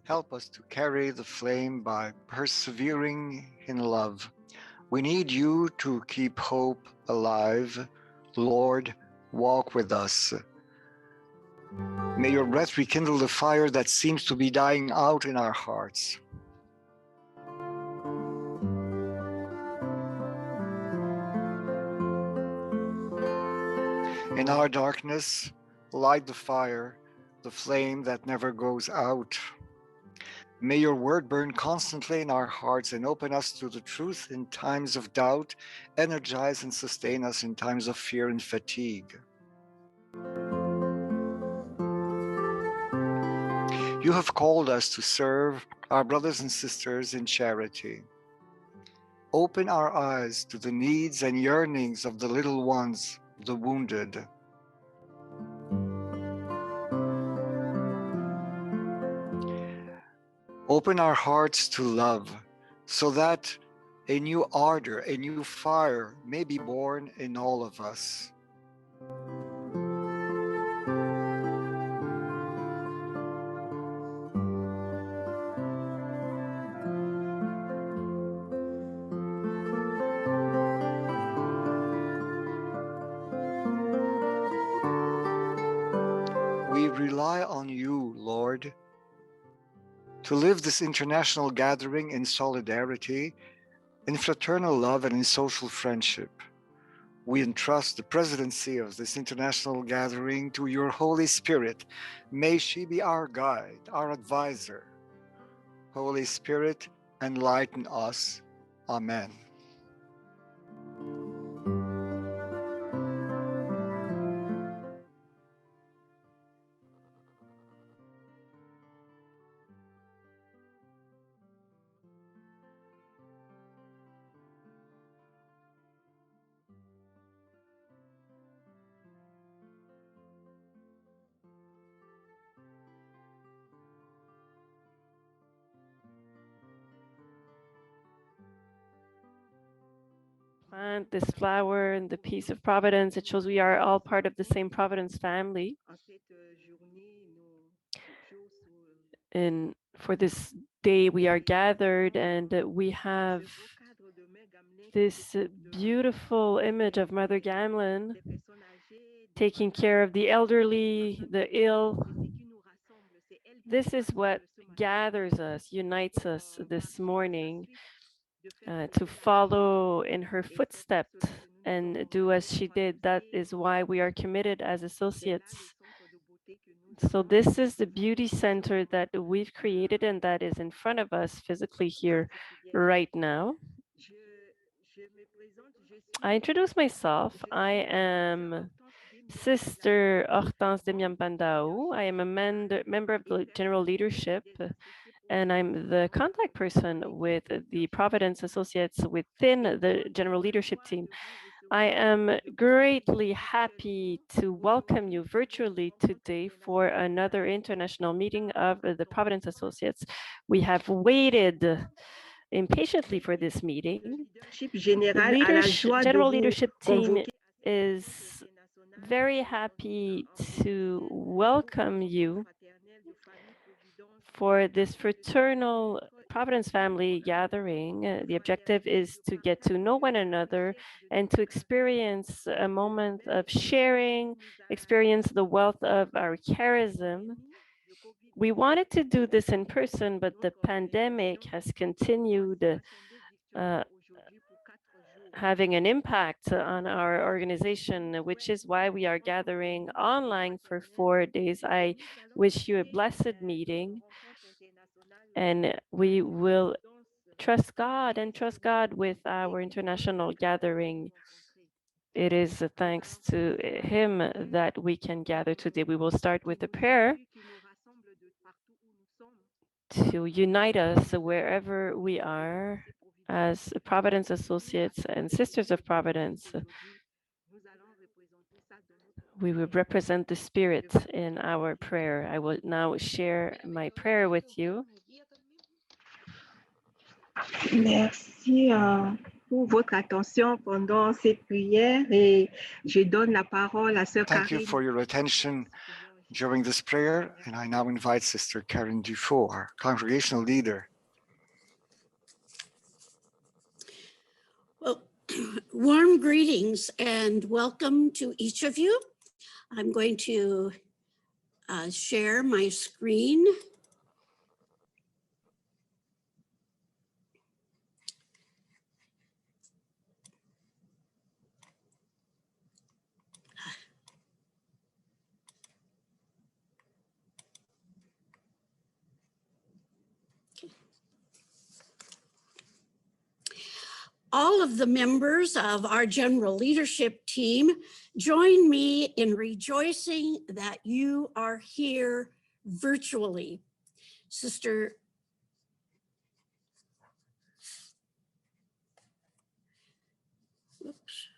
Help us to carry the flame by persevering in love. We need you to keep hope alive. Lord, walk with us. May your breath rekindle the fire that seems to be dying out in our hearts. In our darkness, light the fire, the flame that never goes out. May your word burn constantly in our hearts and open us to the truth in times of doubt, energize and sustain us in times of fear and fatigue. You have called us to serve our brothers and sisters in charity. Open our eyes to the needs and yearnings of the little ones, the wounded. Open our hearts to love, so that a new ardor, a new fire may be born in all of us. We rely on you, Lord, to live this international gathering in solidarity, in fraternal love, and in social friendship. We entrust the presidency of this international gathering to your Holy Spirit. May she be our guide, our advisor. Holy Spirit, enlighten us. Amen. Plant this flower and the peace of providence. It shows we are all part of the same providence family. And for this day, we are gathered and we have this beautiful image of Mother Gamlin taking care of the elderly, the ill. This is what gathers us, unites us this morning, to follow in her footsteps and do as she did. That is why we are committed as associates. So this is the beauty center that we've created and that is in front of us physically here right now. I introduce myself. I am Sister Hortense Demian-Pandao. I am a member of the General Leadership, and I'm the contact person with the Providence Associates within the General Leadership team. I am greatly happy to welcome you virtually today for another international meeting of the Providence Associates. We have waited impatiently for this meeting. The General Leadership team is very happy to welcome you for this fraternal Providence family gathering. The objective is to get to know one another and to experience a moment of sharing, experience the wealth of our charism. We wanted to do this in person, but the pandemic has continued having an impact on our organization, which is why we are gathering online for 4 days. I wish you a blessed meeting, and we will trust God with our international gathering. It is thanks to Him that we can gather today. We will start with a prayer to unite us wherever we are as Providence Associates and Sisters of Providence. We will represent the Spirit in our prayer. I will now share my prayer with you. Merci pour votre attention pendant cette prière et je donne la parole à Sœur Thank you Karine. for your attention during this prayer, and I now invite Sister Karen Dufault, our congregational leader. Well, warm greetings and welcome to each of you. I'm going to share my screen. All of the members of our general leadership team join me in rejoicing that you are here virtually. Sister Oops.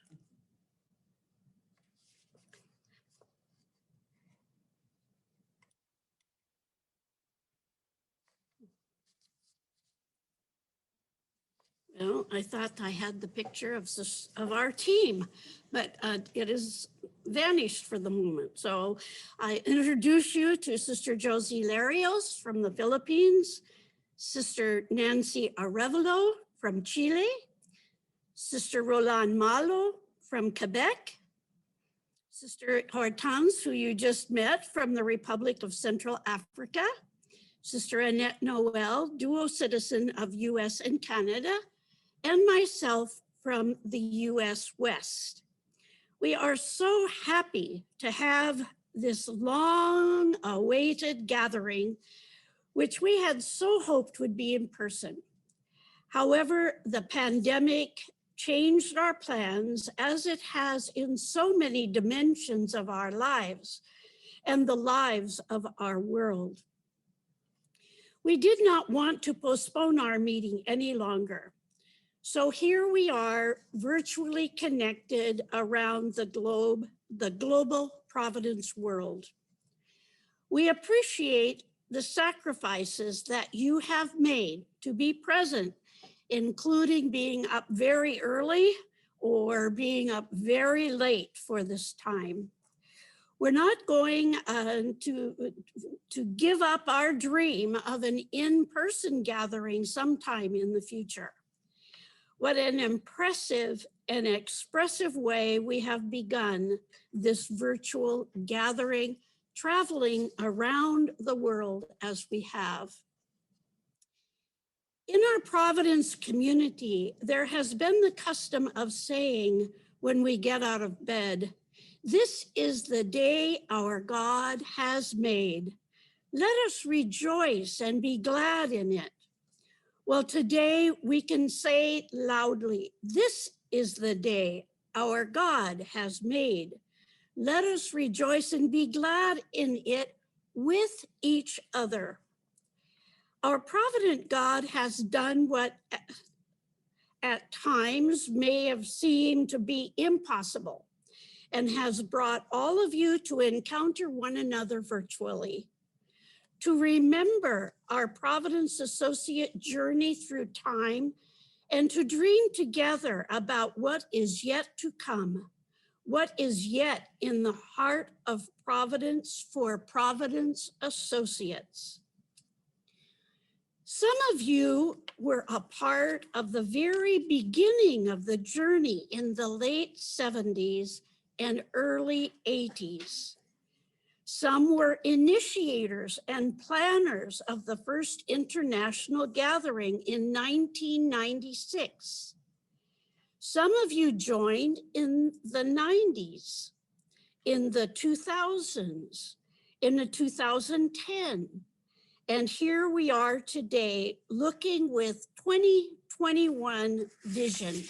Well, I thought I had the picture of our team, but it is vanished for the moment. So I introduce you to Sister Josie Larios from the Philippines, Sister Nancy Arevalo from Chile, Sister Roland Malo from Quebec, Sister Hortense, who you just met from the Republic of Central Africa, Sister Annette Noel, dual citizen of US and Canada, and myself from the US West. We are so happy to have this long awaited gathering, which we had so hoped would be in person. However, the pandemic changed our plans, as it has in so many dimensions of our lives and the lives of our world. We did not want to postpone our meeting any longer. So here we are, virtually connected around the globe, the global Providence world. We appreciate the sacrifices that you have made to be present, including being up very early or being up very late for this time. We're not going to give up our dream of an in-person gathering sometime in the future. What an impressive and expressive way we have begun this virtual gathering, traveling around the world as we have. In our Providence community, there has been the custom of saying when we get out of bed, "This is the day our God has made. Let us rejoice and be glad in it." Well, today we can say loudly, "This is the day our God has made. Let us rejoice and be glad in it with each other." Our provident God has done what at times may have seemed to be impossible and has brought all of you to encounter one another virtually, to remember our Providence Associate journey through time, and to dream together about what is yet to come, what is yet in the heart of Providence for Providence Associates. Some of you were a part of the very beginning of the journey in the late 70s and early 80s. Some were initiators and planners of the first international gathering in 1996. Some of you joined in the 90s, in the 2000s, in the 2010. And here we are today looking with 2021 vision.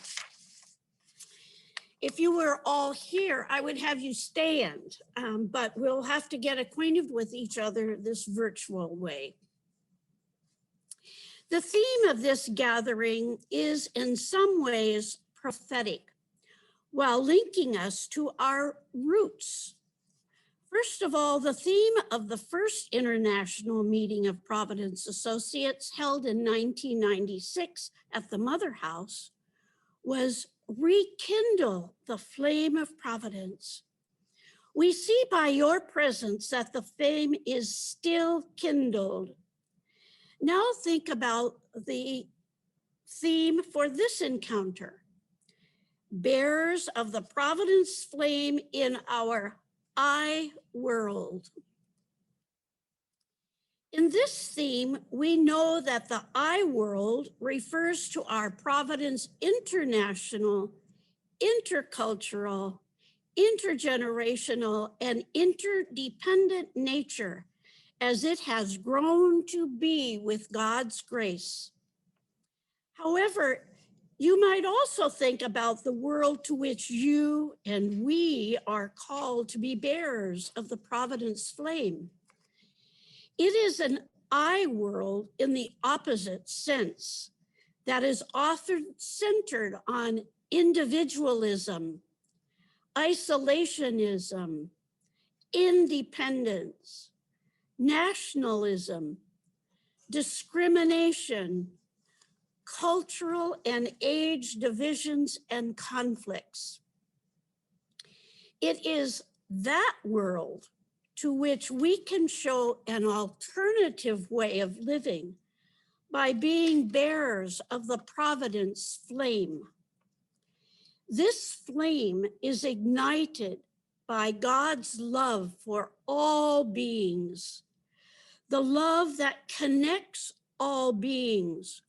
If you were all here, I would have you stand, but we'll have to get acquainted with each other this virtual way. The theme of this gathering is in some ways prophetic, while linking us to our roots. First of all, the theme of the first international meeting of Providence Associates held in 1996 at the Mother House was "Rekindle the Flame of Providence." We see by your presence that the flame is still kindled. Now think about the theme for this encounter: bearers of the Providence flame in our I world. In this theme, we know that the I world refers to our Providence international, intercultural, intergenerational, and interdependent nature as it has grown to be with God's grace. However, you might also think about the world to which you and we are called to be bearers of the Providence flame. It is an I world in the opposite sense, that is often centered on individualism, isolationism, independence, nationalism, discrimination, cultural and age divisions and conflicts. It is that world to which we can show an alternative way of living by being bearers of the Providence flame. This flame is ignited by God's love for all beings, the love that connects all beings,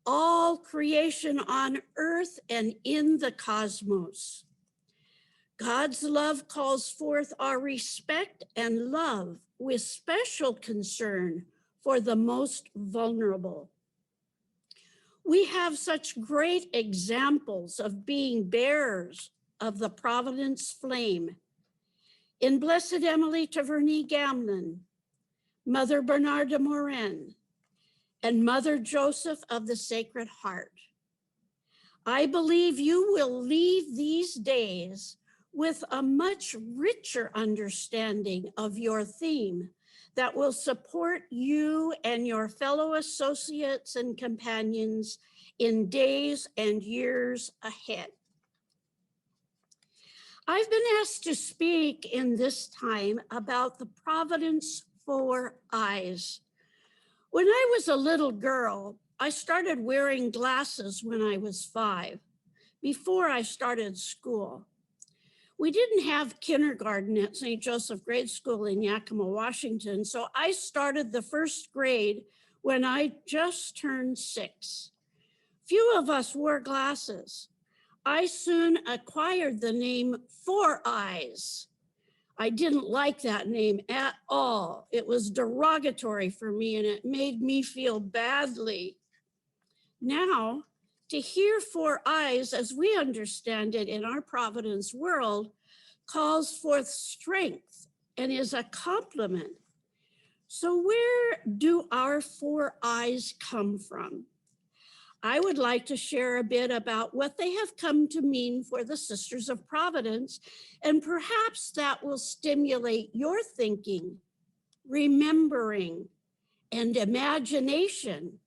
all creation on earth and in the cosmos. God's love calls forth our respect and love with special concern for the most vulnerable. We have such great examples of being bearers of the Providence flame in Blessed Emily Taverny Gamlin, Mother Bernarda Morin, and Mother Joseph of the Sacred Heart. I believe you will leave these days with a much richer understanding of your theme that will support you and your fellow associates and companions in days and years ahead. I've been asked to speak in this time about the Providence 4 Eyes. When I was a little girl, I started wearing glasses when I was 5, before I started school. We didn't have kindergarten at St. Joseph Grade School in Yakima, Washington, so I started the first grade when I just turned 6. Few of us wore glasses. I soon acquired the name Four Eyes. I didn't like that name at all. It was derogatory for me and it made me feel badly. Now, to hear Four Eyes as we understand it in our Providence world calls forth strength and is a compliment. So where do our 4 eyes come from? I would like to share a bit about what they have come to mean for the Sisters of Providence, and perhaps that will stimulate your thinking, remembering, and imagination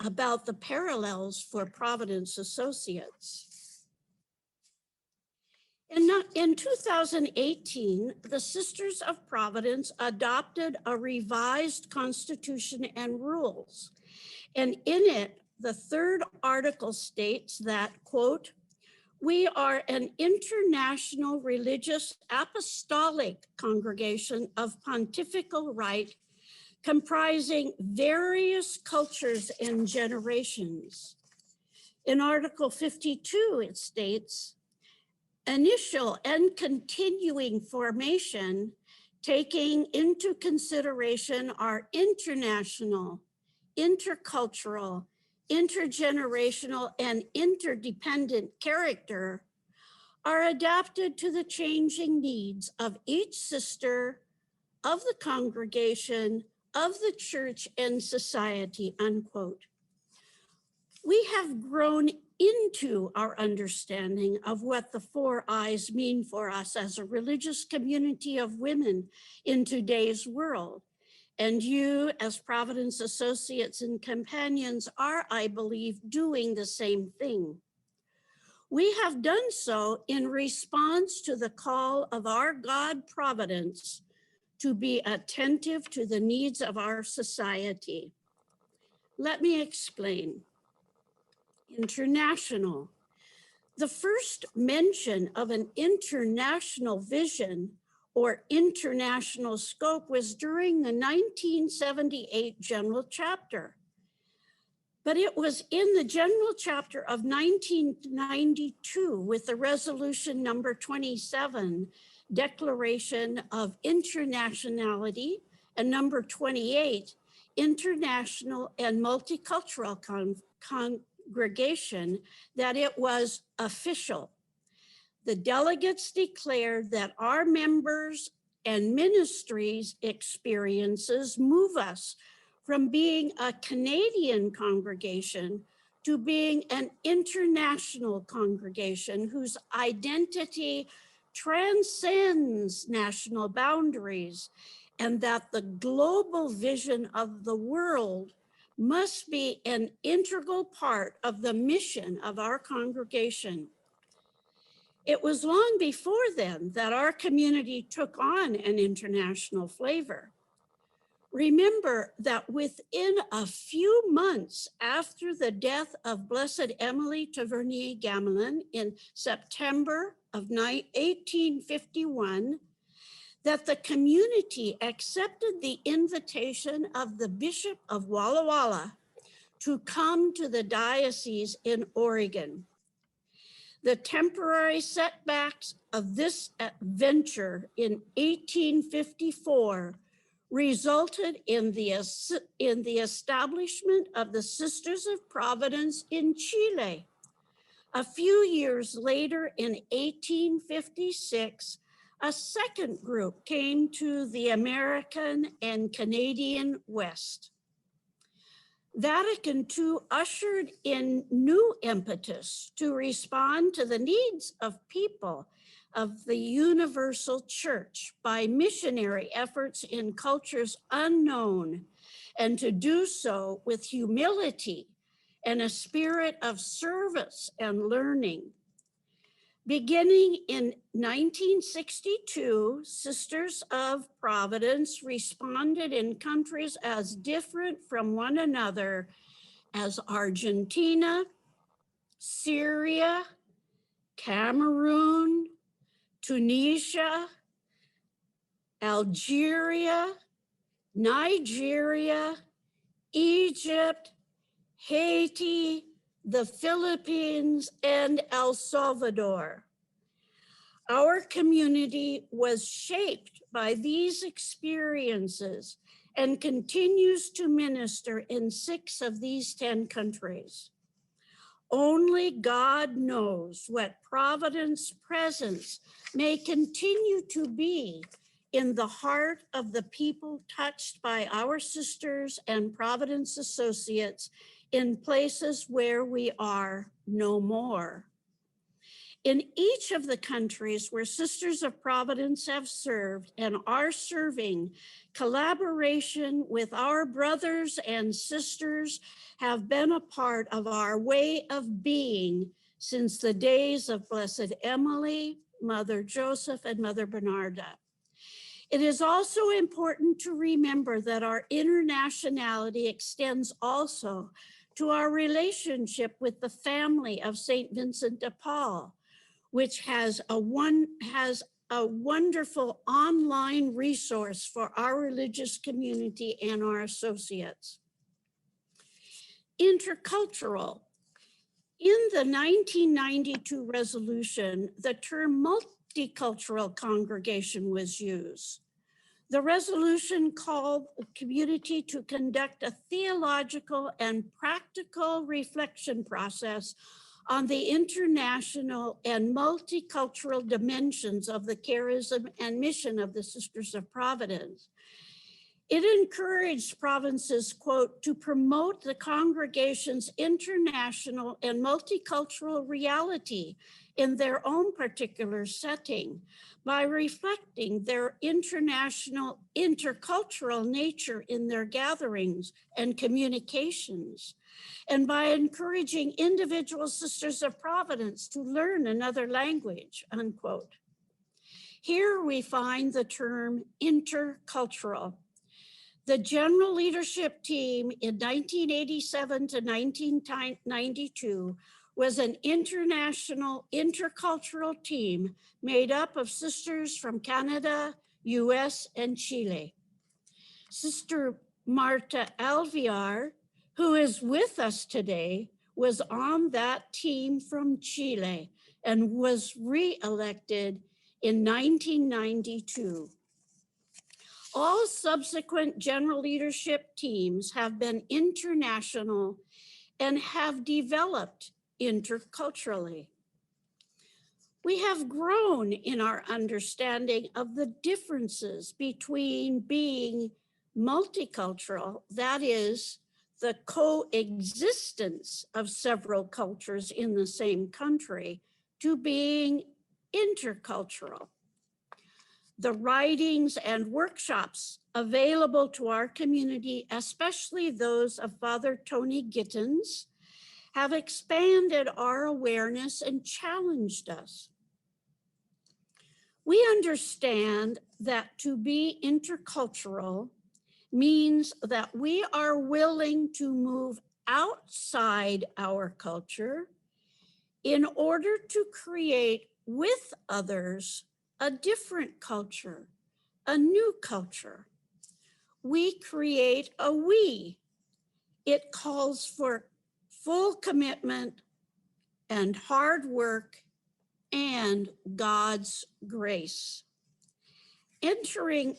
about the parallels for Providence Associates. In 2018, the Sisters of Providence adopted a revised constitution and rules. And in it, the 3rd article states that, quote, "We are an international religious apostolic congregation of pontifical right comprising various cultures and generations." In Article 52, it states, "Initial and continuing formation, taking into consideration our international, intercultural, intergenerational, and interdependent character, are adapted to the changing needs of each sister, of the congregation, of the church and society," unquote. We have grown into our understanding of what the 4 eyes mean for us as a religious community of women in today's world. And you, as Providence Associates and Companions, are, I believe, doing the same thing. We have done so in response to the call of our God Providence to be attentive to the needs of our society. Let me explain. International. The first mention of an international vision or international scope was during the 1978 General Chapter. But it was in the General Chapter of 1992 with the resolution number 27, Declaration of Internationality, and number 28, International and Multicultural Congregation, that it was official. The delegates declared that our members and ministries' experiences move us from being a Canadian congregation to being an international congregation whose identity transcends national boundaries, and that the global vision of the world must be an integral part of the mission of our congregation. It was long before then that our community took on an international flavor. Remember that within a few months after the death of Blessed Emily Tavernier Gamelin in September of 1851, that the community accepted the invitation of the Bishop of Walla Walla to come to the diocese in Oregon. The temporary setbacks of this venture in 1854 resulted in the establishment of the Sisters of Providence in Chile. A few years later, in 1856, a second group came to the American and Canadian West. Vatican II ushered in new impetus to respond to the needs of people of the universal church by missionary efforts in cultures unknown, and to do so with humility and a spirit of service and learning. Beginning in 1962, Sisters of Providence responded in countries as different from one another as Argentina, Syria, Cameroon, Tunisia, Algeria, Nigeria, Egypt, Haiti, the Philippines, and El Salvador. Our community was shaped by these experiences and continues to minister in 6 of these 10 countries. Only God knows what Providence presence may continue to be in the heart of the people touched by our sisters and Providence associates in places where we are no more. In each of the countries where Sisters of Providence have served and are serving, collaboration with our brothers and sisters have been a part of our way of being since the days of Blessed Emily, Mother Joseph, and Mother Bernarda. It is also important to remember that our internationality extends also to our relationship with the family of St. Vincent de Paul, which has a wonderful online resource for our religious community and our associates. Intercultural. In the 1992 resolution, the term multicultural congregation was used. The resolution called the community to conduct a theological and practical reflection process on the international and multicultural dimensions of the charism and mission of the Sisters of Providence. It encouraged provinces, quote, to promote the congregation's international and multicultural reality in their own particular setting by reflecting their international, intercultural nature in their gatherings and communications, and by encouraging individual Sisters of Providence to learn another language, unquote. Here we find the term intercultural. The general leadership team in 1987 to 1992 was an international intercultural team made up of sisters from Canada, US, and Chile. Sister Marta Alviar, who is with us today, was on that team from Chile and was re-elected in 1992. All subsequent general leadership teams have been international and have developed interculturally. We have grown in our understanding of the differences between being multicultural, that is, the coexistence of several cultures in the same country, to being intercultural. The writings and workshops available to our community, especially those of Father Tony Gittins, have expanded our awareness and challenged us. We understand that to be intercultural means that we are willing to move outside our culture in order to create with others a different culture, a new culture. We create a we. It calls for full commitment and hard work and God's grace. Entering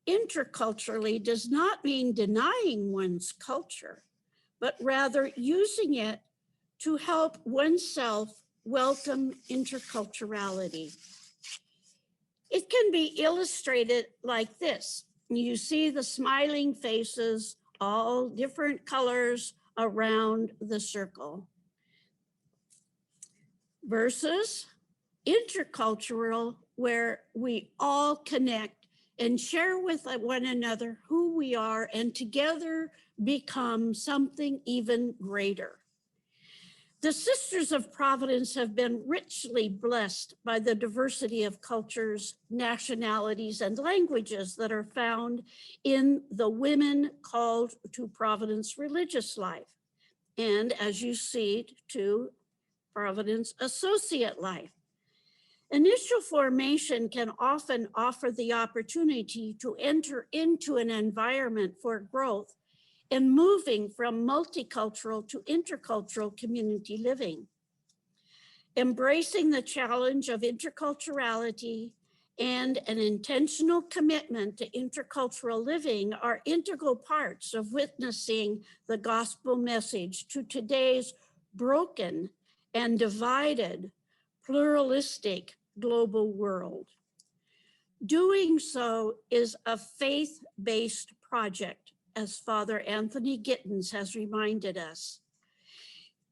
interculturally does not mean denying one's culture, but rather using it to help oneself welcome interculturality. It can be illustrated like this. You see the smiling faces, all different colors around the circle, versus intercultural, where we all connect and share with one another who we are and together become something even greater. The Sisters of Providence have been richly blessed by the diversity of cultures, nationalities, and languages that are found in the women called to Providence religious life. and as you see, to Providence Associate Life. Initial formation can often offer the opportunity to enter into an environment for growth and moving from multicultural to intercultural community living. Embracing the challenge of interculturality and an intentional commitment to intercultural living are integral parts of witnessing the gospel message to today's broken and divided, pluralistic global world. Doing so is a faith-based project, as Father Anthony Gittins has reminded us.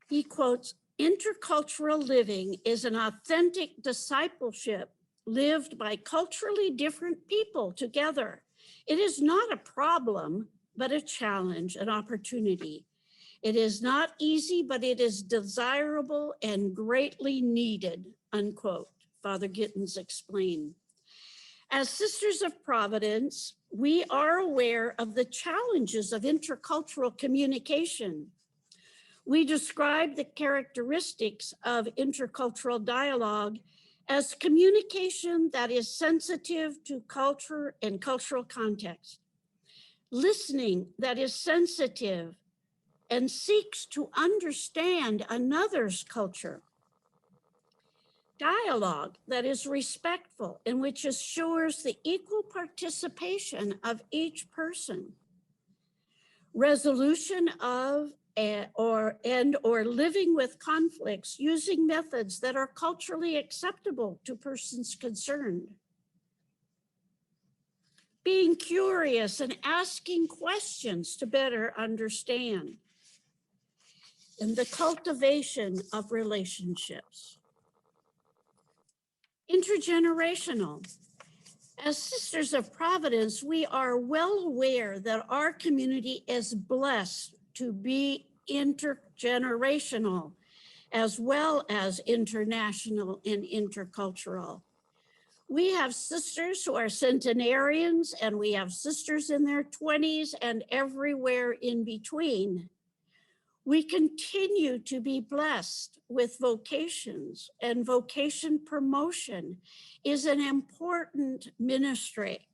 He quotes, "Intercultural living is an authentic discipleship lived by culturally different people together. It is not a problem, but a challenge, an opportunity. It is not easy, but it is desirable and greatly needed," unquote, Father Gittins explained. As Sisters of Providence, we are aware of the challenges of intercultural communication. We describe the characteristics of intercultural dialogue as communication that is sensitive to culture and cultural context, listening that is sensitive and seeks to understand another's culture, dialogue that is respectful and which assures the equal participation of each person, resolution of or living with conflicts using methods that are culturally acceptable to persons concerned, being curious and asking questions to better understand, and the cultivation of relationships. Intergenerational. As Sisters of Providence, we are well aware that our community is blessed to be intergenerational, as well as international and intercultural. We have sisters who are centenarians, and we have sisters in their 20s and everywhere in between. We continue to be blessed with vocations, and vocation promotion is an important ministry.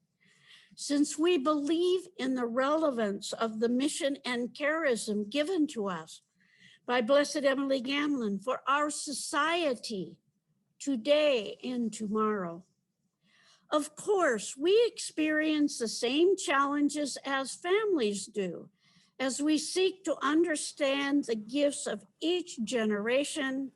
Since we believe in the relevance of the mission and charism given to us by Blessed Emily Gamlin for our society today and tomorrow. Of course, we experience the same challenges as families do, as we seek to understand the gifts of each generation,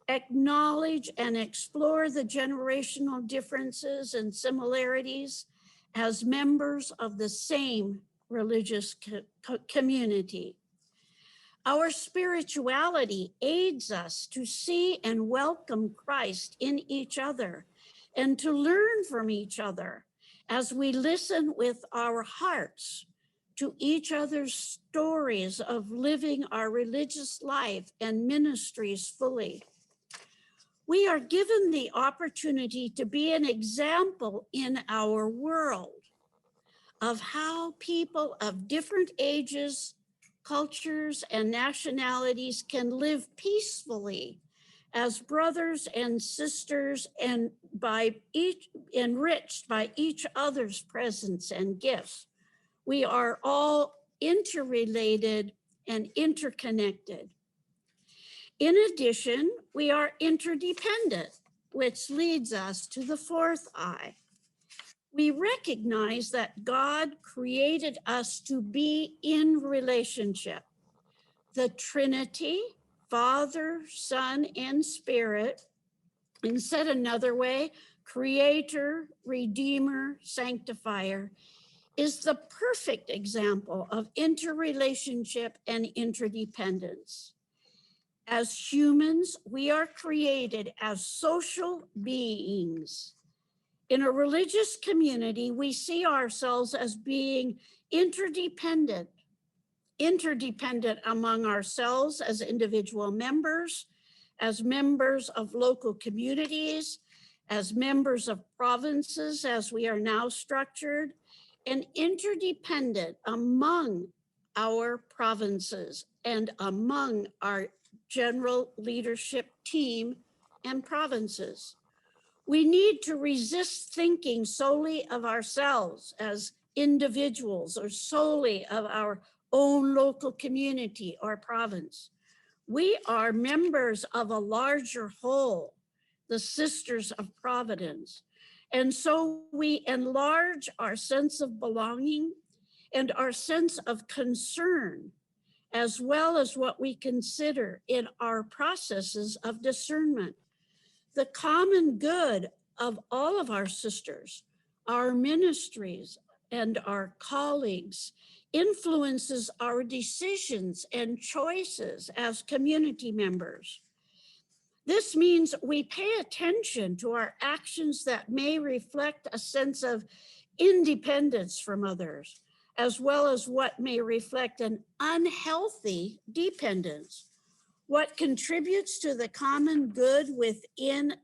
acknowledge and explore the generational differences and similarities as members of the same religious community. Our spirituality aids us to see and welcome Christ in each other and to learn from each other as we listen with our hearts to each other's stories of living our religious life and ministries fully. We are given the opportunity to be an example in our world of how people of different ages, cultures, and nationalities can live peacefully as brothers and sisters and enriched by each other's presence and gifts. We are all interrelated and interconnected. In addition, we are interdependent, which leads us to the fourth I. We recognize that God created us to be in relationship. The Trinity, Father, Son, and Spirit, and said another way, Creator, Redeemer, Sanctifier, is the perfect example of interrelationship and interdependence. As humans, we are created as social beings. In a religious community, we see ourselves as being interdependent among ourselves as individual members, as members of local communities, as members of provinces, as we are now structured, and interdependent among our provinces and among our general leadership team and provinces. We need to resist thinking solely of ourselves as individuals or solely of our own local community or province. We are members of a larger whole, the Sisters of Providence. And so we enlarge our sense of belonging and our sense of concern, as well as what we consider in our processes of discernment. The common good of all of our sisters, our ministries, and our colleagues influences our decisions and choices as community members. This means we pay attention to our actions that may reflect a sense of independence from others, as well as what may reflect an unhealthy dependence. What contributes to the common good within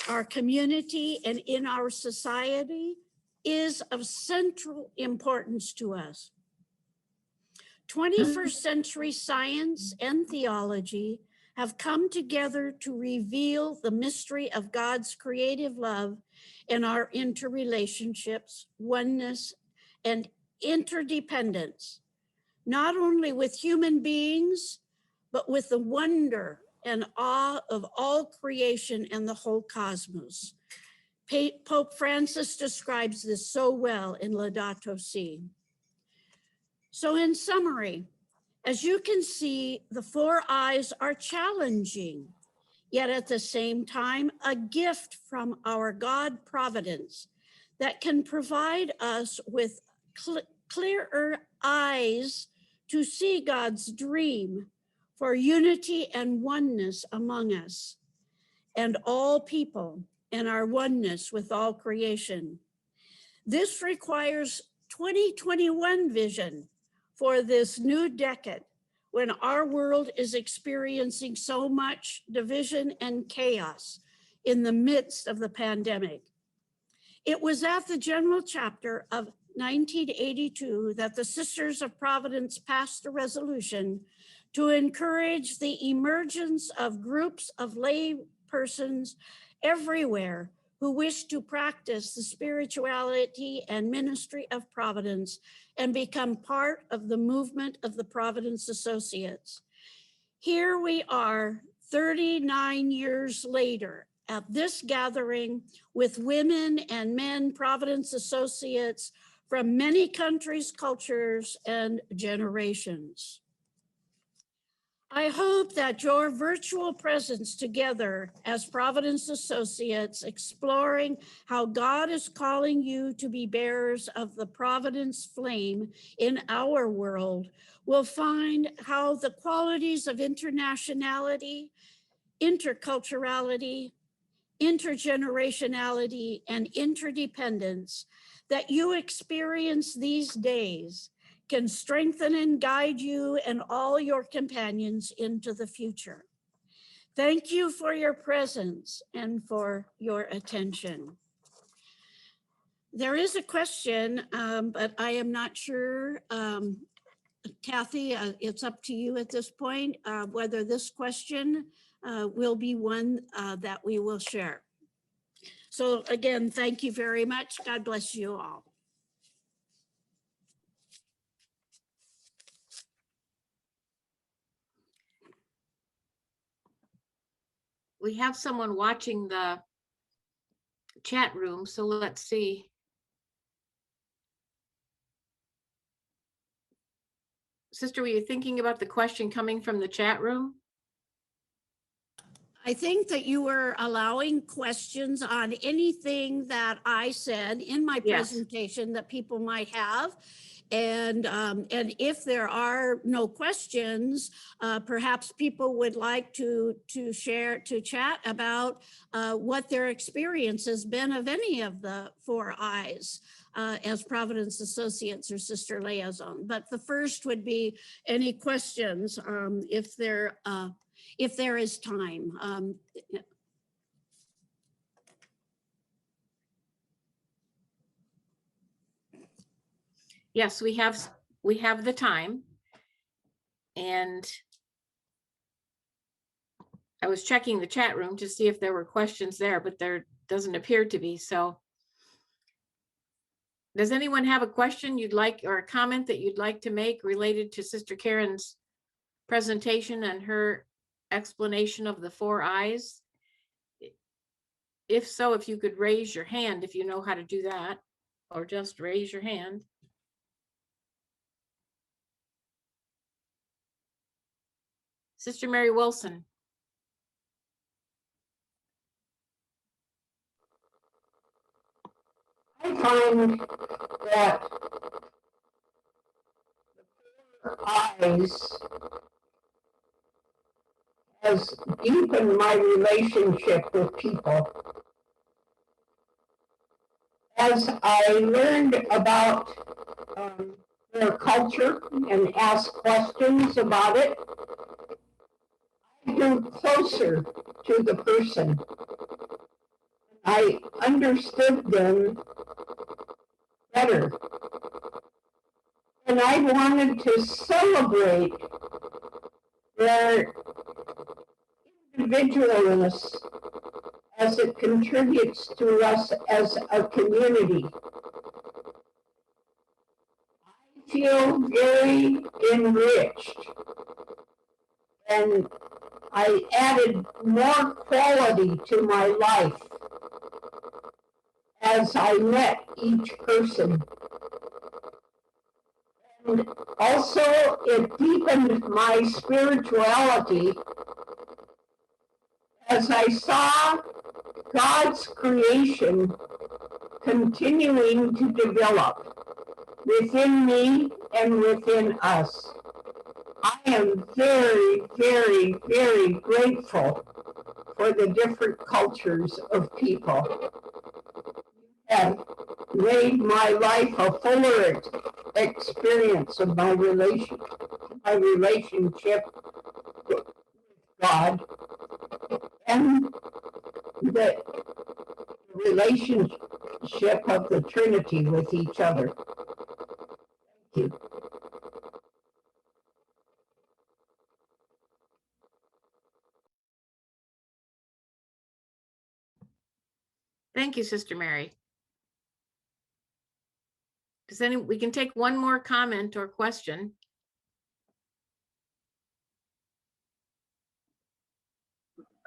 our community and in our society is of central importance to us. 21st century science and theology have come together to reveal the mystery of God's creative love in our interrelationships, oneness, and interdependence, not only with human beings, but with the wonder and awe of all creation and the whole cosmos. Pope Francis describes this so well in Laudato Si. So in summary, as you can see, the 4 eyes are challenging, yet at the same time, a gift from our God providence that can provide us with clearer eyes to see God's dream for unity and oneness among us and all people and our oneness with all creation. This requires 2021 vision for this new decade when our world is experiencing so much division and chaos in the midst of the pandemic. It was at the General Chapter of 1982 that the Sisters of Providence passed a resolution to encourage the emergence of groups of lay persons everywhere who wish to practice the spirituality and ministry of Providence and become part of the movement of the Providence Associates. Here we are 39 years later at this gathering with women and men Providence Associates from many countries, cultures, and generations. I hope that your virtual presence together as Providence Associates, exploring how God is calling you to be bearers of the Providence flame in our world, will find how the qualities of internationality, interculturality, intergenerationality, and interdependence that you experience these days can strengthen and guide you and all your companions into the future. Thank you for your presence and for your attention. There is a question, but I am not sure. Kathy, it's up to you at this point, whether this question will be one that we will share. So again, thank you very much. God bless you all. We have someone watching the chat room, so let's see. Sister, were you thinking about the question coming from the chat room? I think that you were allowing questions on anything that I said in my presentation that people might have. And if there are no questions, perhaps people would like to chat about what their experience has been of any of the 4 eyes as Providence Associates or Sister Liaison. But the first would be any questions if there is time. Yes, we have the time. And I was checking the chat room to see if there were questions there, but there doesn't appear to be. So does anyone have a question you'd like or a comment that you'd like to make related to Sister Karen's presentation and her explanation of the 4 eyes? If so, if you could raise your hand, if you know how to do that, or just raise your hand. Sister Mary Wilson. I find that eyes has deepened my relationship with people. As I learned about their culture and asked questions about it, I grew closer to the person. I understood them better. And I wanted to celebrate their individualness as it contributes to us as a community. I feel very enriched, and I added more quality to my life as I met each person. And also, it deepened my spirituality as I saw God's creation continuing to develop within me and within us. I am very, very, very grateful for the different cultures of people. Have made my life a fuller experience of my relationship with God and the relationship of the Trinity with each other. Thank you. Thank you, Sister Mary. We can take one more comment or question.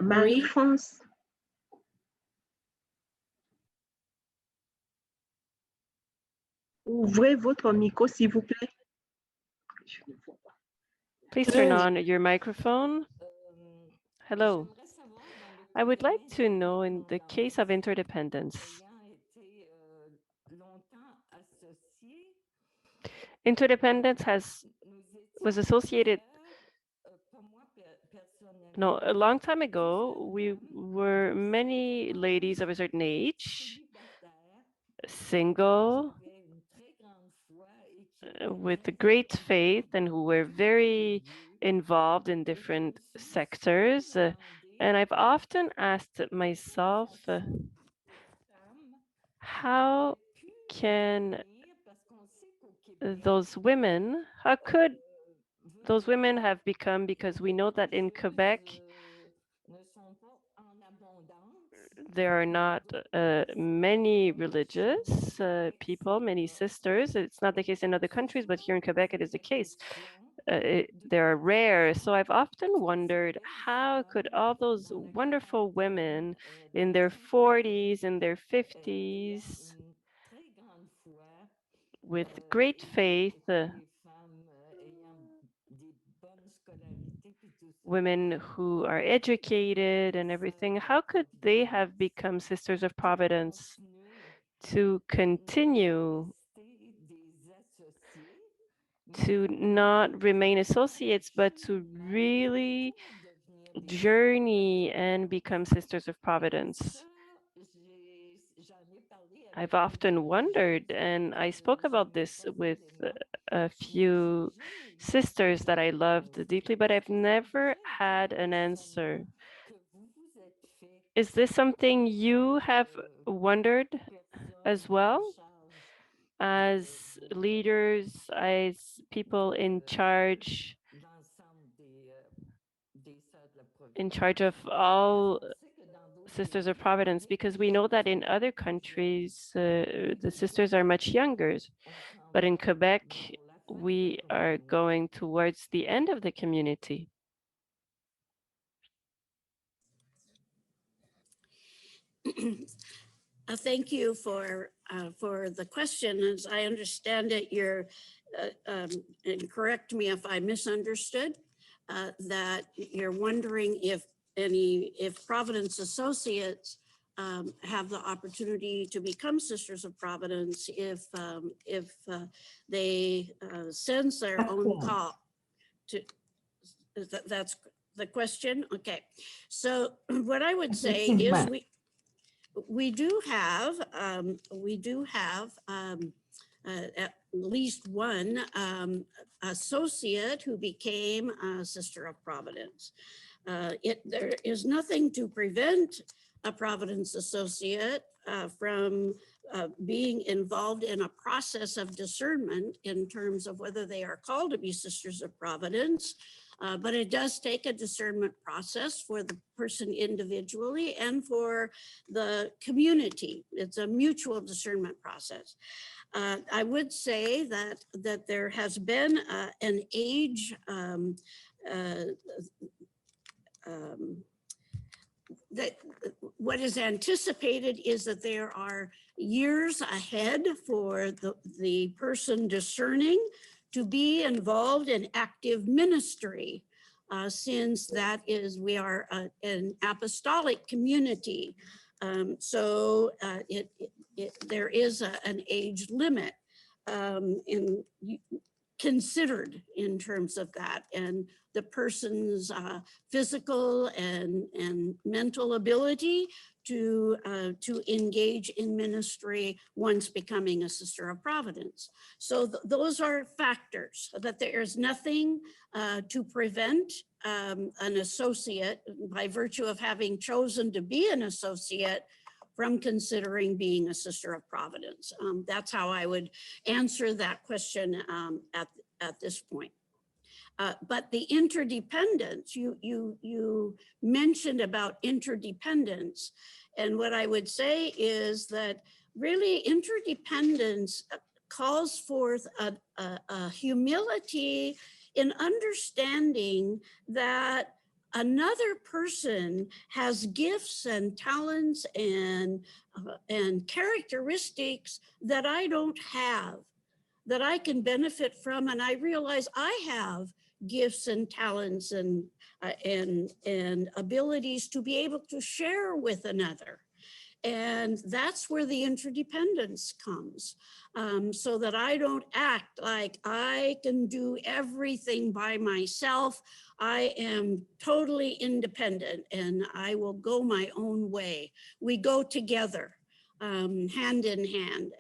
Marie-France. Ouvrez votre micro, s'il vous plaît. Please turn on your microphone. Hello. I would like to know, in the case of interdependence, interdependence was associated. No, a long time ago, we were many ladies of a certain age, single, with a great faith, and who were very involved in different sectors. And I've often asked myself, how can those women, how could those women have become, because we know that in Quebec, there are not many religious people, many sisters. It's not the case in other countries, but here in Quebec, it is the case. They're rare. So I've often wondered, how could all those wonderful women in their 40s and their 50s, with great faith, women who are educated and everything, how could they have become Sisters of Providence to continue to not remain associates, but to really journey and become Sisters of Providence? I've often wondered, and I spoke about this with a few sisters that I loved deeply, but I've never had an answer. Is this something you have wondered as well? as leaders, as people in charge of all Sisters of Providence, because we know that in other countries, the sisters are much younger. But in Quebec, we are going towards the end of the community. Thank you for the question. As I understand it, you're, and correct me if I misunderstood, that you're wondering if Providence Associates have the opportunity to become Sisters of Providence if they sense their own call to, that's the question? Okay. So what I would say is we do have at least one associate who became a Sister of Providence. There is nothing to prevent a Providence associate from being involved in a process of discernment in terms of whether they are called to be Sisters of Providence. But it does take a discernment process for the person individually and for the community. It's a mutual discernment process. I would say that there has been an age that what is anticipated is that there are years ahead for the person discerning to be involved in active ministry, since we are an apostolic community. So there is an age limit considered in terms of that, and the person's physical and mental ability to engage in ministry once becoming a Sister of Providence. So those are factors, that there is nothing to prevent an associate, by virtue of having chosen to be an associate, from considering being a Sister of Providence. That's how I would answer that question at this point. But the interdependence, you mentioned about interdependence. And what I would say is that really interdependence calls forth a humility in understanding that another person has gifts and talents and characteristics that I don't have, that I can benefit from. And I realize I have gifts and talents and abilities to be able to share with another. And that's where the interdependence comes, so that I don't act like I can do everything by myself. I am totally independent and I will go my own way. We go together, hand in hand,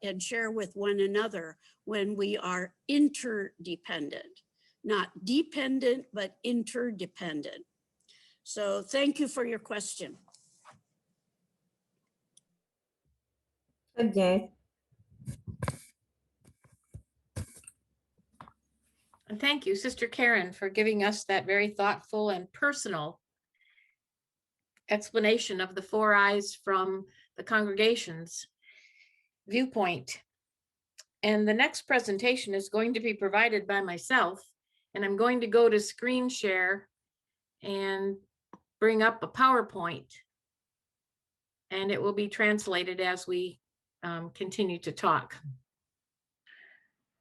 and share with one another when we are interdependent, not dependent, but interdependent. So thank you for your question. Très bien. And thank you, Sister Karen, for giving us that very thoughtful and personal explanation of the four eyes from the congregation's viewpoint. And the next presentation is going to be provided by myself, and I'm going to go to screen share and bring up a PowerPoint, and it will be translated as we continue to talk.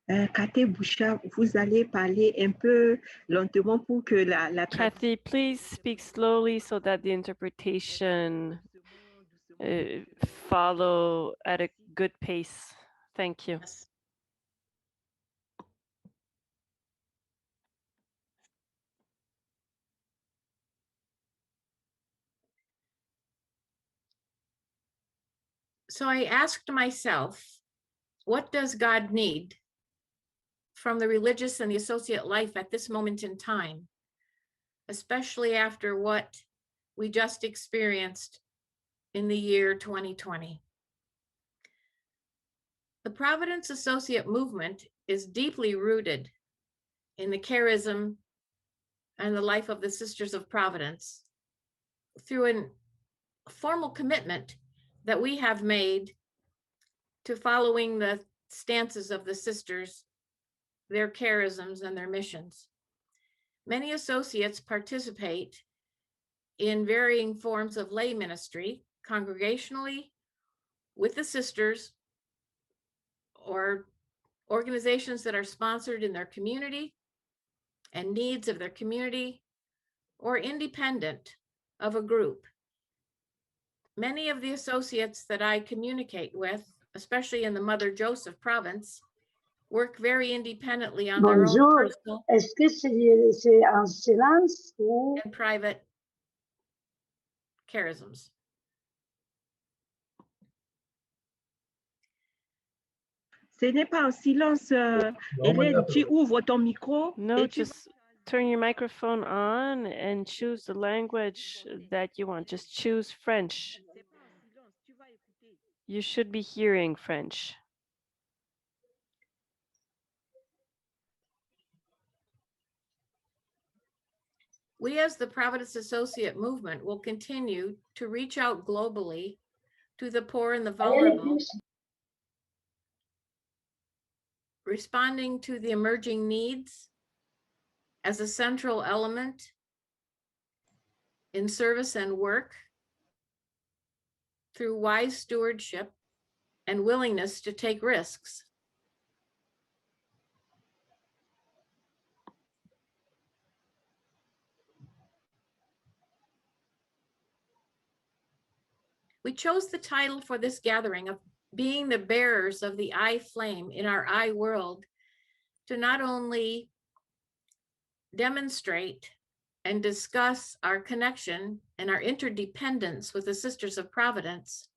Cathy Bouchard, vous allez parler un peu lentement pour que la Kathy, please speak slowly so that the interpretation follow at a good pace. Thank you. Yes. So I asked myself, what does God need from the religious and the associate life at this moment in time, especially after what we just experienced in the year 2020? The Providence Associate movement is deeply rooted in the charism and the life of the Sisters of Providence through a formal commitment that we have made to following the stances of the sisters, their charisms, and their missions. Many associates participate in varying forms of lay ministry, congregationally, with the sisters, or organizations that are sponsored in their community and needs of their community, or independent of a group. Many of the associates that I communicate with, especially in the Mother Joseph province, work very independently on their own Bonjour. personal Est-ce que c'est en silence ou and private charisms. Ce n'est pas en silence. Hélène, tu ouvres ton micro. No, et tu just turn your microphone on and choose the language that you want. Just choose French. You should be hearing French. We, as the Providence Associate Movement, will continue to reach out globally to the poor and the vulnerable, responding to the emerging needs as a central element in service and work through wise stewardship and willingness to take risks. We chose the title for this gathering of being the bearers of the I flame in our I world to not only demonstrate and discuss our connection and our interdependence with the Sisters of Providence,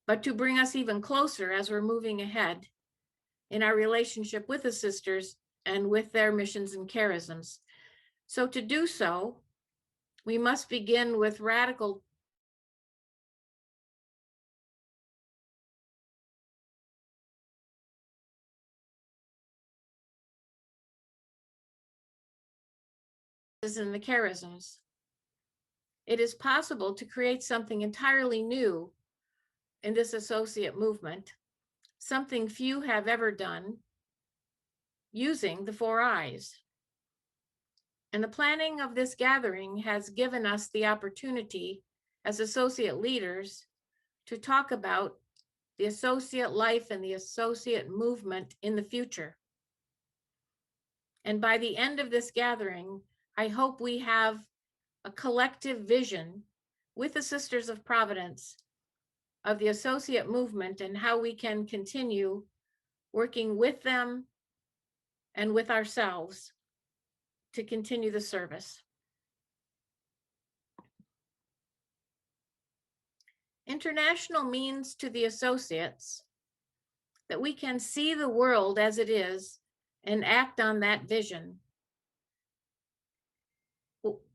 but to bring us even closer as we're moving ahead in our relationship with the sisters and with their missions and charisms. So to do so, we must begin with radical in the charisms. It is possible to create something entirely new in this associate movement, something few have ever done, using the 4 eyes. And the planning of this gathering has given us the opportunity as associate leaders to talk about the associate life and the associate movement in the future. And by the end of this gathering, I hope we have a collective vision with the Sisters of Providence of the associate movement and how we can continue working with them and with ourselves to continue the service. International means to the associates that we can see the world as it is and act on that vision.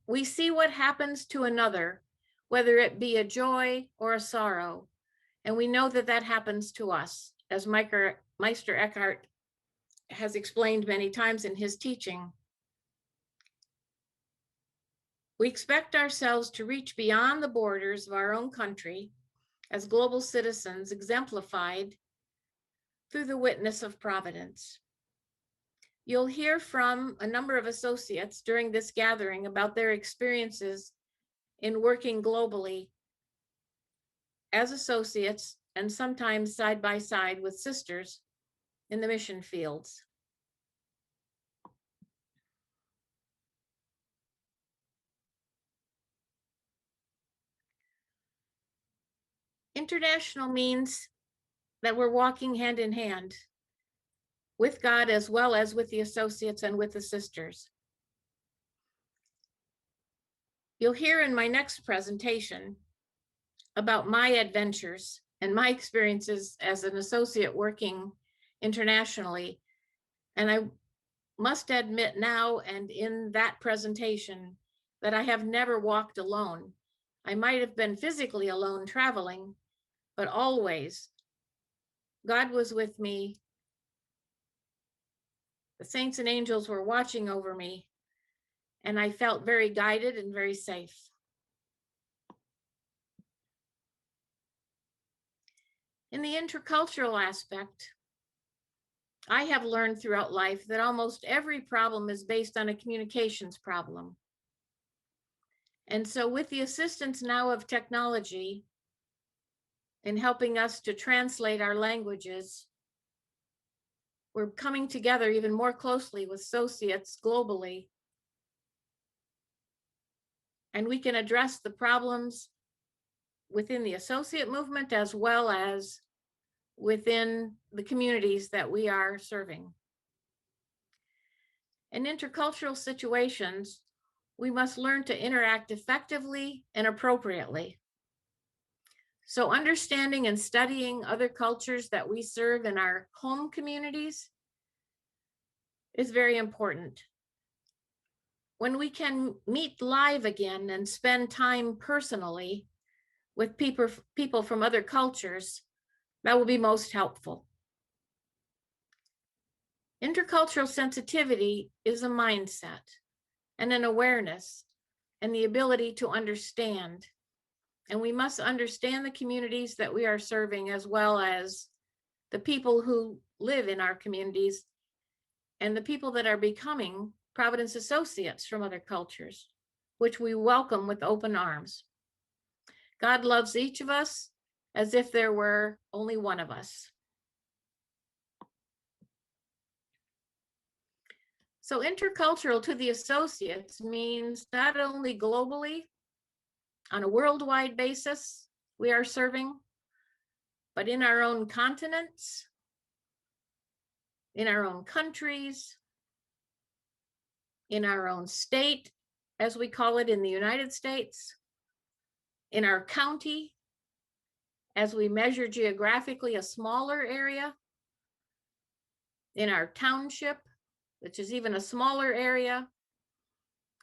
We see what happens to another, whether it be a joy or a sorrow, and we know that that happens to us, as Meister Eckhart has explained many times in his teaching. We expect ourselves to reach beyond the borders of our own country as global citizens exemplified through the witness of Providence. You'll hear from a number of associates during this gathering about their experiences in working globally as associates and sometimes side by side with sisters in the mission fields. International means that we're walking hand in hand with God as well as with the associates and with the sisters. You'll hear in my next presentation about my adventures and my experiences as an associate working internationally. And I must admit now and in that presentation that I have never walked alone. I might have been physically alone traveling, but always God was with me. The saints and angels were watching over me, and I felt very guided and very safe. In the intercultural aspect, I have learned throughout life that almost every problem is based on a communications problem. And so with the assistance now of technology in helping us to translate our languages, we're coming together even more closely with associates globally. And we can address the problems within the associate movement as well as within the communities that we are serving. In intercultural situations, we must learn to interact effectively and appropriately. So understanding and studying other cultures that we serve in our home communities is very important. When we can meet live again and spend time personally with people from other cultures, that will be most helpful. Intercultural sensitivity is a mindset and an awareness and the ability to understand. And we must understand the communities that we are serving as well as the people who live in our communities and the people that are becoming Providence associates from other cultures, which we welcome with open arms. God loves each of us as if there were only one of us. So intercultural to the associates means not only globally, on a worldwide basis, we are serving, but in our own continents, in our own countries, in our own state, as we call it in the United States, in our county, as we measure geographically a smaller area, in our township, which is even a smaller area,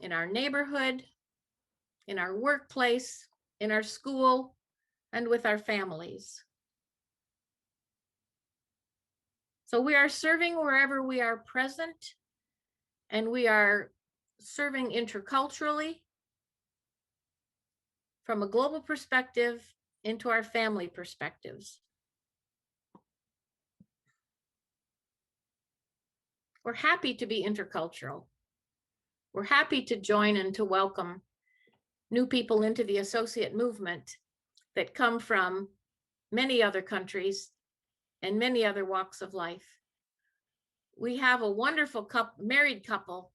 in our neighborhood, in our workplace, in our school, and with our families. So we are serving wherever we are present, and we are serving interculturally from a global perspective into our family perspectives. We're happy to be intercultural. We're happy to join and to welcome new people into the associate movement that come from many other countries and many other walks of life. We have a wonderful married couple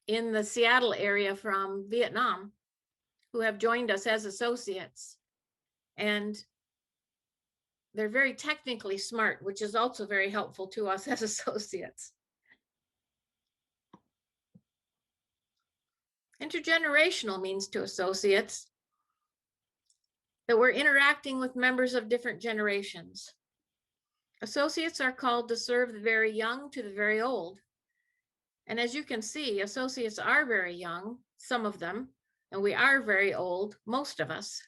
in the Seattle area from Vietnam who have joined us as associates. And they're very technically smart, which is also very helpful to us as associates. Intergenerational means to associates that we're interacting with members of different generations. Associates are called to serve the very young to the very old. And as you can see, associates are very young, some of them, and we are very old, most of us.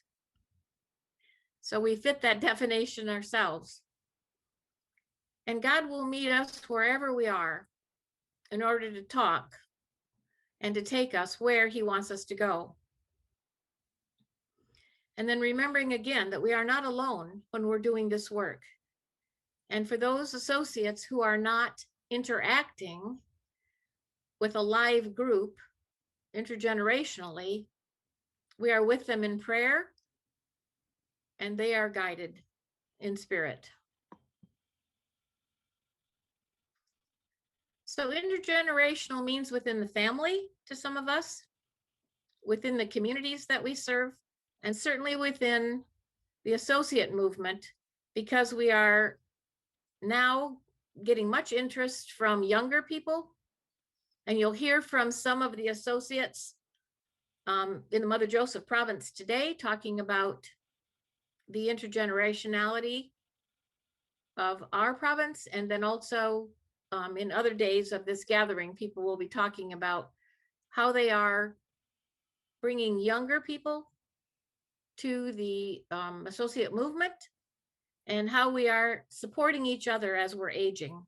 So we fit that definition ourselves. And God will meet us wherever we are in order to talk and to take us where He wants us to go. And then remembering again that we are not alone when we're doing this work. And for those associates who are not interacting with a live group intergenerationally, we are with them in prayer and they are guided in spirit. So intergenerational means within the family to some of us, within the communities that we serve, and certainly within the associate movement, because we are now getting much interest from younger people. And you'll hear from some of the associates in the Mother Joseph province today, talking about the intergenerationality of our province. And then also in other days of this gathering, people will be talking about how they are bringing younger people to the associate movement and how we are supporting each other as we're aging.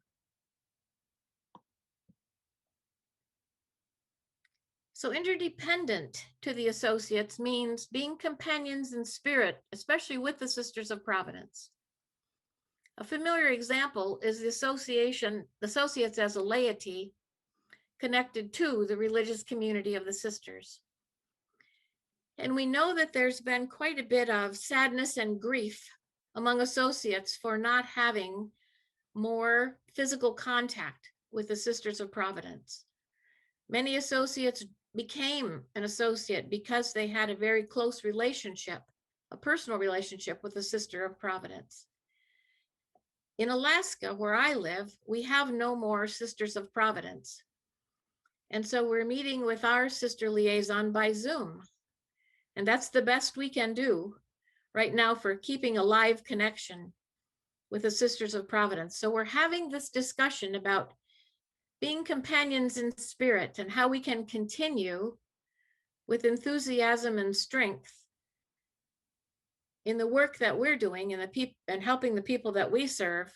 So interdependent to the associates means being companions in spirit, especially with the Sisters of Providence. A familiar example is the associates as a laity connected to the religious community of the sisters. And we know that there's been quite a bit of sadness and grief among associates for not having more physical contact with the Sisters of Providence. Many associates became an associate because they had a very close relationship, a personal relationship with the Sister of Providence. In Alaska, where I live, we have no more Sisters of Providence. And so we're meeting with our sister liaison by Zoom. And that's the best we can do right now for keeping a live connection with the Sisters of Providence. So we're having this discussion about being companions in spirit and how we can continue with enthusiasm and strength in the work that we're doing and helping the people that we serve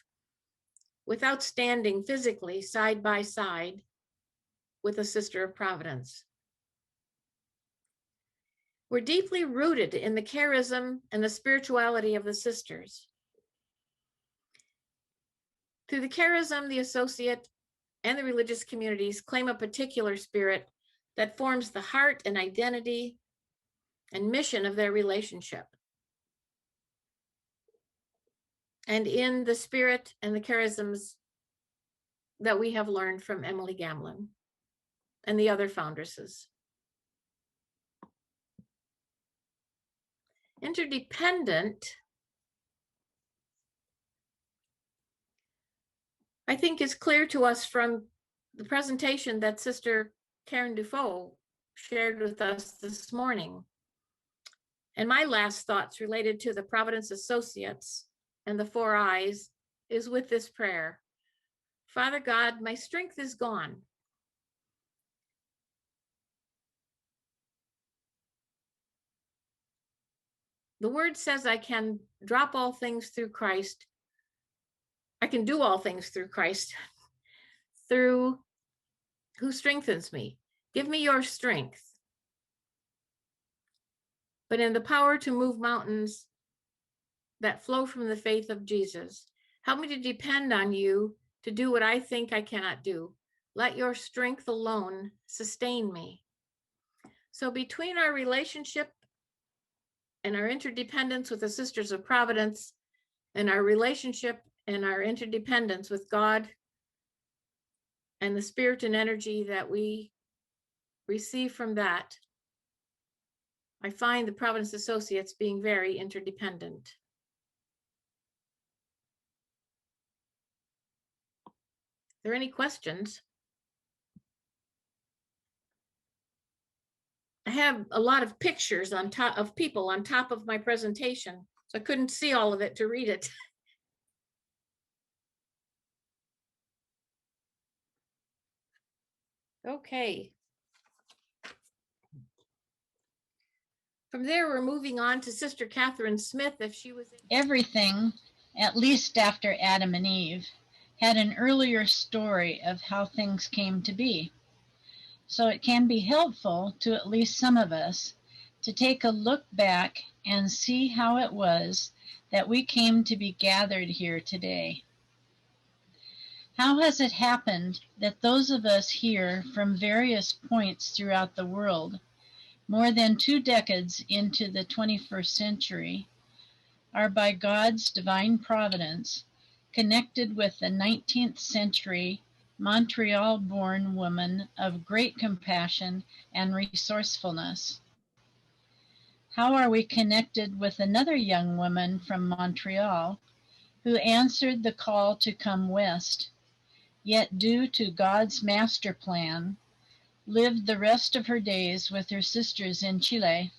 without standing physically side by side with a Sister of Providence. We're deeply rooted in the charism and the spirituality of the sisters. Through the charism, the associate and the religious communities claim a particular spirit that forms the heart and identity and mission of their relationship. And in the spirit and the charisms that we have learned from Emily Gamlin and the other foundresses. Interdependent, I think, is clear to us from the presentation that Sister Karen Dufault shared with us this morning. And my last thoughts related to the Providence Associates and the 4 Eyes is with this prayer. Father God, my strength is gone. The word says I can drop all things through Christ. I can do all things through Christ, through who strengthens me. Give me your strength. But in the power to move mountains that flow from the faith of Jesus, help me to depend on you to do what I think I cannot do. Let your strength alone sustain me. So between our relationship and our interdependence with the Sisters of Providence and our relationship and our interdependence with God and the spirit and energy that we receive from that, I find the Providence Associates being very interdependent. Are there any questions? I have a lot of pictures on top of people on top of my presentation, so I couldn't see all of it to read it. Okay. From there, we're moving on to Sister Catherine Smith, if she was. Everything, at least after Adam and Eve, had an earlier story of how things came to be. So it can be helpful to at least some of us to take a look back and see how it was that we came to be gathered here today. How has it happened that those of us here from various points throughout the world, more than 2 decades into the 21st century, are by God's divine providence connected with the 19th century Montreal-born woman of great compassion and resourcefulness? How are we connected with another young woman from Montreal who answered the call to come west, yet due to God's master plan, lived the rest of her days with her sisters in Chile,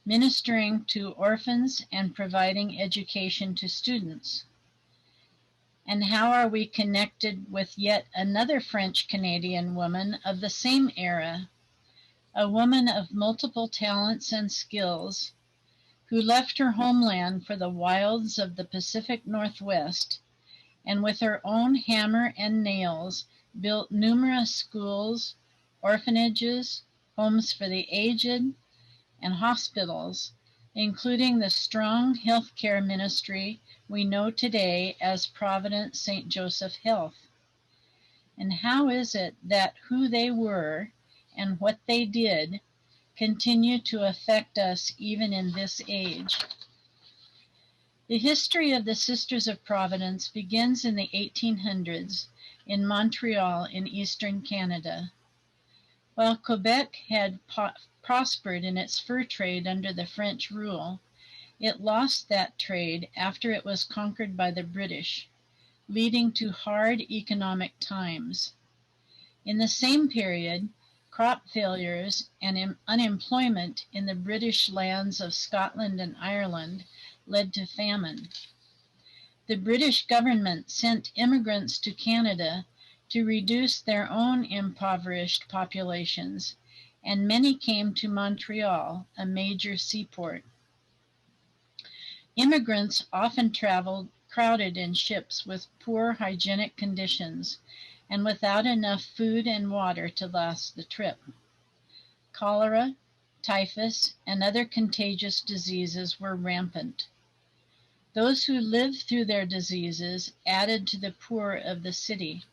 ministering to orphans and providing education to students? And how are we connected with yet another French-Canadian woman of the same era, a woman of multiple talents and skills, who left her homeland for the wilds of the Pacific Northwest, and with her own hammer and nails built numerous schools, orphanages, homes for the aged, and hospitals, including the strong healthcare ministry we know today as Providence St. Joseph Health. And how is it that who they were and what they did continue to affect us even in this age? The history of the Sisters of Providence begins in the 1800s in Montreal in eastern Canada. While Quebec had prospered in its fur trade under the French rule, it lost that trade after it was conquered by the British, leading to hard economic times. In the same period, crop failures and unemployment in the British lands of Scotland and Ireland led to famine. The British government sent immigrants to Canada to reduce their own impoverished populations, and many came to Montreal, a major seaport. Immigrants often traveled crowded in ships with poor hygienic conditions and without enough food and water to last the trip. Cholera, typhus, and other contagious diseases were rampant. Those who lived through their diseases added to the poor of the city,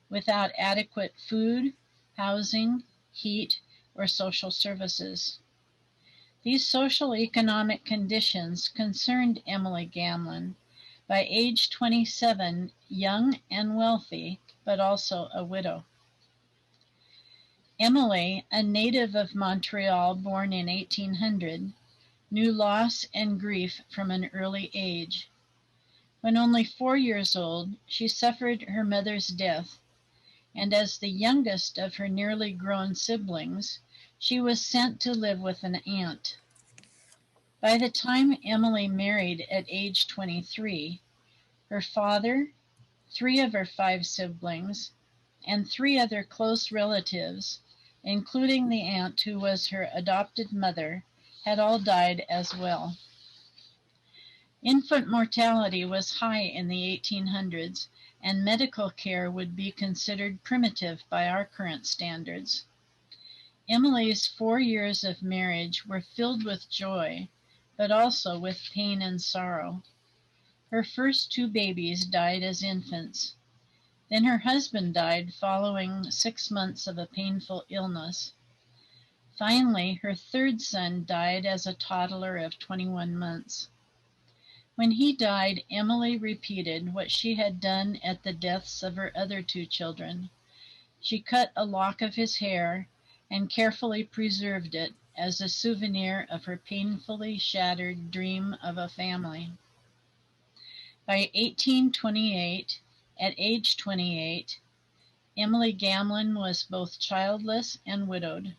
without adequate food, housing, heat, or social services. These social economic conditions concerned Emily Gamlin, by age 27, young and wealthy, but also a widow. Emily, a native of Montreal born in 1800, knew loss and grief from an early age. When only 4 years old, she suffered her mother's death, and as the youngest of her nearly grown siblings, she was sent to live with an aunt. By the time Emily married at age 23, her father, 3 of her 5 siblings, and 3 other close relatives, including the aunt who was her adopted mother, had all died as well. Infant mortality was high in the 1800s, and medical care would be considered primitive by our current standards. Emily's 4 years of marriage were filled with joy, but also with pain and sorrow. Her first 2 babies died as infants. Then her husband died following 6 months of a painful illness. Finally, her 3rd son died as a toddler of 21 months. When he died, Emily repeated what she had done at the deaths of her other 2 children. She cut a lock of his hair and carefully preserved it as a souvenir of her painfully shattered dream of a family. By 1828, at age 28, Emily Gamlin was both childless and widowed.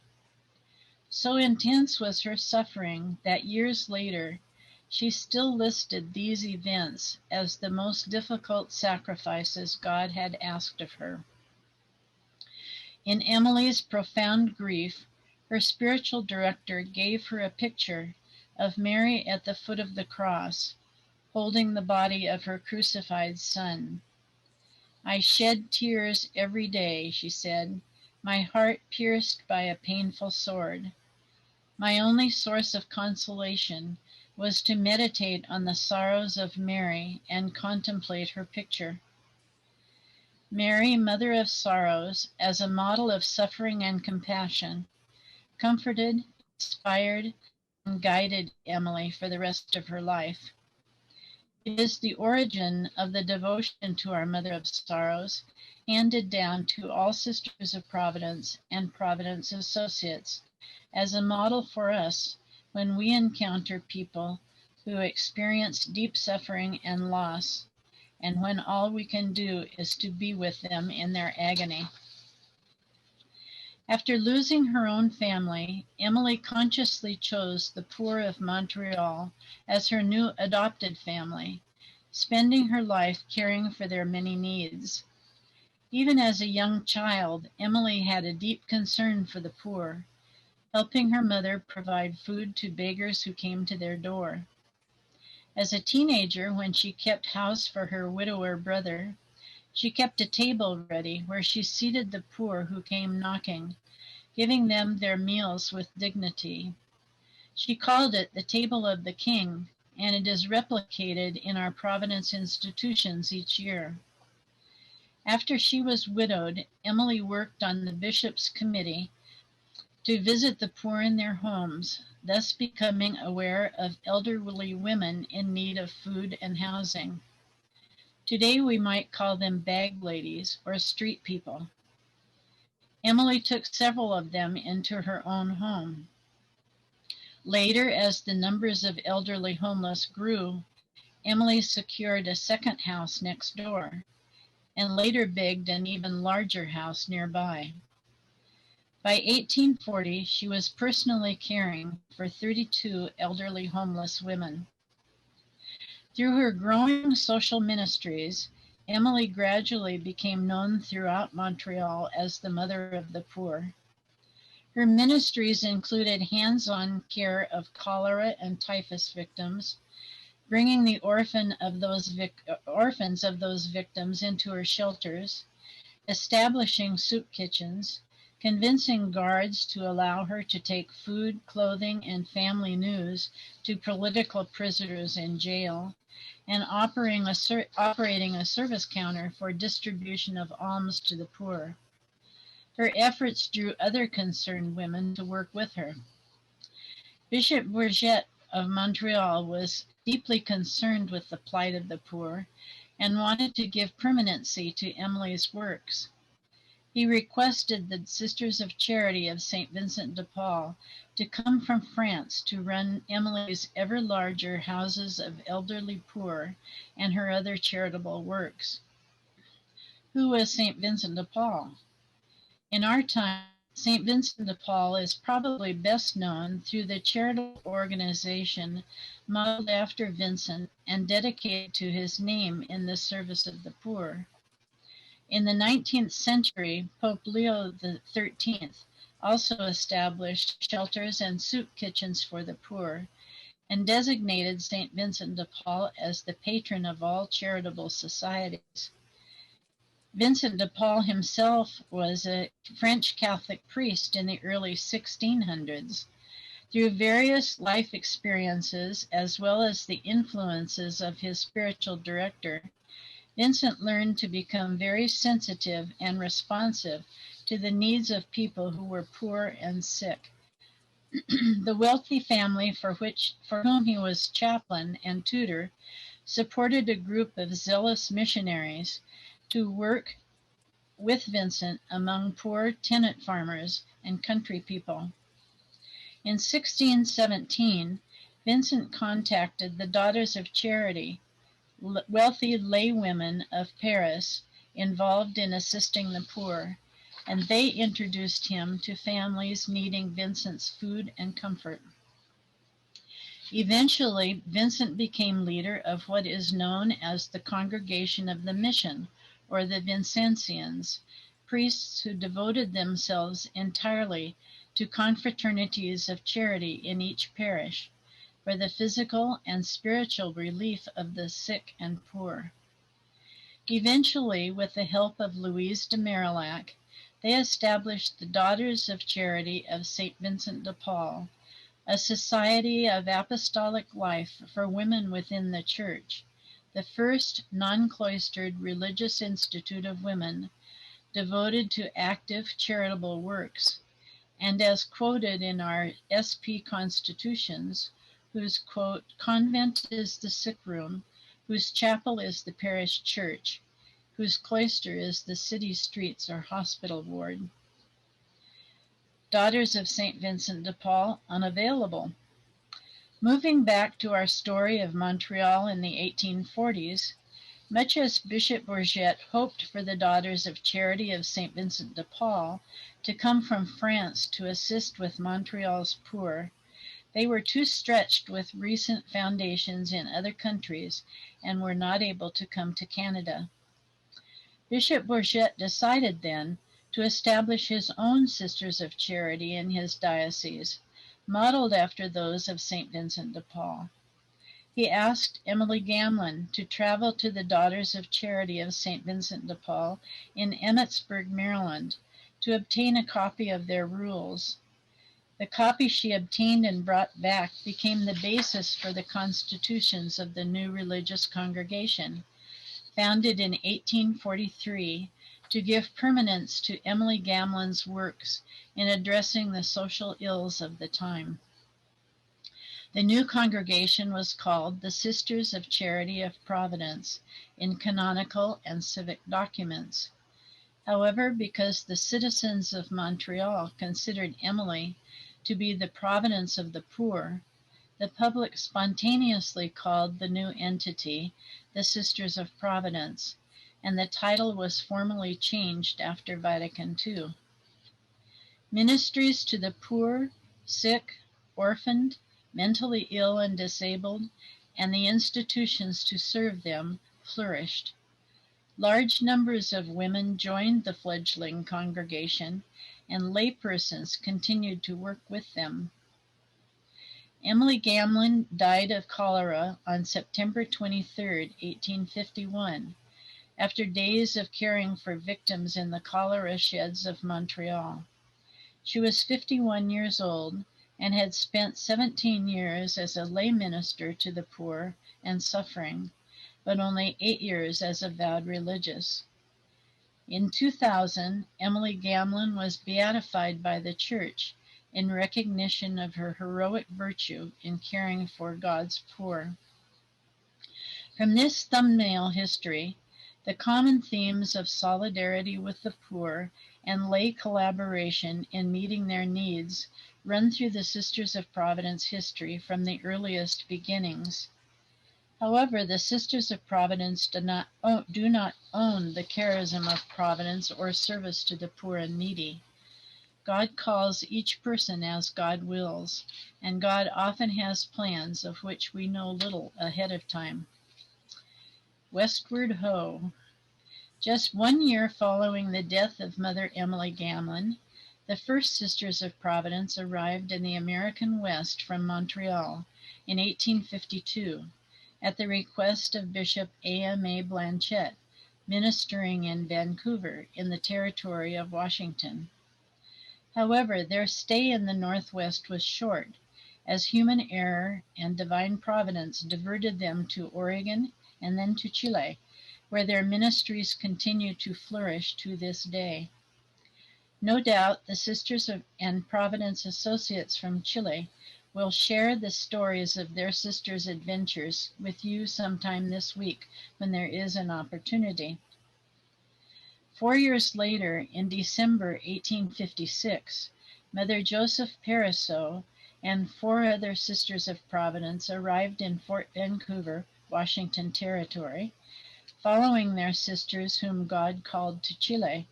So intense was her suffering that years later, she still listed these events as the most difficult sacrifices God had asked of her. In Emily's profound grief, her spiritual director gave her a picture of Mary at the foot of the cross, holding the body of her crucified son. I shed tears every day, she said, my heart pierced by a painful sword. My only source of consolation was to meditate on the sorrows of Mary and contemplate her picture. Mary, Mother of Sorrows, as a model of suffering and compassion, comforted, inspired, and guided Emily for the rest of her life. It is the origin of the devotion to our Mother of Sorrows, handed down to all Sisters of Providence and Providence Associates, as a model for us when we encounter people who experience deep suffering and loss, and when all we can do is to be with them in their agony. After losing her own family, Emily consciously chose the poor of Montreal as her new adopted family, spending her life caring for their many needs. Even as a young child, Emily had a deep concern for the poor, helping her mother provide food to beggars who came to their door. As a teenager, when she kept house for her widower brother, she kept a table ready where she seated the poor who came knocking, giving them their meals with dignity. She called it the Table of the King, and it is replicated in our Providence institutions each year. After she was widowed, Emily worked on the bishop's committee to visit the poor in their homes, thus becoming aware of elderly women in need of food and housing. Today we might call them bag ladies or street people. Emily took several of them into her own home. Later, as the numbers of elderly homeless grew, Emily secured a second house next door, and later begged an even larger house nearby. By 1840, she was personally caring for 32 elderly homeless women. Through her growing social ministries, Emily gradually became known throughout Montreal as the Mother of the Poor. Her ministries included hands-on care of cholera and typhus victims, bringing the orphans of those victims into her shelters, establishing soup kitchens, convincing guards to allow her to take food, clothing, and family news to political prisoners in jail, and operating a service counter for distribution of alms to the poor. Her efforts drew other concerned women to work with her. Bishop Bourget of Montreal was deeply concerned with the plight of the poor and wanted to give permanency to Emily's works. He requested the Sisters of Charity of St. Vincent de Paul to come from France to run Emily's ever larger houses of elderly poor and her other charitable works. Who was St. Vincent de Paul? In our time, St. Vincent de Paul is probably best known through the charitable organization modeled after Vincent and dedicated to his name in the service of the poor. In the 19th century, Pope Leo XIII also established shelters and soup kitchens for the poor and designated St. Vincent de Paul as the patron of all charitable societies. Vincent de Paul himself was a French Catholic priest in the early 1600s. Through various life experiences, as well as the influences of his spiritual director, Vincent learned to become very sensitive and responsive to the needs of people who were poor and sick. The wealthy family for whom he was chaplain and tutor supported a group of zealous missionaries to work with Vincent among poor tenant farmers and country people. In 1617, Vincent contacted the Daughters of Charity, wealthy laywomen of Paris involved in assisting the poor, and they introduced him to families needing Vincent's food and comfort. Eventually, Vincent became leader of what is known as the Congregation of the Mission, or the Vincentians, priests who devoted themselves entirely to confraternities of charity in each parish for the physical and spiritual relief of the sick and poor. Eventually, with the help of Louise de Marillac, they established the Daughters of Charity of St. Vincent de Paul, a society of apostolic life for women within the Church, the first non-cloistered religious institute of women devoted to active charitable works, and as quoted in our SP constitutions, whose, quote, convent is the sick room, whose chapel is the parish church, whose cloister is the city streets or hospital ward. Daughters of St. Vincent de Paul, unavailable. Moving back to our story of Montreal in the 1840s, much as Bishop Bourget hoped for the Daughters of Charity of St. Vincent de Paul to come from France to assist with Montreal's poor, they were too stretched with recent foundations in other countries and were not able to come to Canada. Bishop Bourget decided then to establish his own Sisters of Charity in his diocese, modeled after those of St. Vincent de Paul. He asked Emily Gamlin to travel to the Daughters of Charity of St. Vincent de Paul in Emmitsburg, Maryland, to obtain a copy of their rules. The copy she obtained and brought back became the basis for the constitutions of the new religious congregation, founded in 1843 to give permanence to Emily Gamlin's works in addressing the social ills of the time. The new congregation was called the Sisters of Charity of Providence in canonical and civic documents. However, because the citizens of Montreal considered Emily to be the providence of the poor, the public spontaneously called the new entity the Sisters of Providence, and the title was formally changed after Vatican II. Ministries to the poor, sick, orphaned, mentally ill and disabled, and the institutions to serve them flourished. Large numbers of women joined the fledgling congregation, and laypersons continued to work with them. Emily Gamlin died of cholera on September 23, 1851, after days of caring for victims in the cholera sheds of Montreal. She was 51 years old and had spent 17 years as a lay minister to the poor and suffering, but only 8 years as a vowed religious. In 2000, Emily Gamlin was beatified by the Church in recognition of her heroic virtue in caring for God's poor. From this thumbnail history, the common themes of solidarity with the poor and lay collaboration in meeting their needs run through the Sisters of Providence history from the earliest beginnings. However, the Sisters of Providence do not own the charism of providence or service to the poor and needy. God calls each person as God wills, and God often has plans of which we know little ahead of time. Westward Ho! Just 1 year following the death of Mother Emily Gamlin, the first Sisters of Providence arrived in the American West from Montreal in 1852 at the request of Bishop A.M.A. Blanchette, ministering in Vancouver in the territory of Washington. However, their stay in the Northwest was short, as human error and divine providence diverted them to Oregon and then to Chile, where their ministries continue to flourish to this day. No doubt the Sisters and Providence associates from Chile will share the stories of their sisters' adventures with you sometime this week when there is an opportunity. 4 years later, in December 1856, Mother Joseph Pariseau and 4 other Sisters of Providence arrived in Fort Vancouver, Washington Territory, following their sisters whom God called to Chile,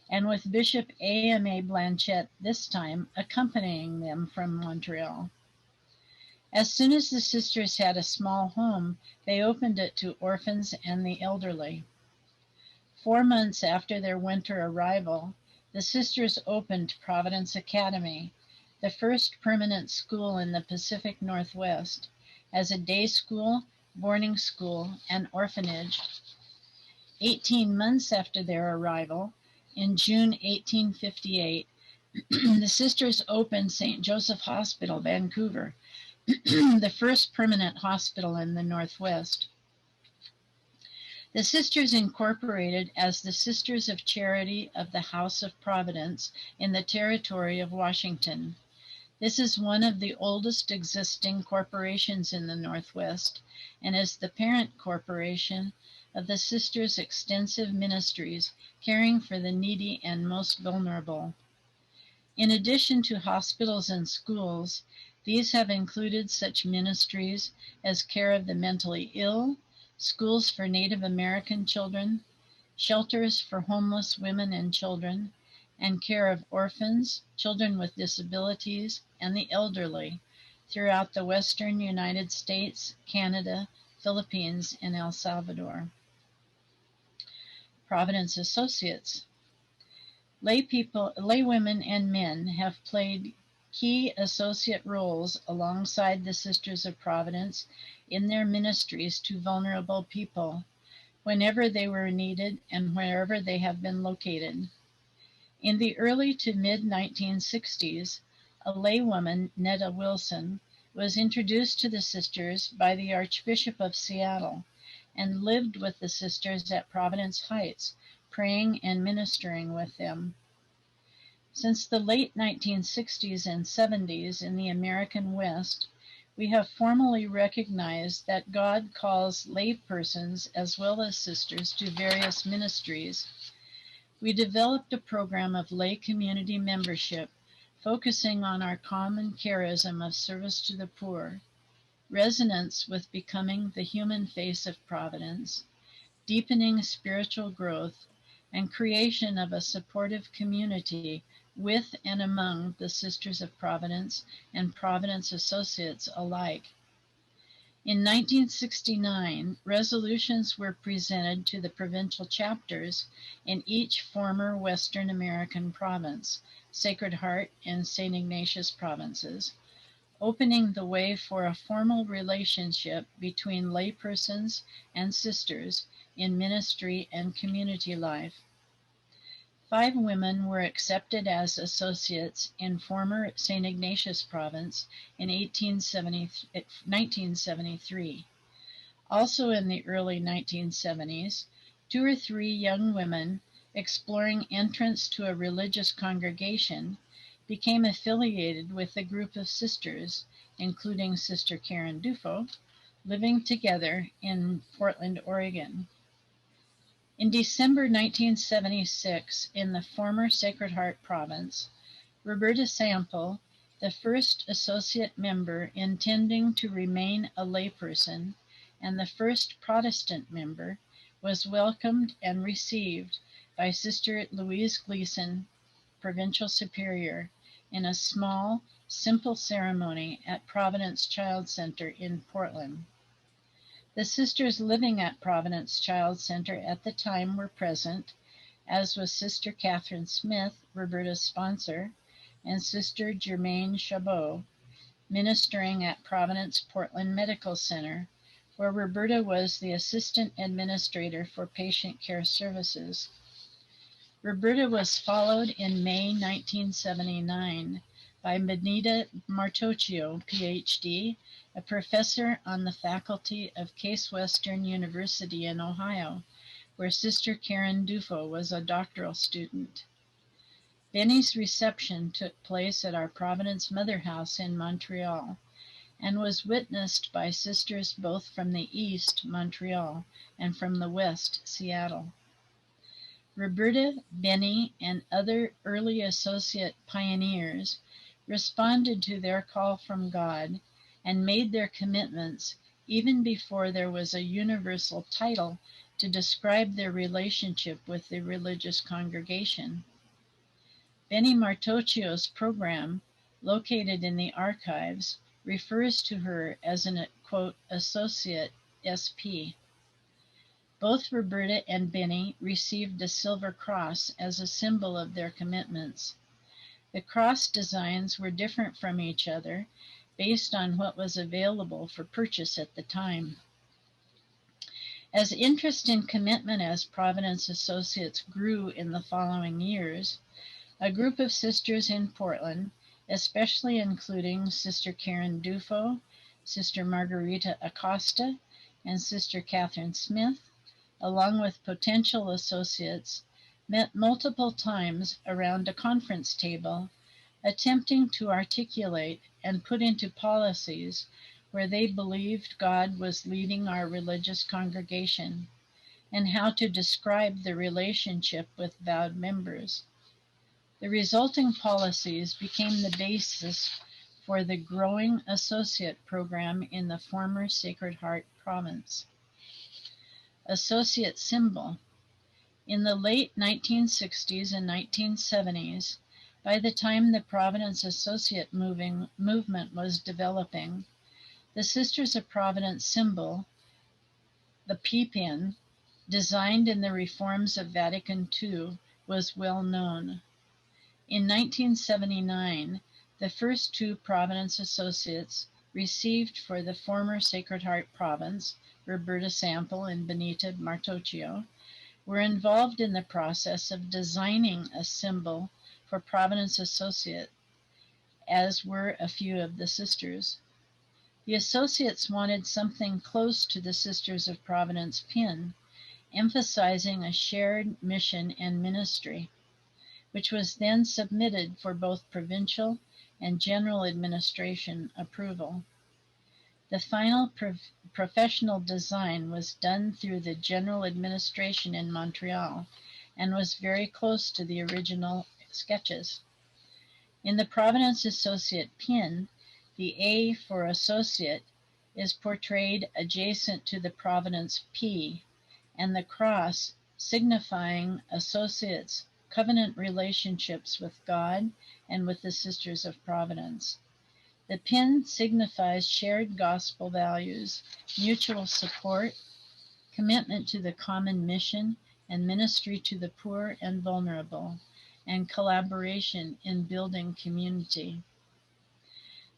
and with Bishop A.M.A. Blanchette this time accompanying them from Montreal. As soon as the sisters had a small home, they opened it to orphans and the elderly. 4 months after their winter arrival, the sisters opened Providence Academy, the first permanent school in the Pacific Northwest, as a day school, boarding school, and orphanage. 18 months after their arrival, in June 1858, the sisters opened St. Joseph Hospital, Vancouver, the first permanent hospital in the Northwest. The sisters incorporated as the Sisters of Charity of the House of Providence in the territory of Washington. This is one of the oldest existing corporations in the Northwest and is the parent corporation of the sisters' extensive ministries caring for the needy and most vulnerable. In addition to hospitals and schools, these have included such ministries as care of the mentally ill, schools for Native American children, shelters for homeless women and children, and care of orphans, children with disabilities, and the elderly throughout the Western United States, Canada, Philippines, and El Salvador. Providence Associates. Lay women and men have played key associate roles alongside the Sisters of Providence in their ministries to vulnerable people whenever they were needed and wherever they have been located. In the early to mid 1960s, a laywoman, Netta Wilson, was introduced to the sisters by the Archbishop of Seattle and lived with the sisters at Providence Heights, praying and ministering with them. Since the late 1960s and 70s in the American West, we have formally recognized that God calls lay persons as well as sisters to various ministries. We developed a program of lay community membership focusing on our common charism of service to the poor, resonance with becoming the human face of Providence, deepening spiritual growth, and creation of a supportive community with and among the Sisters of Providence and Providence associates alike. In 1969, resolutions were presented to the provincial chapters in each former Western American province, Sacred Heart and St. Ignatius provinces, opening the way for a formal relationship between laypersons and sisters in ministry and community life. 5 women were accepted as associates in former St. Ignatius province in 1973. Also in the early 1970s, 2 or 3 young women exploring entrance to a religious congregation became affiliated with a group of sisters, including Sister Karen Dufo, living together in Portland, Oregon. In December 1976, in the former Sacred Heart province, Roberta Sample, the first associate member intending to remain a layperson, and the first Protestant member, was welcomed and received by Sister Louise Gleason, Provincial Superior, in a small, simple ceremony at Providence Child Center in Portland. The sisters living at Providence Child Center at the time were present, as was Sister Catherine Smith, Roberta's sponsor, and Sister Germaine Chabot, ministering at Providence Portland Medical Center, where Roberta was the assistant administrator for patient care services. Roberta was followed in May 1979 by Benita Martocchio, PhD, a professor on the faculty of Case Western University in Ohio, where Sister Karen Dufo was a doctoral student. Benny's reception took place at our Providence Mother House in Montreal and was witnessed by sisters both from the East, Montreal, and from the West, Seattle. Roberta, Benny, and other early associate pioneers responded to their call from God and made their commitments even before there was a universal title to describe their relationship with the religious congregation. Benny Martocchio's program, located in the archives, refers to her as an, quote, associate SP. Both Roberta and Benny received a silver cross as a symbol of their commitments. The cross designs were different from each other based on what was available for purchase at the time. As interest in commitment as Providence associates grew in the following years, a group of sisters in Portland, especially including Sister Karen Dufo, Sister Margarita Acosta, and Sister Catherine Smith, along with potential associates, met multiple times around a conference table, attempting to articulate and put into policies where they believed God was leading our religious congregation, and how to describe the relationship with vowed members. The resulting policies became the basis for the growing associate program in the former Sacred Heart province. Associate symbol. In the late 1960s and 1970s, by the time the Providence Associate movement was developing, the Sisters of Providence symbol, the P-pin, designed in the reforms of Vatican II, was well known. In 1979, the first two Providence Associates received for the former Sacred Heart Province, Roberta Sample and Benita Martocchio, were involved in the process of designing a symbol for Providence Associate, as were a few of the sisters. The associates wanted something close to the Sisters of Providence pin, emphasizing a shared mission and ministry, which was then submitted for both provincial and general administration approval. The final professional design was done through the general administration in Montreal and was very close to the original sketches. In the Providence Associate pin, the A for Associate is portrayed adjacent to the Providence P, and the cross signifying Associates' covenant relationships with God and with the Sisters of Providence. The pin signifies shared gospel values, mutual support, commitment to the common mission and ministry to the poor and vulnerable, and collaboration in building community.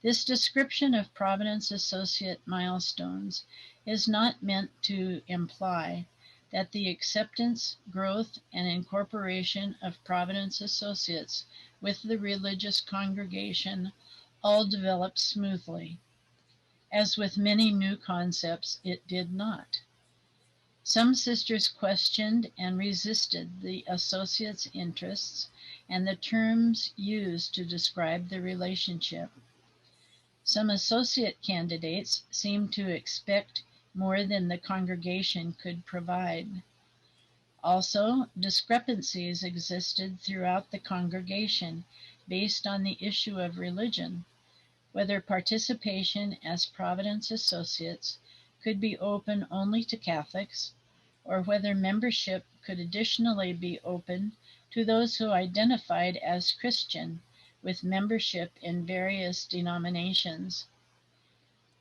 This description of Providence Associate milestones is not meant to imply that the acceptance, growth, and incorporation of Providence Associates with the religious congregation all developed smoothly. As with many new concepts, it did not. Some sisters questioned and resisted the associates' interests and the terms used to describe the relationship. Some associate candidates seemed to expect more than the congregation could provide. Also, discrepancies existed throughout the congregation based on the issue of religion, whether participation as Providence Associates could be open only to Catholics, or whether membership could additionally be open to those who identified as Christian, with membership in various denominations.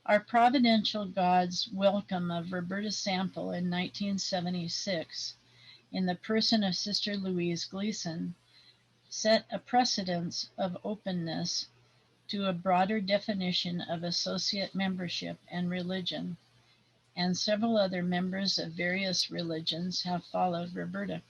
Our providential God's welcome of Roberta Sample in 1976, in the person of Sister Louise Gleason, set a precedence of openness to a broader definition of associate membership and religion, and several other members of various religions have followed Roberta.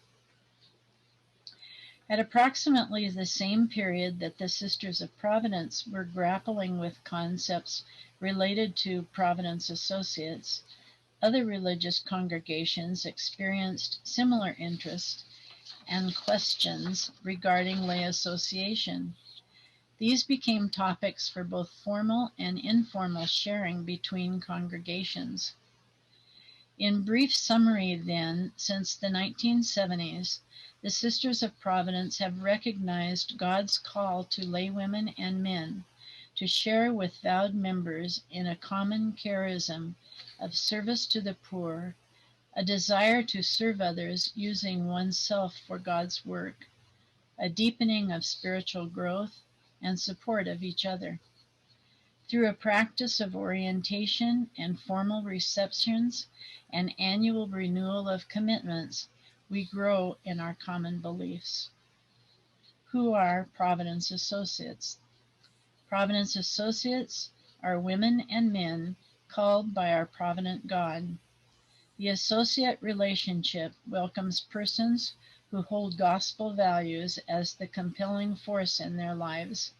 At approximately the same period that the Sisters of Providence were grappling with concepts related to Providence Associates, other religious congregations experienced similar interest and questions regarding lay association. These became topics for both formal and informal sharing between congregations. In brief summary, then, since the 1970s, the Sisters of Providence have recognized God's call to laywomen and men to share with vowed members in a common charism of service to the poor, a desire to serve others using oneself for God's work, a deepening of spiritual growth, and support of each other. Through a practice of orientation and formal receptions and annual renewal of commitments, we grow in our common beliefs. Who are Providence Associates? Providence Associates are women and men called by our provident God. The associate relationship welcomes persons who hold gospel values as the compelling force in their lives,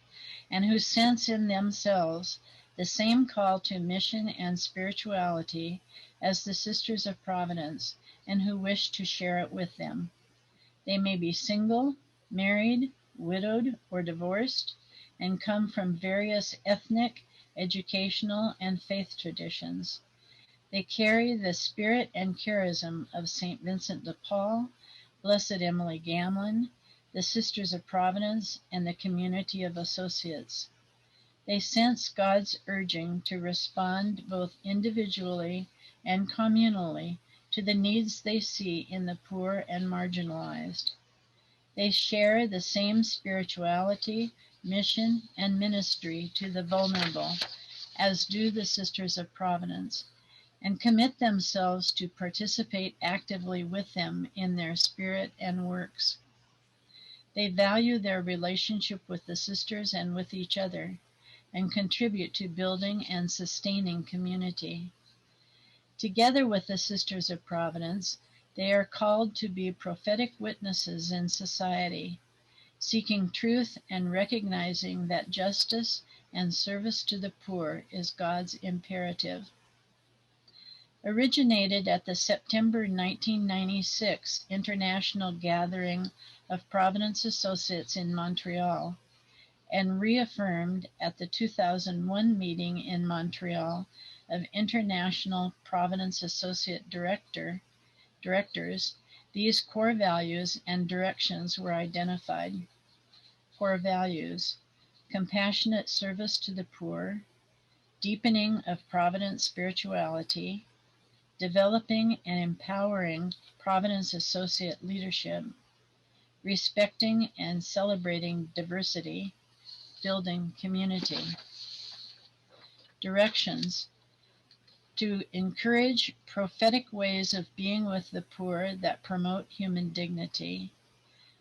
and who sense in themselves the same call to mission and spirituality as the Sisters of Providence, and who wish to share it with them. They may be single, married, widowed, or divorced, and come from various ethnic, educational, and faith traditions. They carry the spirit and charism of St. Vincent de Paul, Blessed Emily Gamlin, the Sisters of Providence, and the community of associates. They sense God's urging to respond both individually and communally to the needs they see in the poor and marginalized. They share the same spirituality, mission, and ministry to the vulnerable as do the Sisters of Providence, and commit themselves to participate actively with them in their spirit and works. They value their relationship with the sisters and with each other, and contribute to building and sustaining community. Together with the Sisters of Providence, they are called to be prophetic witnesses in society, seeking truth and recognizing that justice and service to the poor is God's imperative. Originated at the September 1996 International Gathering of Providence Associates in Montreal, and reaffirmed at the 2001 meeting in Montreal of International Providence Associate Directors, these core values and directions were identified. Core values: compassionate service to the poor, deepening of Providence spirituality, developing and empowering Providence Associate leadership, respecting and celebrating diversity, building community. Directions: to encourage prophetic ways of being with the poor that promote human dignity,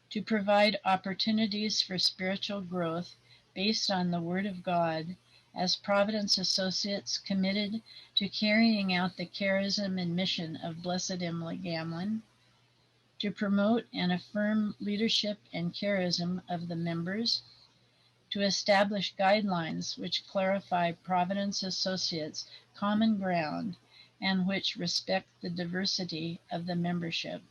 to provide opportunities for spiritual growth based on the Word of God as Providence Associates committed to carrying out the charism and mission of Blessed Emily Gamlin, to promote and affirm leadership and charism of the members, to establish guidelines which clarify Providence Associates' common ground and which respect the diversity of the membership,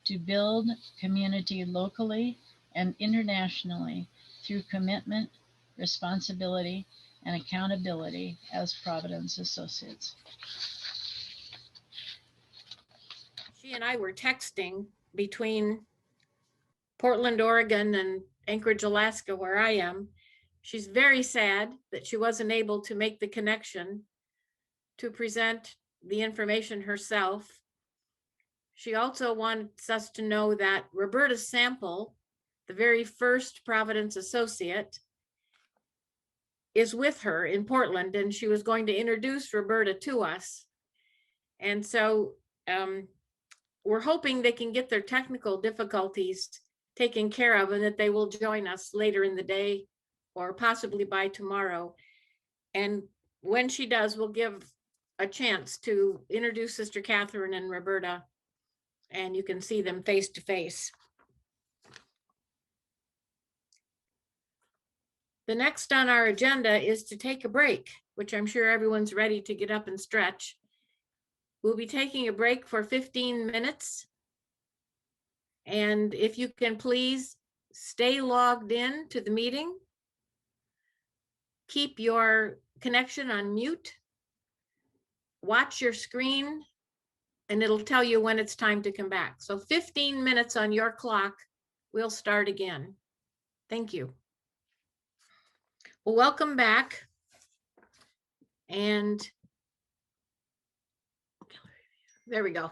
to build community locally and internationally through commitment, responsibility, and accountability as Providence Associates. She and I were texting between Portland, Oregon and Anchorage, Alaska, where I am. She's very sad that she wasn't able to make the connection to present the information herself. She also wants us to know that Roberta Sample, the very first Providence Associate, is with her in Portland, and she was going to introduce Roberta to us. And so we're hoping they can get their technical difficulties taken care of and that they will join us later in the day or possibly by tomorrow. And when she does, we'll give a chance to introduce Sister Catherine and Roberta, and you can see them face to face. The next on our agenda is to take a break, which I'm sure everyone's ready to get up and stretch. We'll be taking a break for 15 minutes. And if you can please stay logged in to the meeting, keep your connection on mute, watch your screen, and it'll tell you when it's time to come back. So 15 minutes on your clock, we'll start again. Thank you. Well, welcome back. And there we go.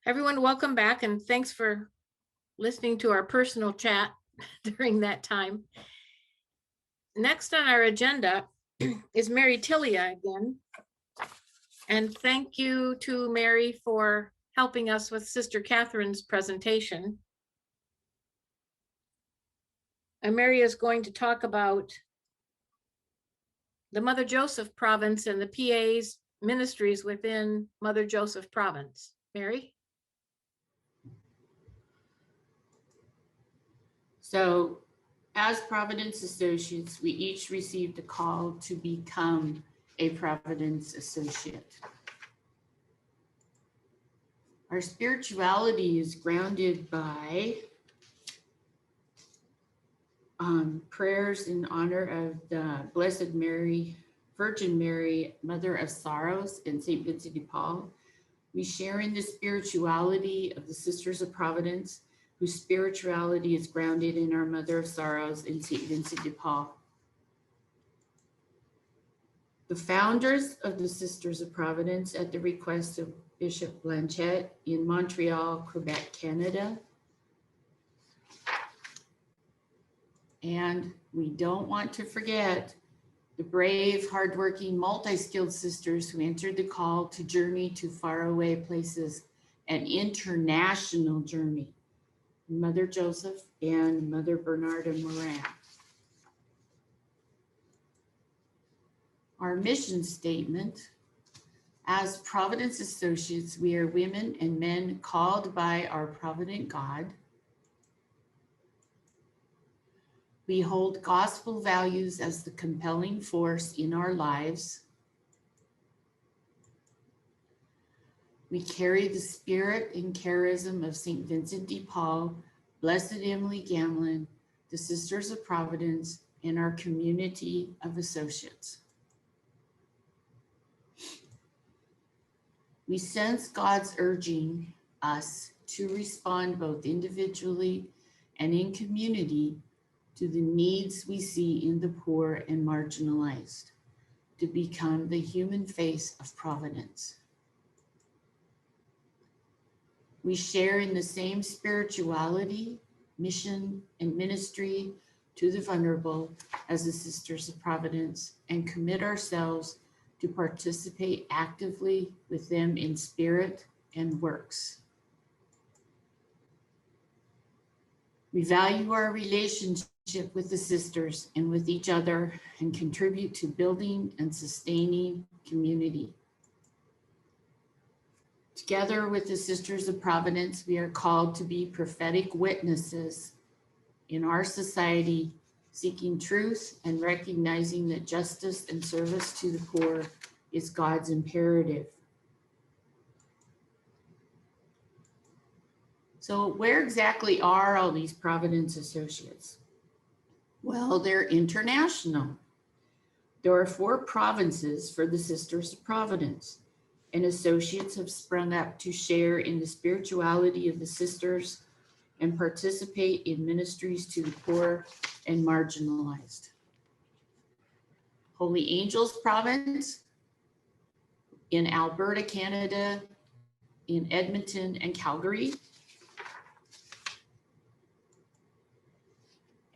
Everyone, welcome back, and thanks for listening to our personal chat during that time. Next on our agenda is Mary Tillia again. And thank you to Mary for helping us with Sister Catherine's presentation. And Mary is going to talk about the Mother Joseph Province and the PA's ministries within Mother Joseph Province. Mary? So as Providence Associates, we each received a call to become a Providence Associate. Our spirituality is grounded by prayers in honor of the Blessed Mary, Virgin Mary, Mother of Sorrows in St. Vincent de Paul. We share in the spirituality of the Sisters of Providence, whose spirituality is grounded in our Mother of Sorrows in St. Vincent de Paul. The founders of the Sisters of Providence, at the request of Bishop Blanchette in Montreal, Quebec, Canada. And we don't want to forget the brave, hardworking, multi-skilled sisters who answered the call to journey to faraway places, an international journey. Mother Joseph, and Mother Bernarda Moran. Our mission statement: as Providence Associates, we are women and men called by our provident God. We hold gospel values as the compelling force in our lives. We carry the spirit and charism of St. Vincent de Paul, Blessed Emily Gamlin, the Sisters of Providence, and our community of associates. We sense God's urging us to respond both individually and in community to the needs we see in the poor and marginalized, to become the human face of Providence. We share in the same spirituality, mission, and ministry to the vulnerable as the Sisters of Providence, and commit ourselves to participate actively with them in spirit and works. We value our relationship with the sisters and with each other, and contribute to building and sustaining community. Together with the Sisters of Providence, we are called to be prophetic witnesses in our society, seeking truth and recognizing that justice and service to the poor is God's imperative. So where exactly are all these Providence Associates? Well, they're international. There are 4 provinces for the Sisters of Providence, and associates have sprung up to share in the spirituality of the sisters and participate in ministries to the poor and marginalized. Holy Angels Province in Alberta, Canada, in Edmonton and Calgary.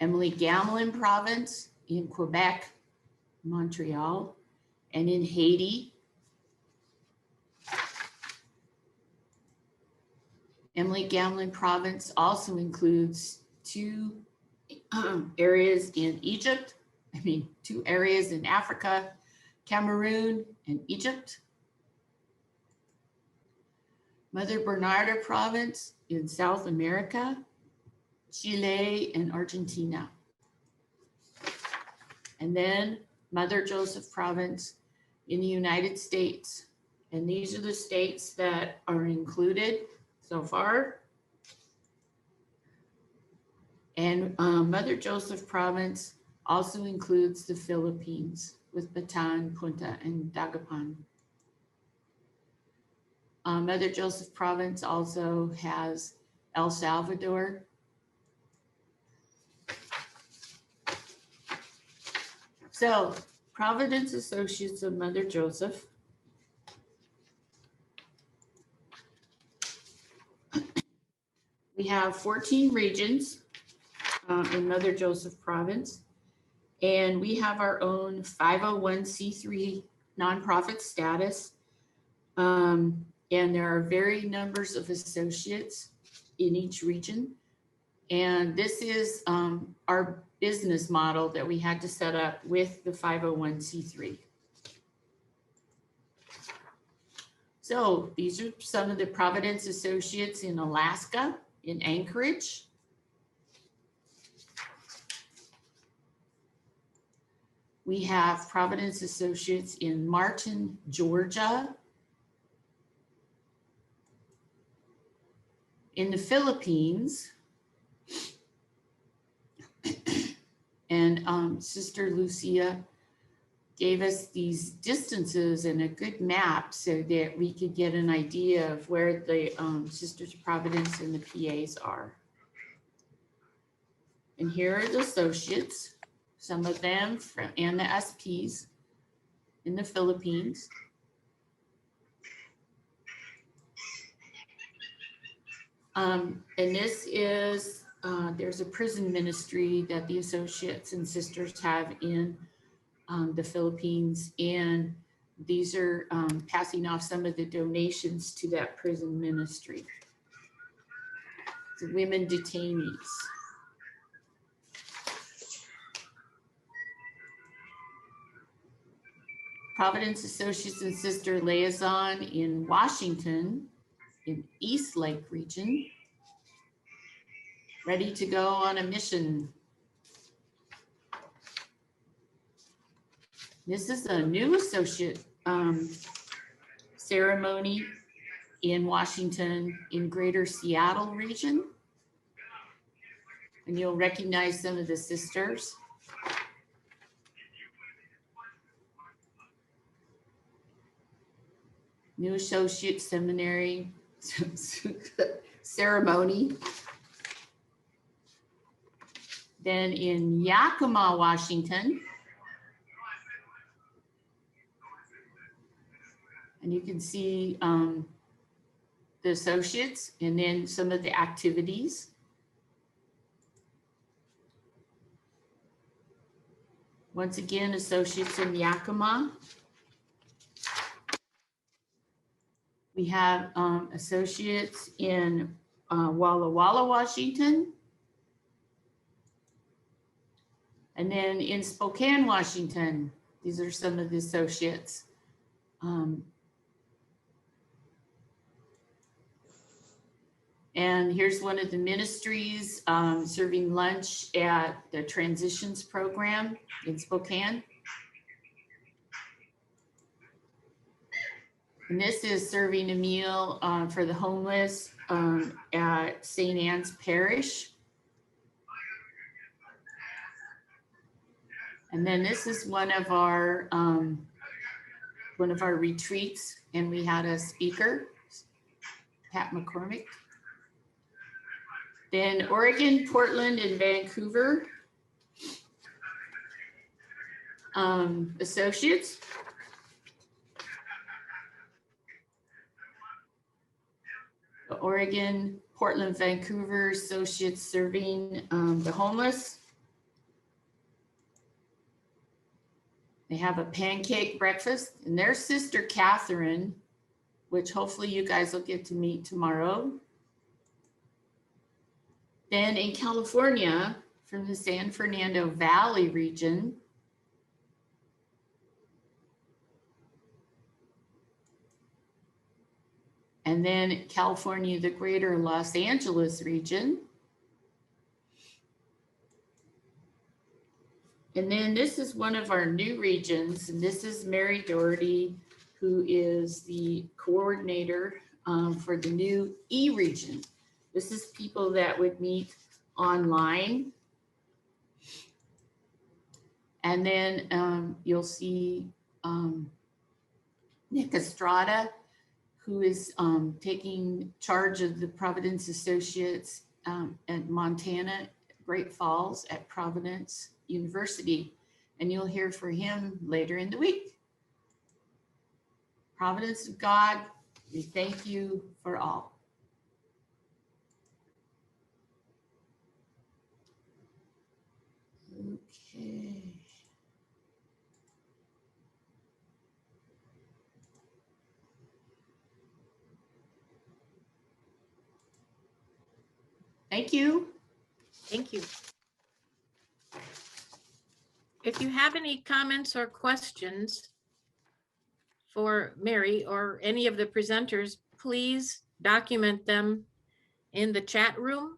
Emily Gamlin Province in Quebec, Montreal, and in Haiti. Emily Gamlin Province also includes 2 areas in Egypt, 2 areas in Africa, Cameroon and Egypt. Mother Bernarda Province in South America, Chile and Argentina. And then Mother Joseph Province in the United States. And these are the states that are included so far. And Mother Joseph Province also includes the Philippines with Bataan, Punta, and Dagupan. Mother Joseph Province also has El Salvador. So, Providence Associates of Mother Joseph. We have 14 regions in Mother Joseph Province, and we have our own 501c3 nonprofit status. And there are varying numbers of associates in each region. And this is our business model that we had to set up with the 501c3. So these are some of the Providence Associates in Alaska, in Anchorage. We have Providence Associates in Martin, Georgia. In the Philippines. And Sister Lucia gave us these distances and a good map so that we could get an idea of where the Sisters of Providence and the PAs are. And here are the associates, some of them and the SPs in the Philippines. And this is, there's a prison ministry that the associates and sisters have in the Philippines, and these are passing off some of the donations to that prison ministry. the women detainees. Providence Associates and Sister Liaison in Washington, in East Lake region, ready to go on a mission. This is a new associate ceremony in Washington, in Greater Seattle region. And you'll recognize some of the sisters. New Associate Seminary ceremony. Then in Yakima, Washington. And you can see the associates and then some of the activities. Once again, associates in Yakima. We have associates in Walla Walla, Washington. And then in Spokane, Washington, these are some of the associates. And here's one of the ministries serving lunch at the Transitions Program in Spokane. And this is serving a meal for the homeless at St. Anne's Parish. And then this is one of our retreats, and we had a speaker, Pat McCormick. Then Oregon, Portland, and Vancouver associates. The Oregon, Portland, Vancouver associates serving the homeless. They have a pancake breakfast, and their sister Catherine, which hopefully you guys will get to meet tomorrow. Then in California, from the San Fernando Valley region, and then California, the greater Los Angeles region. And then this is one of our new regions, and this is Mary Doherty, who is the coordinator for the new E region. This is people that would meet online. And then you'll see Nick Estrada, who is taking charge of the Providence Associates at Montana, Great Falls at Providence University. And you'll hear from him later in the week. Providence of God, we thank you for all. Okay. Thank you. Thank you. If you have any comments or questions for Mary or any of the presenters, please document them in the chat room.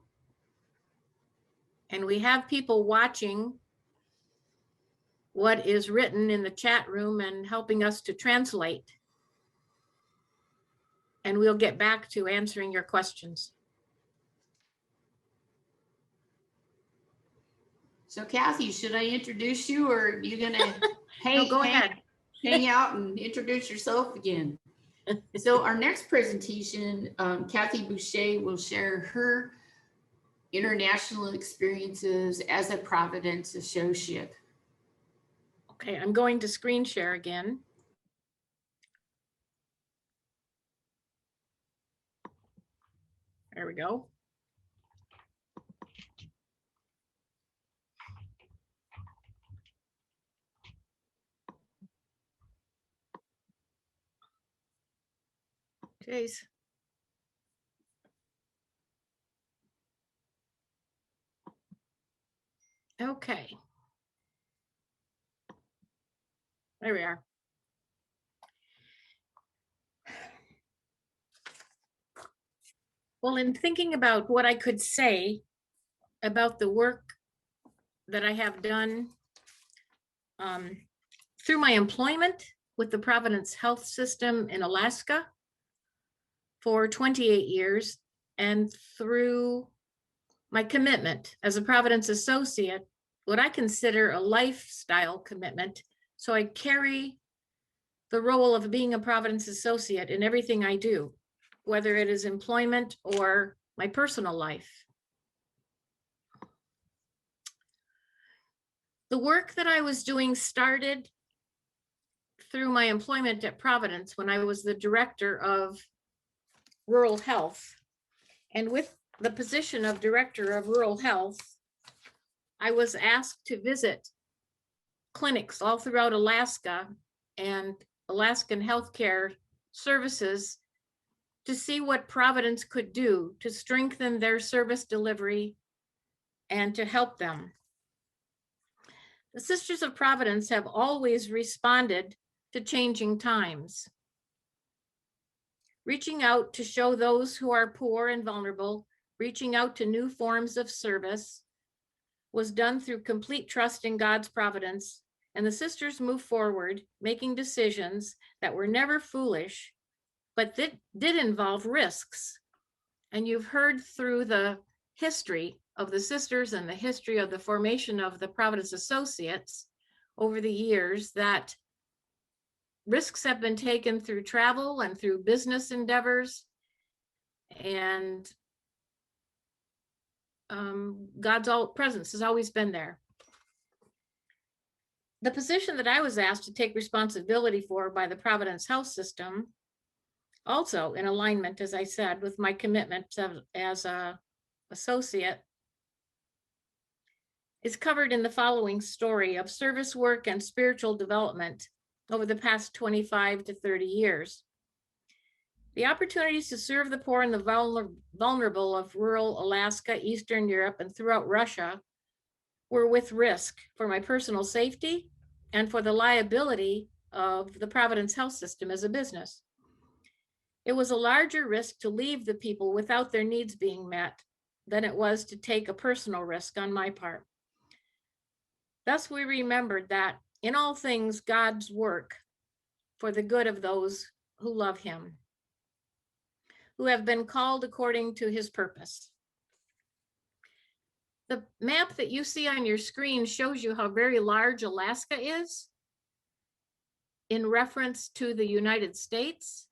And we have people watching what is written in the chat room and helping us to translate. And we'll get back to answering your questions. So Kathy, should I introduce you, or are you gonna Go ahead. hang out and introduce yourself again? So our next presentation, Kathy Boucher will share her international experiences as a Providence associate. Okay, I'm going to screen share again. There we go. Okay. Okay. There we are. Well, in thinking about what I could say about the work that I have done through my employment with the Providence Health System in Alaska for 28 years, and through my commitment as a Providence associate, what I consider a lifestyle commitment. So I carry the role of being a Providence associate in everything I do, whether it is employment or my personal life. The work that I was doing started through my employment at Providence when I was the director of rural health. And with the position of director of rural health, I was asked to visit clinics all throughout Alaska and Alaskan healthcare services to see what Providence could do to strengthen their service delivery and to help them. The Sisters of Providence have always responded to changing times, reaching out to show those who are poor and vulnerable, reaching out to new forms of service was done through complete trust in God's providence. And the sisters moved forward, making decisions that were never foolish, but that did involve risks. And you've heard through the history of the sisters and the history of the formation of the Providence Associates over the years that risks have been taken through travel and through business endeavors. And God's presence has always been there. The position that I was asked to take responsibility for by the Providence Health System, also in alignment, as I said, with my commitment as an associate, is covered in the following story of service work and spiritual development over the past 25 to 30 years. The opportunities to serve the poor and the vulnerable of rural Alaska, Eastern Europe, and throughout Russia were with risk for my personal safety and for the liability of the Providence Health System as a business. It was a larger risk to leave the people without their needs being met than it was to take a personal risk on my part. Thus, we remembered that in all things, God's work for the good of those who love him, who have been called according to his purpose. The map that you see on your screen shows you how very large Alaska is in reference to the United States.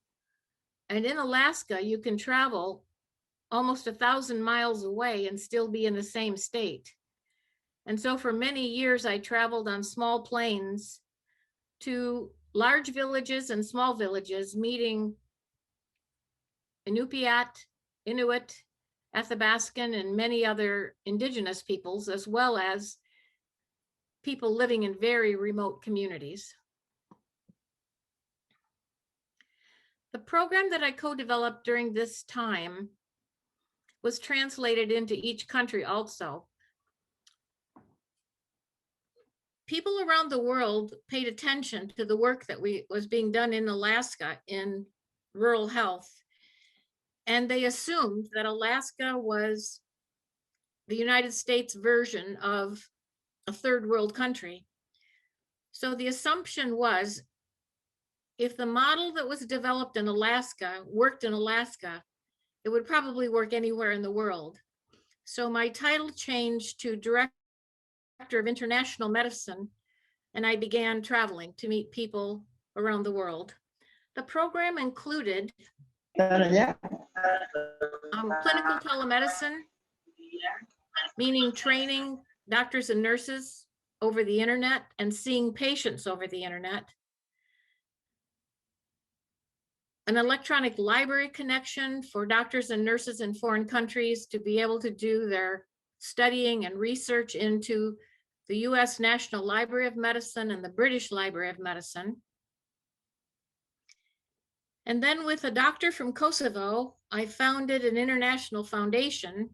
And in Alaska, you can travel almost 1,000 miles away and still be in the same state. And so for many years, I traveled on small planes to large villages and small villages, meeting Inupiat, Inuit, Athabaskan, and many other indigenous peoples, as well as people living in very remote communities. The program that I co-developed during this time was translated into each country also. People around the world paid attention to the work that was being done in Alaska in rural health. And they assumed that Alaska was the United States version of a third world country. So the assumption was, if the model that was developed in Alaska worked in Alaska, it would probably work anywhere in the world. So my title changed to Director of International Medicine, and I began traveling to meet people around the world. The program included clinical telemedicine, meaning training doctors and nurses over the internet and seeing patients over the internet. An electronic library connection for doctors and nurses in foreign countries to be able to do their studying and research into the US National Library of Medicine and the British Library of Medicine. And then with a doctor from Kosovo, I founded an international foundation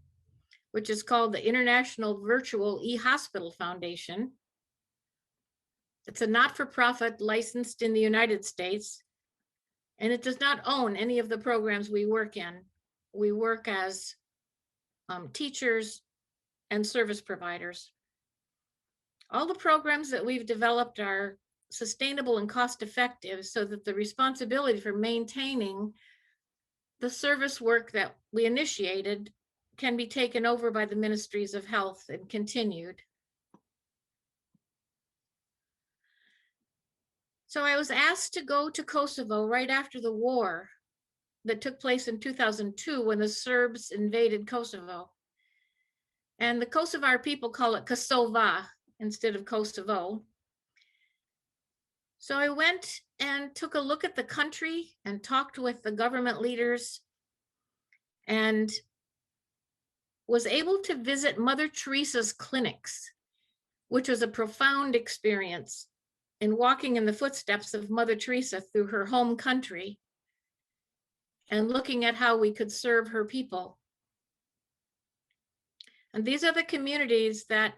which is called the International Virtual E-Hospital Foundation. It's a not-for-profit licensed in the United States, and it does not own any of the programs we work in. We work as teachers and service providers. All the programs that we've developed are sustainable and cost-effective so that the responsibility for maintaining the service work that we initiated can be taken over by the ministries of health and continued. So I was asked to go to Kosovo right after the war that took place in 2002 when the Serbs invaded Kosovo. And the Kosovar people call it Kosova instead of Kosovo. So I went and took a look at the country and talked with the government leaders and was able to visit Mother Teresa's clinics, which was a profound experience in walking in the footsteps of Mother Teresa through her home country and looking at how we could serve her people. And these are the communities that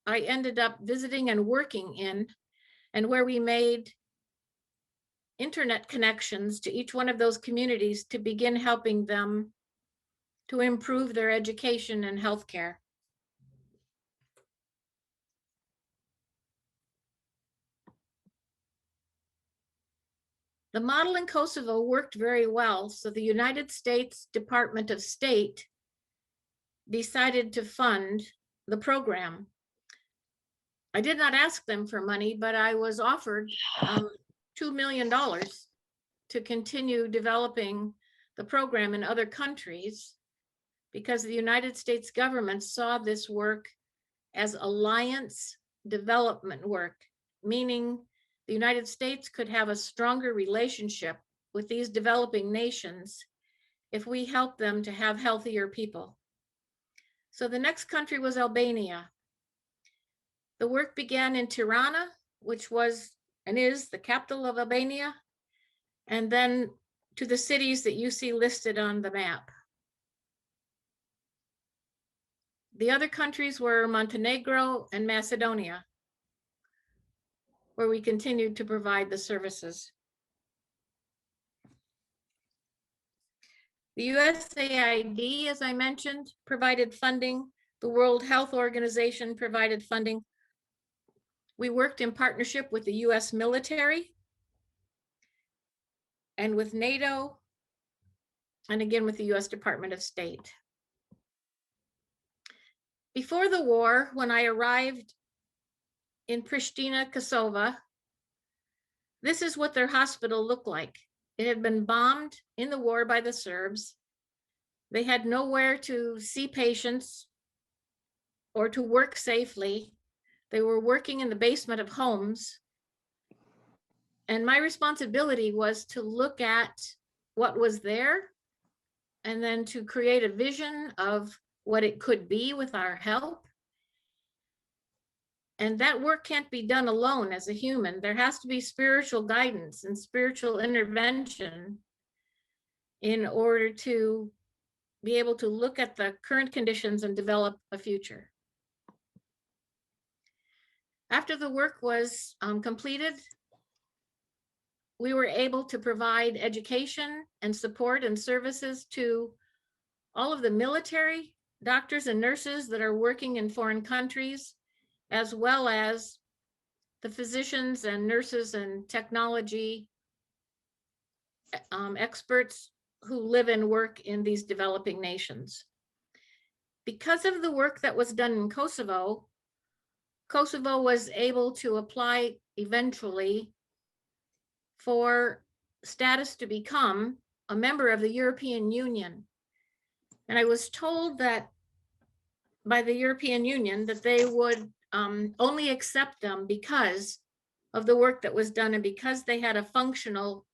I ended up visiting and working in, and where we made internet connections to each one of those communities to begin helping them to improve their education and healthcare. The model in Kosovo worked very well, so the United States Department of State decided to fund the program. I did not ask them for money, but I was offered $2 million to continue developing the program in other countries because the United States government saw this work as alliance development work, meaning the United States could have a stronger relationship with these developing nations if we help them to have healthier people. So the next country was Albania. The work began in Tirana, which was and is the capital of Albania, and then to the cities that you see listed on the map. The other countries were Montenegro and Macedonia, where we continued to provide the services. The USAID, as I mentioned, provided funding. The World Health Organization provided funding. We worked in partnership with the US military and with NATO, and again with the US Department of State. Before the war, when I arrived in Pristina, Kosovo, this is what their hospital looked like. It had been bombed in the war by the Serbs. They had nowhere to see patients or to work safely. They were working in the basement of homes. And my responsibility was to look at what was there and then to create a vision of what it could be with our help. And that work can't be done alone as a human. There has to be spiritual guidance and spiritual intervention in order to be able to look at the current conditions and develop a future. After the work was completed, we were able to provide education and support and services to all of the military, doctors and nurses that are working in foreign countries, as well as the physicians and nurses and technology experts who live and work in these developing nations. Because of the work that was done in Kosovo, Kosovo was able to apply eventually for status to become a member of the European Union. And I was told that by the European Union that they would only accept them because of the work that was done and because they had a functional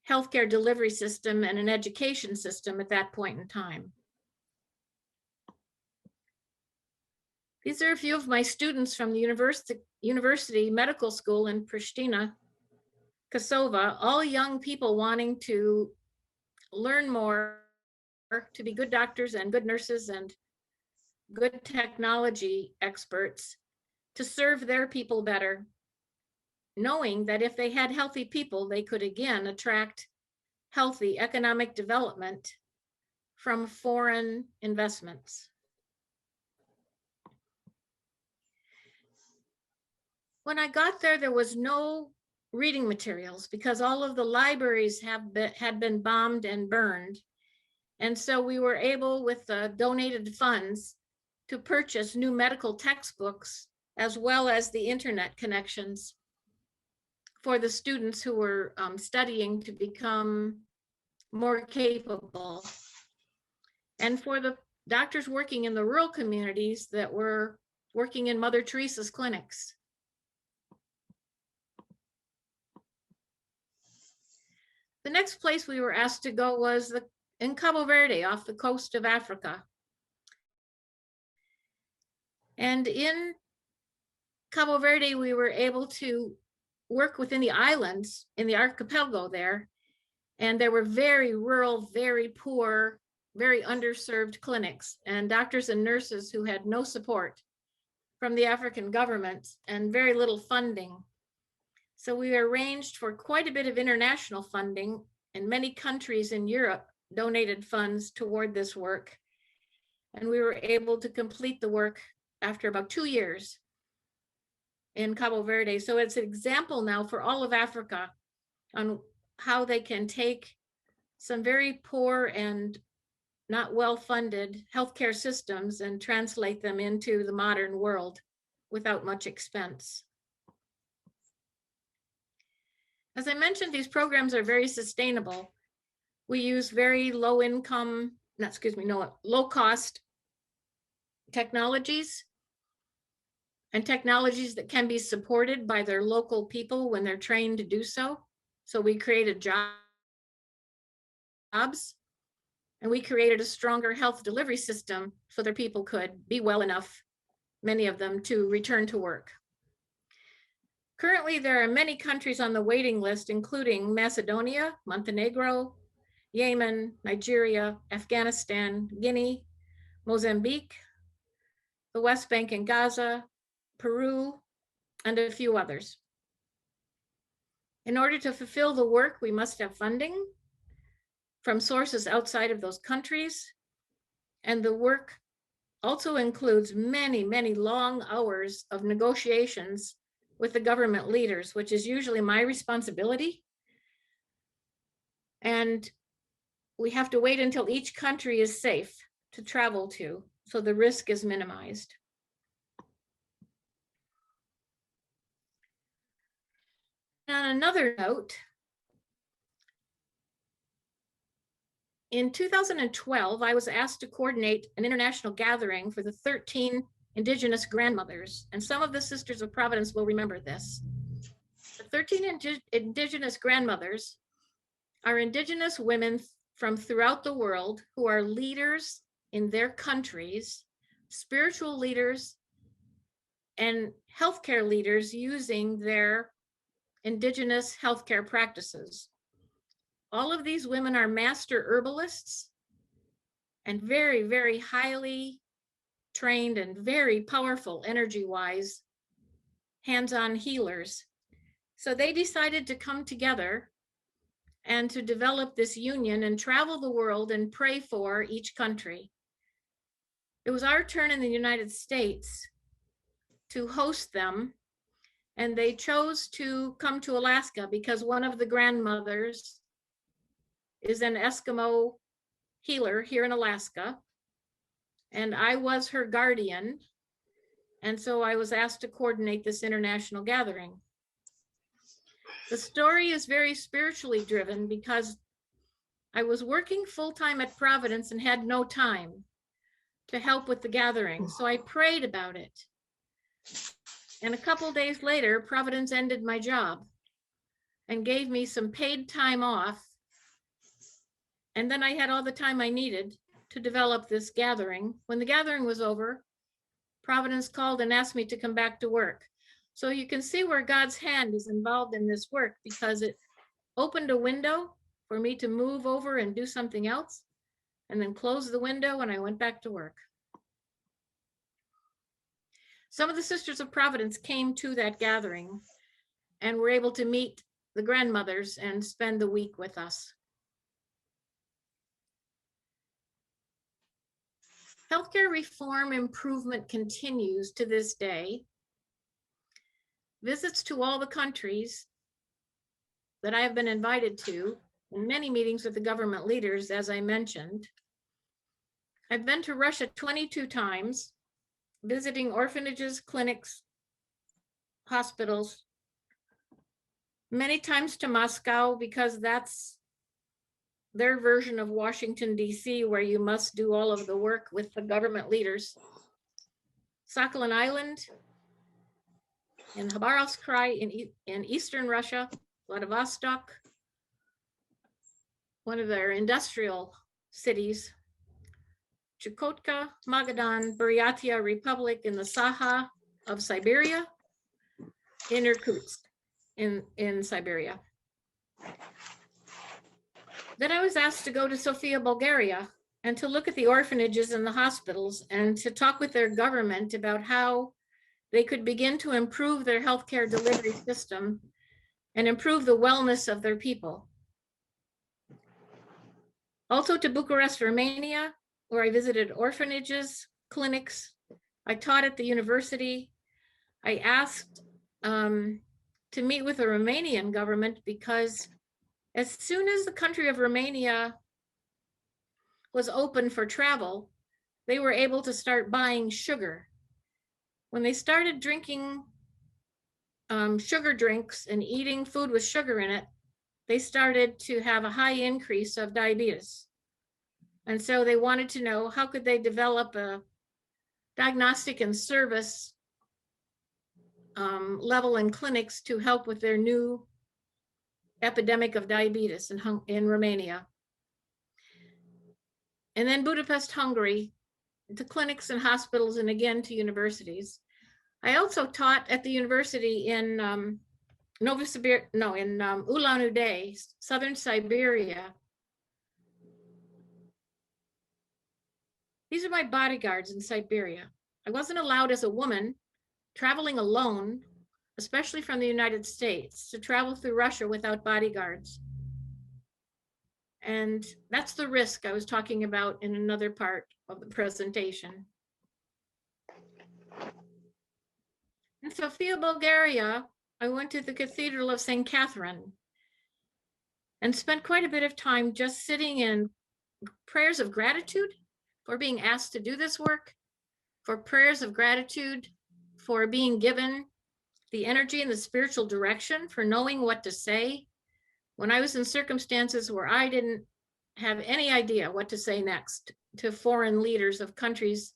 healthcare delivery system and an education system at that point in time. These are a few of my students from the University Medical School in Pristina, Kosovo, all young people wanting to learn more to be good doctors and good nurses and good technology experts to serve their people better, knowing that if they had healthy people, they could again attract healthy economic development from foreign investments. When I got there, there was no reading materials because all of the libraries had been bombed and burned. And so we were able, with the donated funds, to purchase new medical textbooks as well as the internet connections for the students who were studying to become more capable. And for the doctors working in the rural communities that were working in Mother Teresa's clinics. The next place we were asked to go was in Cabo Verde, off the coast of Africa. And in Cabo Verde, we were able to work within the islands, in the archipelago there. And there were very rural, very poor, very underserved clinics and doctors and nurses who had no support from the African government and very little funding. So we arranged for quite a bit of international funding, and many countries in Europe donated funds toward this work. And we were able to complete the work after about 2 years in Cabo Verde. So it's an example now for all of Africa on how they can take some very poor and not well-funded healthcare systems and translate them into the modern world without much expense. As I mentioned, these programs are very sustainable. We use very low cost technologies and technologies that can be supported by their local people when they're trained to do so. So we created jobs, and we created a stronger health delivery system so their people could be well enough, many of them, to return to work. Currently, there are many countries on the waiting list, including Macedonia, Montenegro, Yemen, Nigeria, Afghanistan, Guinea, Mozambique, the West Bank and Gaza, Peru, and a few others. In order to fulfill the work, we must have funding from sources outside of those countries. And the work also includes many, many long hours of negotiations with the government leaders, which is usually my responsibility. And we have to wait until each country is safe to travel to, so the risk is minimized. On another note, in 2012, I was asked to coordinate an international gathering for the 13 Indigenous grandmothers, and some of the Sisters of Providence will remember this. The 13 Indigenous grandmothers are Indigenous women from throughout the world who are leaders in their countries, spiritual leaders, and healthcare leaders using their Indigenous healthcare practices. All of these women are master herbalists and very, very highly trained and very powerful energy-wise hands-on healers. So they decided to come together and to develop this union and travel the world and pray for each country. It was our turn in the United States to host them, and they chose to come to Alaska because one of the grandmothers is an Eskimo healer here in Alaska, and I was her guardian, and so I was asked to coordinate this international gathering. The story is very spiritually driven because I was working full-time at Providence and had no time to help with the gathering, so I prayed about it. And a couple days later, Providence ended my job and gave me some paid time off. And then I had all the time I needed to develop this gathering. When the gathering was over, Providence called and asked me to come back to work. So you can see where God's hand is involved in this work, because it opened a window for me to move over and do something else. and then closed the window and I went back to work. Some of the Sisters of Providence came to that gathering and were able to meet the grandmothers and spend the week with us. Healthcare reform improvement continues to this day. Visits to all the countries that I have been invited to, and many meetings with the government leaders, as I mentioned. I've been to Russia 22 times, visiting orphanages, clinics, hospitals, many times to Moscow because that's their version of Washington, D.C., where you must do all of the work with the government leaders. Sakhalin Island in Khabarovsk Krai in Eastern Russia, Vladivostok, one of their industrial cities, Chukotka, Magadan, Buryatia Republic in the Saha of Siberia, in Irkutsk in Siberia. Then I was asked to go to Sofia, Bulgaria, and to look at the orphanages and the hospitals and to talk with their government about how they could begin to improve their healthcare delivery system and improve the wellness of their people. Also to Bucharest, Romania, where I visited orphanages, clinics. I taught at the university. I asked to meet with the Romanian government because as soon as the country of Romania was open for travel, they were able to start buying sugar. When they started drinking sugar drinks and eating food with sugar in it, they started to have a high increase of diabetes. And so they wanted to know how could they develop a diagnostic and service level in clinics to help with their new epidemic of diabetes in Romania. And then Budapest, Hungary, to clinics and hospitals, and again to universities. I also taught at the university in Ulan-Ude, Southern Siberia. These are my bodyguards in Siberia. I wasn't allowed as a woman traveling alone, especially from the United States, to travel through Russia without bodyguards. And that's the risk I was talking about in another part of the presentation. In Sofia, Bulgaria, I went to the Cathedral of St. Catherine and spent quite a bit of time just sitting in prayers of gratitude for being asked to do this work, for prayers of gratitude for being given the energy and the spiritual direction, for knowing what to say when I was in circumstances where I didn't have any idea what to say next to foreign leaders of countries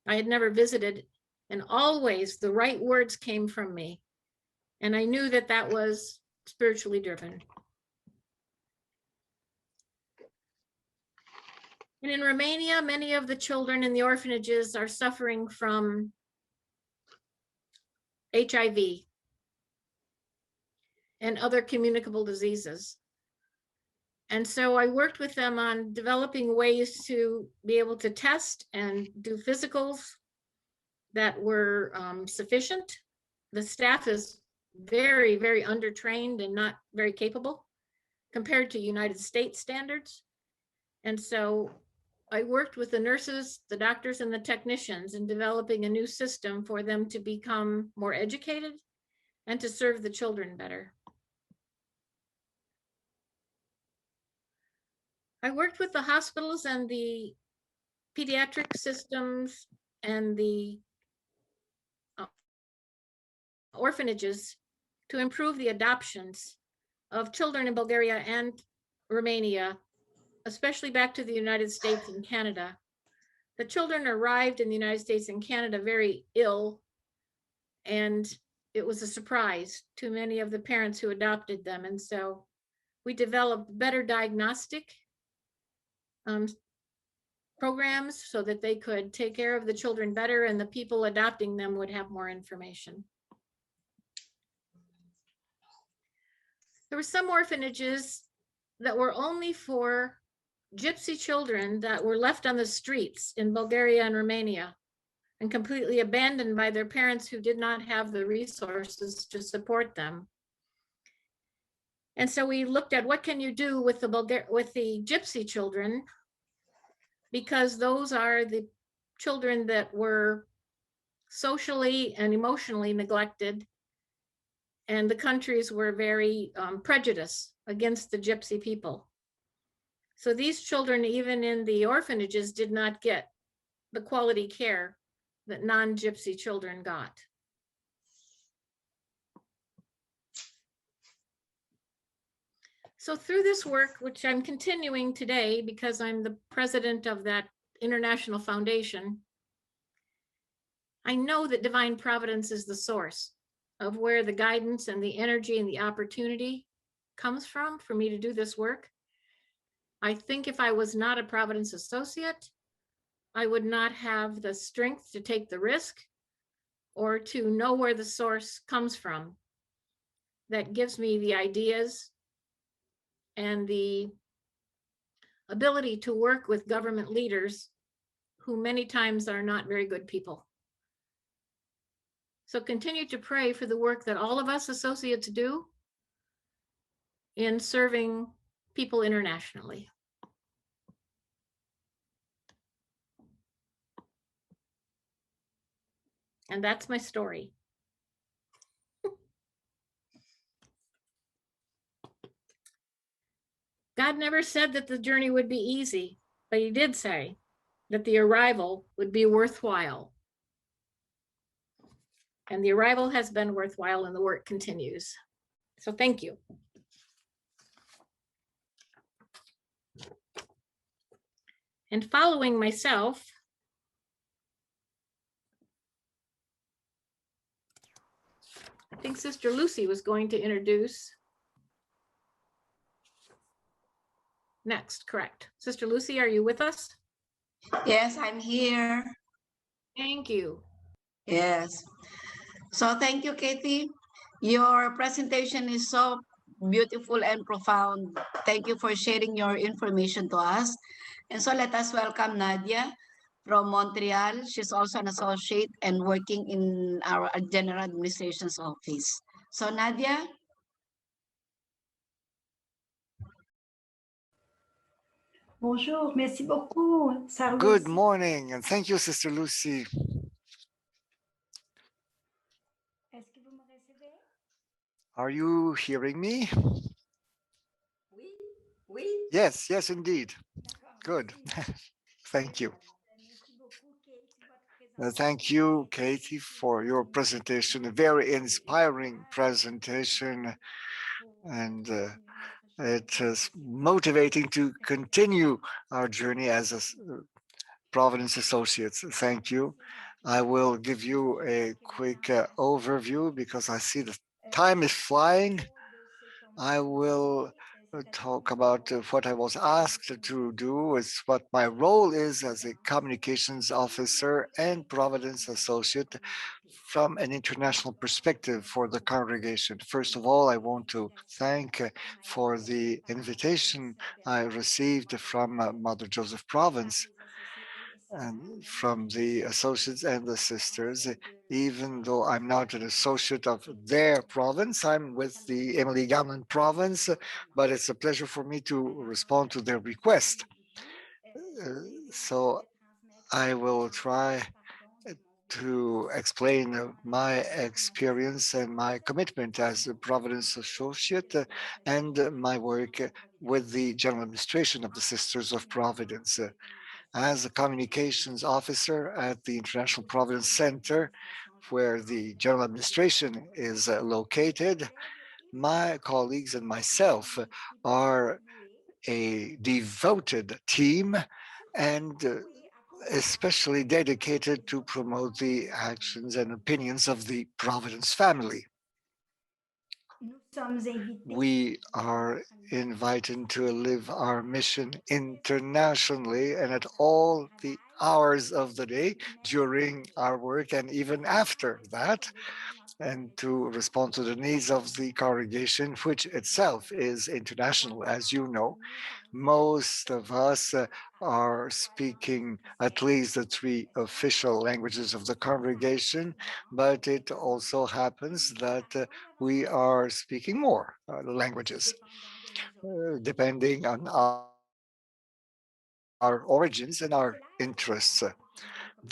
I had never visited. And always the right words came from me. And I knew that that was spiritually driven. And in Romania, many of the children in the orphanages are suffering from HIV and other communicable diseases. And so I worked with them on developing ways to be able to test and do physicals that were sufficient. The staff is very, very undertrained and not very capable compared to United States standards. And so I worked with the nurses, the doctors, and the technicians in developing a new system for them to become more educated and to serve the children better. I worked with the hospitals and the pediatric systems and the orphanages to improve the adoptions of children in Bulgaria and Romania, especially back to the United States and Canada. The children arrived in the United States and Canada very ill, and it was a surprise to many of the parents who adopted them. And so we developed better diagnostic programs so that they could take care of the children better and the people adopting them would have more information. There were some orphanages that were only for gypsy children that were left on the streets in Bulgaria and Romania and completely abandoned by their parents who did not have the resources to support them. And so we looked at what can you do with the gypsy children, because those are the children that were socially and emotionally neglected, and the countries were very prejudiced against the gypsy people. So these children, even in the orphanages, did not get the quality care that non-gypsy children got. So through this work, which I'm continuing today because I'm the president of that international foundation, I know that divine providence is the source of where the guidance and the energy and the opportunity comes from for me to do this work. I think if I was not a Providence associate, I would not have the strength to take the risk or to know where the source comes from that gives me the ideas and the ability to work with government leaders who many times are not very good people. So continue to pray for the work that all of us associates do in serving people internationally. And that's my story. God never said that the journey would be easy, but he did say that the arrival would be worthwhile. And the arrival has been worthwhile and the work continues. So thank you. And following myself, I think Sister Lucy was going to introduce next, correct? Sister Lucy, are you with us? Yes, I'm here. Thank you. Yes. So thank you, Katie. Your presentation is so beautiful and profound. Thank you for sharing your information to us. And so let us welcome Nadia from Montreal. She's also an associate and working in our general administration's office. So Nadia. Bonjour, merci beaucoup, Sir Good Lucy. morning, and thank you, Sister Lucy. Est-ce que vous me recevez? Are you hearing me? Oui, oui. Yes, yes, indeed. D'accord, Good. merci. Thank you. Merci beaucoup, Kate, votre Thank you, Katie, for your presentation, a very inspiring presentation, and it is motivating to continue our journey as a Providence Associates. Thank you. I will give you a quick overview because I see the time is flying. I will talk about what I was asked to do, is what my role is as a communications officer and Providence Associate from an international perspective for the congregation. First of all, I want to thank for the invitation I received from Mother Joseph Province and from the associates and the sisters. Even though I'm not an associate of their province, I'm with the Emily Gamlin province, but it's a pleasure for me to respond to their request. So I will try to explain my experience and my commitment as a Providence Associate and my work with the General Administration of the Sisters of Providence. As a communications officer at the International Providence Center, where the General Administration is located, my colleagues and myself are a devoted team and especially dedicated to promote the actions and opinions of the Providence family. We are invited to live our mission internationally and at all the hours of the day during our work and even after that, and to respond to the needs of the congregation, which itself is international, as you know. Most of us are speaking at least the three official languages of the congregation, but it also happens that we are speaking more languages, depending on our origins and our interests.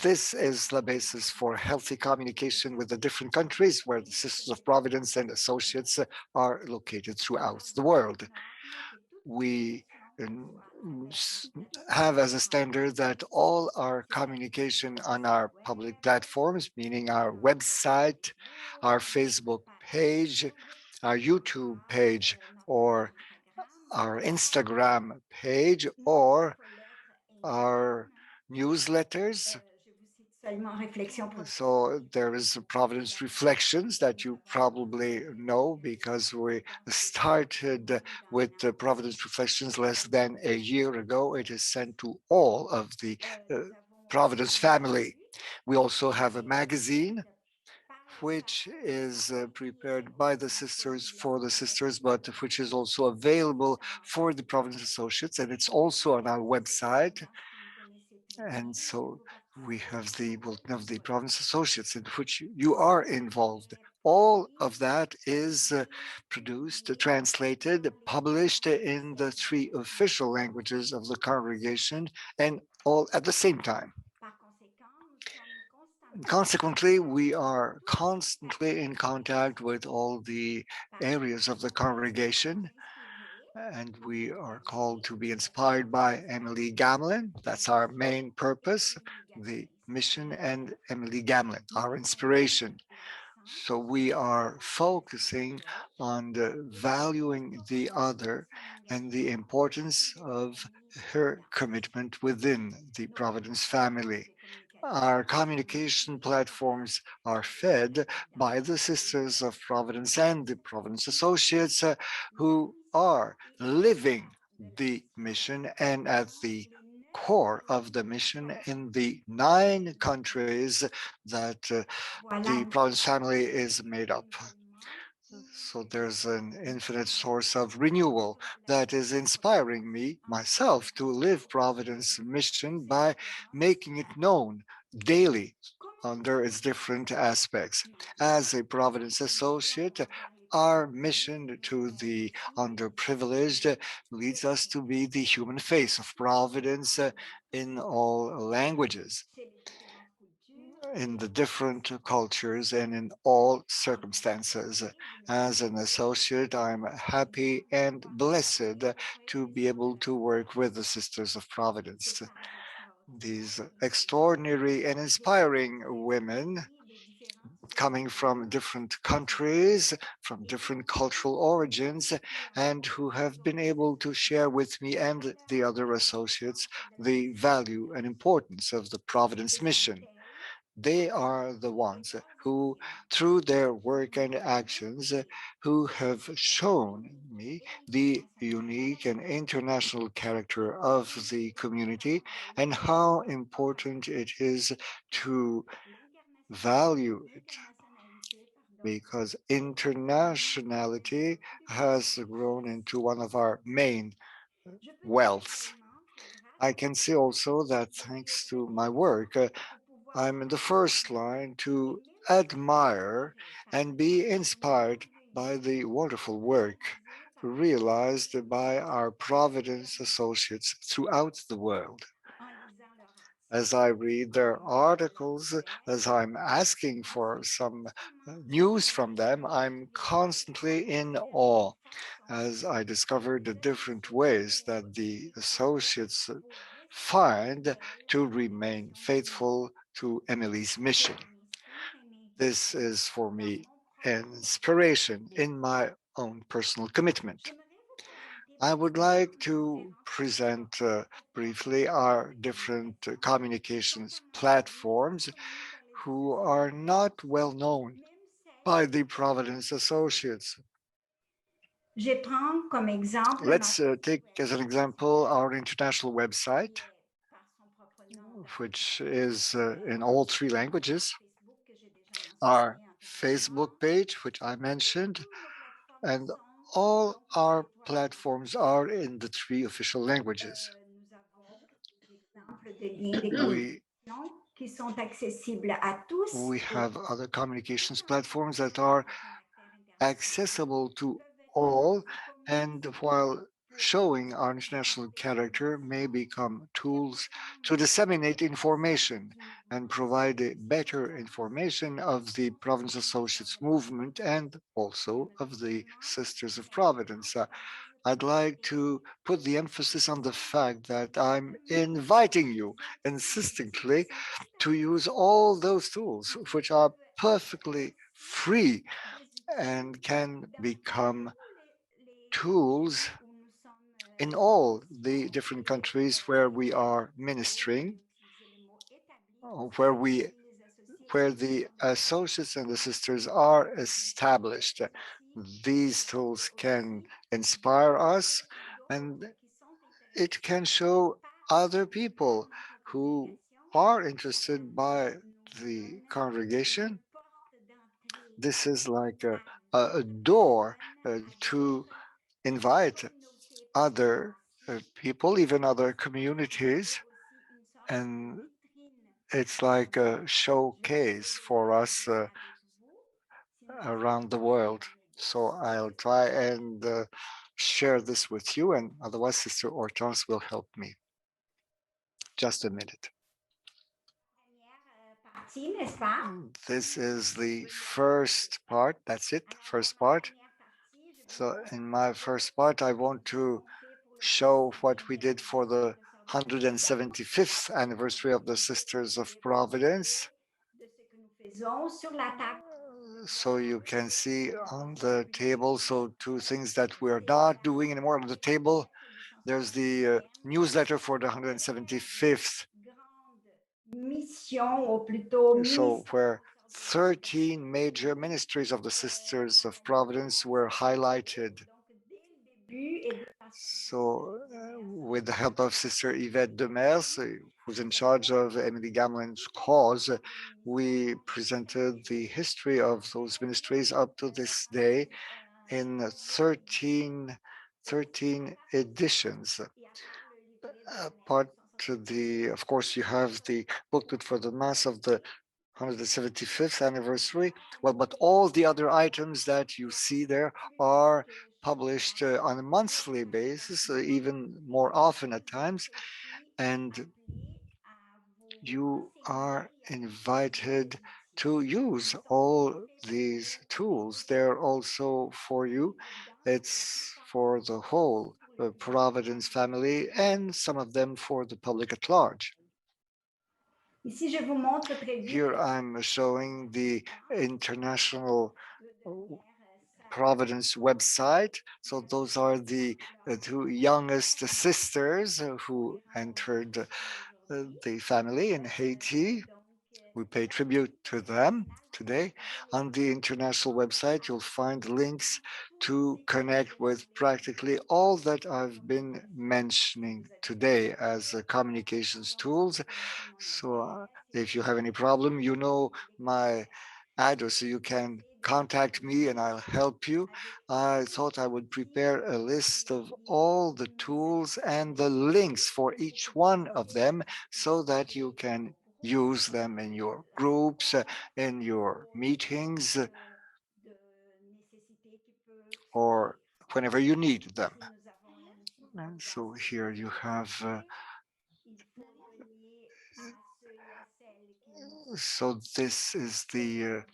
This is the basis for healthy communication with the different countries where the Sisters of Providence and Associates are located throughout the world. We have as a standard that all our communication on our public platforms, meaning our website, our Facebook page, our YouTube page, or our Instagram page, or our newsletters. So there is Providence Reflections that you probably know because we started with the Providence Reflections less than a year ago. It is sent to all of the Providence family. We also have a magazine which is prepared by the sisters for the sisters, but which is also available for the Providence Associates, and it's also on our website. And so we have the bulletin of the Province Associates in which you are involved. All of that is produced, translated, published in the three official languages of the congregation, and all at the same time. Consequently, we are constantly in contact with all the areas of the congregation, and we are called to be inspired by Emily Gamlin. That's our main purpose, the mission, and Emily Gamlin, our inspiration. So we are focusing on the valuing the other and the importance of her commitment within the Providence family. Our communication platforms are fed by the Sisters of Providence and the Providence Associates who are living the mission and at the core of the mission in the 9 countries that the Providence family is made up. So there's an infinite source of renewal that is inspiring me myself to live Providence mission by making it known daily under its different aspects. As a Providence associate, our mission to the underprivileged leads us to be the human face of Providence in all languages, in the different cultures, and in all circumstances. As an associate, I'm happy and blessed to be able to work with the Sisters of Providence. These extraordinary and inspiring women coming from different countries, from different cultural origins, and who have been able to share with me and the other associates the value and importance of the Providence mission. They are the ones who, through their work and actions, who have shown me the unique and international character of the community and how important it is to value it, because internationality has grown into one of our main wealth. I can see also that thanks to my work, I'm in the first line to admire and be inspired by the wonderful work realized by our Providence associates throughout the world. As I read their articles, as I'm asking for some news from them, I'm constantly in awe as I discover the different ways that the associates find to remain faithful to Emily's mission. This is for me an inspiration in my own personal commitment. I would like to present briefly our different communications platforms who are not well known by the Providence Associates. Let's take as an example our international website. which is in all three languages, our Facebook page, which I mentioned, and all our platforms are in the three official languages. We have other communications platforms that are accessible to all, and while showing our international character, may become tools to disseminate information and provide a better information of the Providence Associates movement and also of the Sisters of Providence. I'd like to put the emphasis on the fact that I'm inviting you insistently to use all those tools, which are perfectly free and can become tools in all the different countries where we are ministering, where the associates and the sisters are established. These tools can inspire us, and it can show other people who are interested by the congregation. This is like a door to invite other people, even other communities, and it's like a showcase for us around the world. So I'll try and share this with you, and otherwise Sister Hortense will help me. Just a minute. This is the first part. That's it, first part. So in my first part, I want to show what we did for the 175th anniversary of the Sisters of Providence. So you can see on the table, so two things that we're not doing anymore on the table. There's the newsletter for the 175th. So where 13 major ministries of the Sisters of Providence were highlighted. So with the help of Sister Yvette Demers, who's in charge of Emily Gamlin's cause, we presented the history of those ministries up to this day in 13 editions. Apart to the, of course, you have the booklet for the Mass of the 175th anniversary. Well, but all the other items that you see there are published on a monthly basis, even more often at times. And you are invited to use all these tools. They're also for you. It's for the whole Providence family and some of them for the public at large. Here I'm showing the International Providence website. So those are the two youngest sisters who entered the family in Haiti. We pay tribute to them today. On the international website, you'll find links to connect with practically all that I've been mentioning today as communications tools. So if you have any problem, you know my address, so you can contact me and I'll help you. I thought I would prepare a list of all the tools and the links for each one of them so that you can use them in your groups, in your meetings, or whenever you need them. And so here you have, so this is the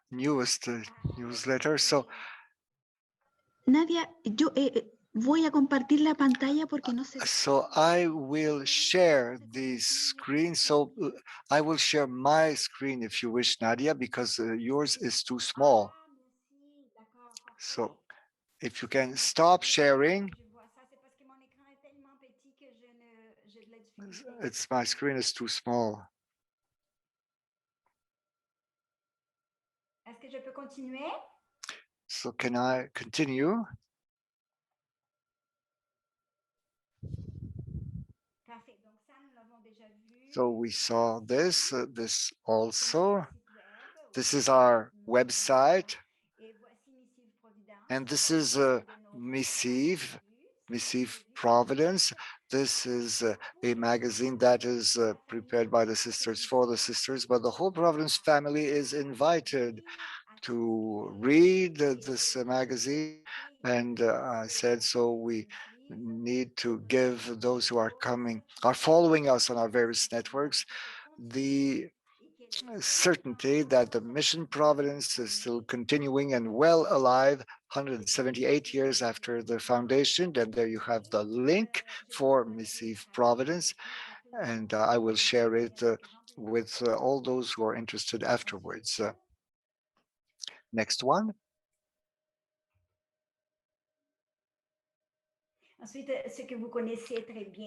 newest newsletter. So Nadia, yo voy a compartir la pantalla porque no sé. So I will share the screen. So I will share my screen if you wish, Nadia, because yours is too small. So if you can stop sharing. It's my screen is too small. So can I continue? So we saw this, this also. This is our website. And this is Missive, Missive Providence. This is a magazine that is prepared by the sisters for the sisters, but the whole Providence family is invited to read this magazine. And I said, so we need to give those who are coming, are following us on our various networks, the certainty that the mission Providence is still continuing and well alive 178 years after the foundation. And there you have the link for Missive Providence. And I will share it with all those who are interested afterwards. Next one.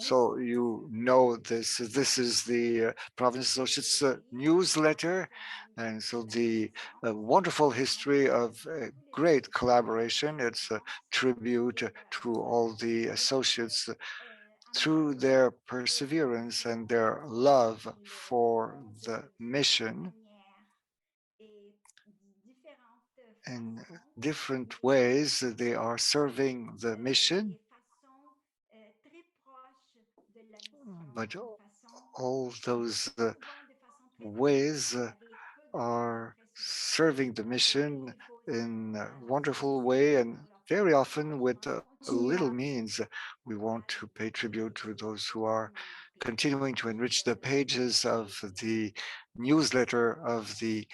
So you know this. This is the Providence Associates newsletter, and so the wonderful history of great collaboration. It's a tribute to all the associates through their perseverance and their love for the mission. In different ways, they are serving the mission, but all those ways are serving the mission in a wonderful way, and very often with little means. We want to pay tribute to those who are continuing to enrich the pages of the newsletter of the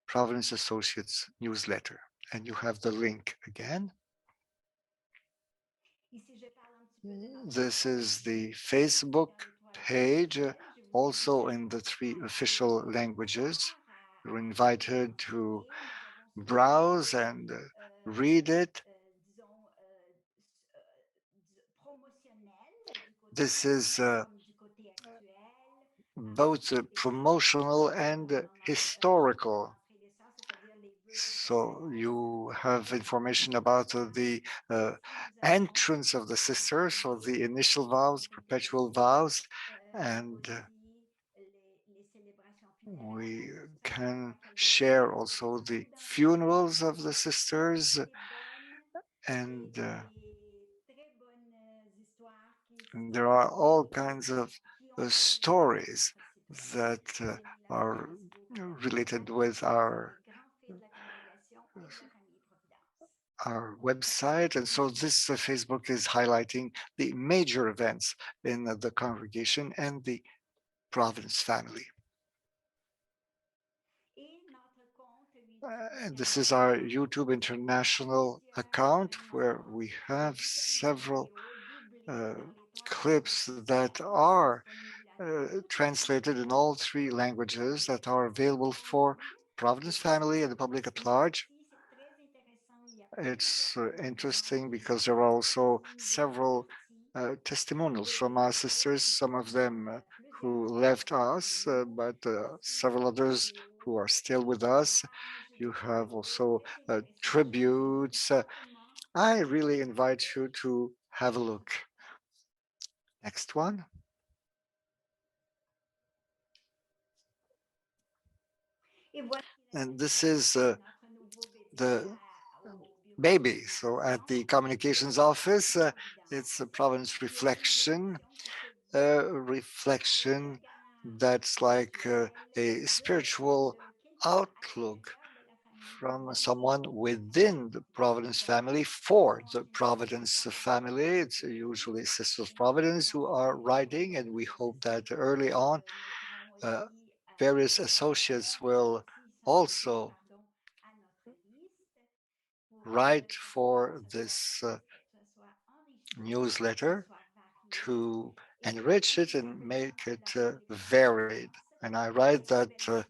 Providence Associates newsletter. And you have the link again. This is the Facebook page, also in the 3 official languages. You're invited to browse and read it. This is both promotional and historical. So you have information about the entrance of the sisters, so the initial vows, perpetual vows, and we can share also the funerals of the sisters, and there are all kinds of stories that are related with our website. And so this Facebook is highlighting the major events in the congregation and the Providence family. And this is our YouTube International account, where we have several clips that are translated in all 3 languages that are available for Providence family and the public at large. It's interesting because there are also several testimonials from our sisters, some of them who left us, but several others who are still with us. You have also tributes. I really invite you to have a look. Next one. And this is the baby. So at the communications office, it's a Providence reflection, reflection that's like a spiritual outlook from someone within the Providence family for the Providence family. It's usually Sisters of Providence who are writing, and we hope that early on various associates will also write for this newsletter to enrich it and make it varied. And I write that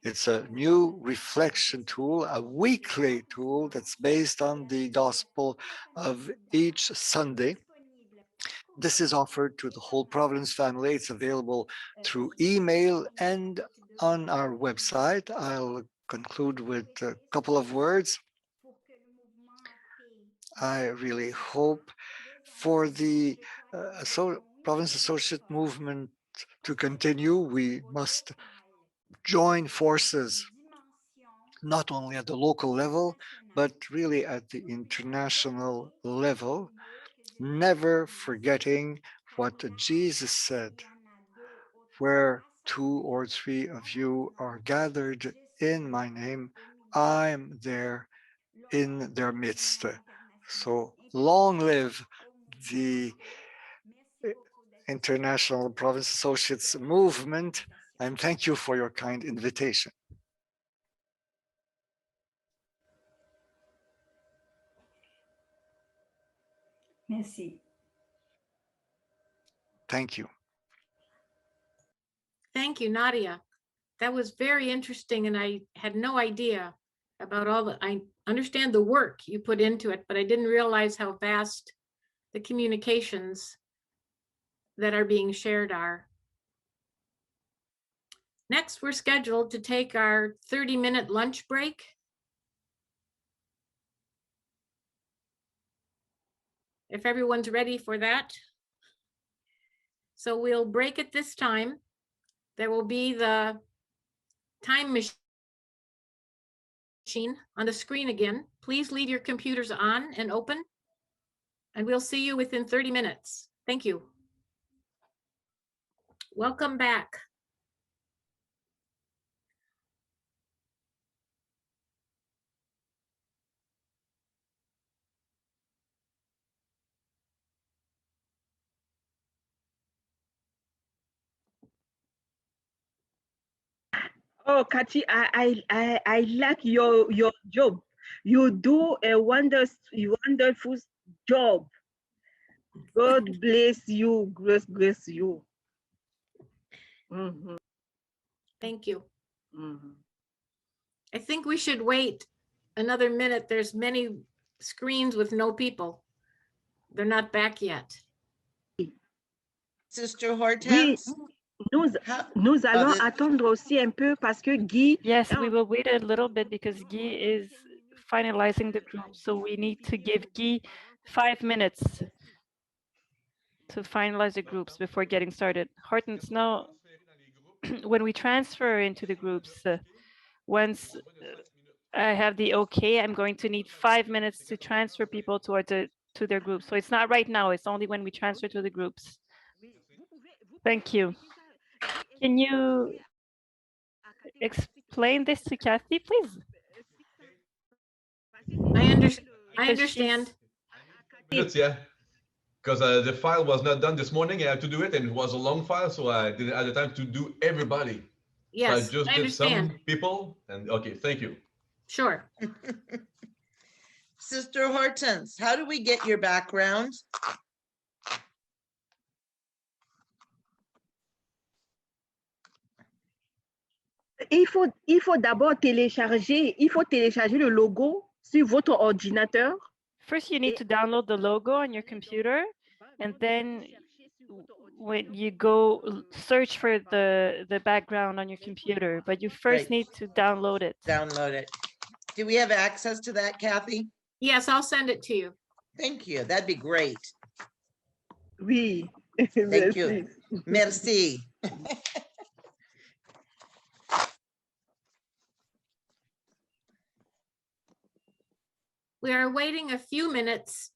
it's a new reflection tool, a weekly tool that's based on the gospel of each Sunday. This is offered to the whole Providence family. It's available through email and on our website. I'll conclude with a couple of words. I really hope for the Province Associate movement to continue, we must join forces, not only at the local level, but really at the international level, never forgetting what Jesus said, where 2 or 3 of you are gathered in my name, I'm there in their midst. So long live the International Province Associates movement, and thank you for your kind invitation. Merci. Thank you. Thank you, Nadia. That was very interesting, and I had no idea about all the, I understand the work you put into it, but I didn't realize how vast the communications that are being shared are. Next, we're scheduled to take our 30-minute lunch break. If everyone's ready for that. So we'll break at this time. There will be the time machine on the screen again. Please leave your computers on and open, and we'll see you within 30 minutes. Thank you. Welcome back. Oh, Kati, I like your job. You do a wonderful job. God bless you. Bless you. Mm-hmm. Thank you. Mm-hmm. I think we should wait another minute. There's many screens with no people. They're not back yet. Sister Hortense? Nous allons attendre aussi un peu parce que Guy. Yes, we will wait a little bit because Guy is finalizing the group. So we need to give Guy 5 minutes to finalize the groups before getting started. Hortense, now, when we transfer into the groups, once I have the okay, I'm going to need 5 minutes to transfer people to their groups. So it's not right now, it's only when we transfer to the groups. Thank you. Can you explain this to Kathy, please? I understand. Minutes, yeah. Because the file was not done this morning. I had to do it, and it was a long file, so I didn't have the time to do everybody. Yes, so I just I did understand. some people, and okay, thank you. Sure. Sister Hortense, how do we get your background? Il faut d'abord télécharger le logo sur votre ordinateur. First, you need to download the logo on your computer, and then when you go search for the background on your computer, but you first need to download it. Download it. Do we have access to that, Kathy? Yes, I'll send it to you. Thank you. That'd be great. Oui. Thank you. Merci. We are waiting a few minutes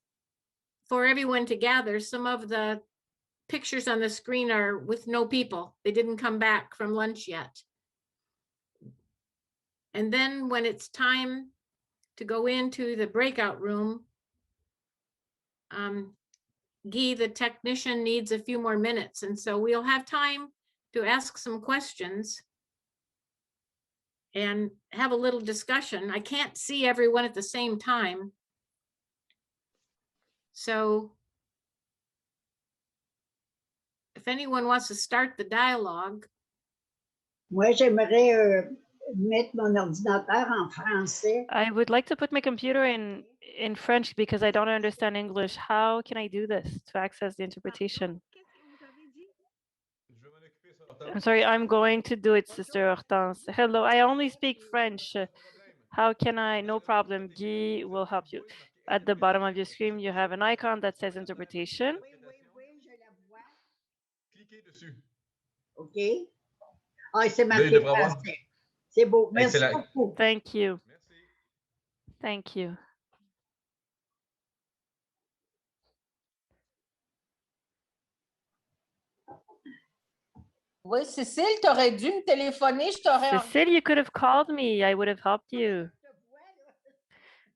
for everyone to gather. Some of the pictures on the screen are with no people. They didn't come back from lunch yet. And then when it's time to go into the breakout room, Guy, the technician, needs a few more minutes. And so we'll have time to ask some questions and have a little discussion. I can't see everyone at the same time. So if anyone wants to start the dialogue. Moi, j'aimerais mettre mon ordinateur en français. I would like to put my computer in French because I don't understand English. How can I do this to access the interpretation? I'm sorry, I'm going to do it, Sister Hortense. Hello, I only speak French. How can I? No problem. Guy will help you. At the bottom of your screen, you have an icon that says interpretation. Cliquez dessus. OK? Ah, c'est Là, il marqué devrait avoir. français. C'est beau. Merci Excellent. beaucoup. Thank you. Merci. Thank you. Oui, Cécile, tu aurais dû me téléphoner, je t'aurais. Cécile, you could have called me. I would have helped you.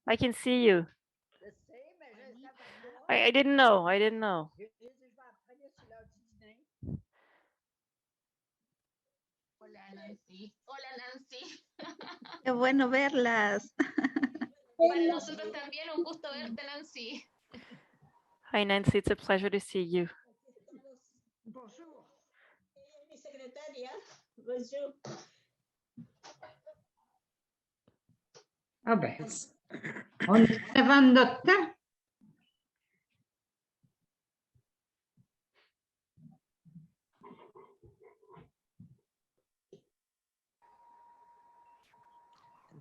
I can see you. I didn't know. I didn't know. Hola, Nancy. Hola, Nancy. Qué bueno verlas. Para nosotros también un gusto verte, Nancy. Hi, Nancy. It's a pleasure to see you. Bonjour. Mi secretaria. Bonjour. Ah ben, on est avant notre temps.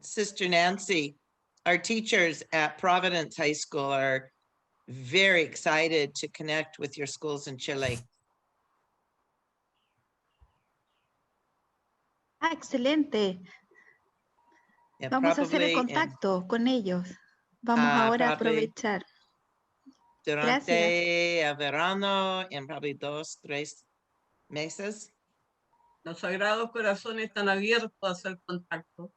Sister Nancy, our teachers at Providence High School are very excited to connect with your schools in Chile. Ah, excelente. Yeah, Vamos a hacer el probably in, contacto con ellos. Vamos ahora a probably aprovechar. durante el verano, en probably 2-3 meses. Los Sagrados Corazones están abiertos a hacer contacto.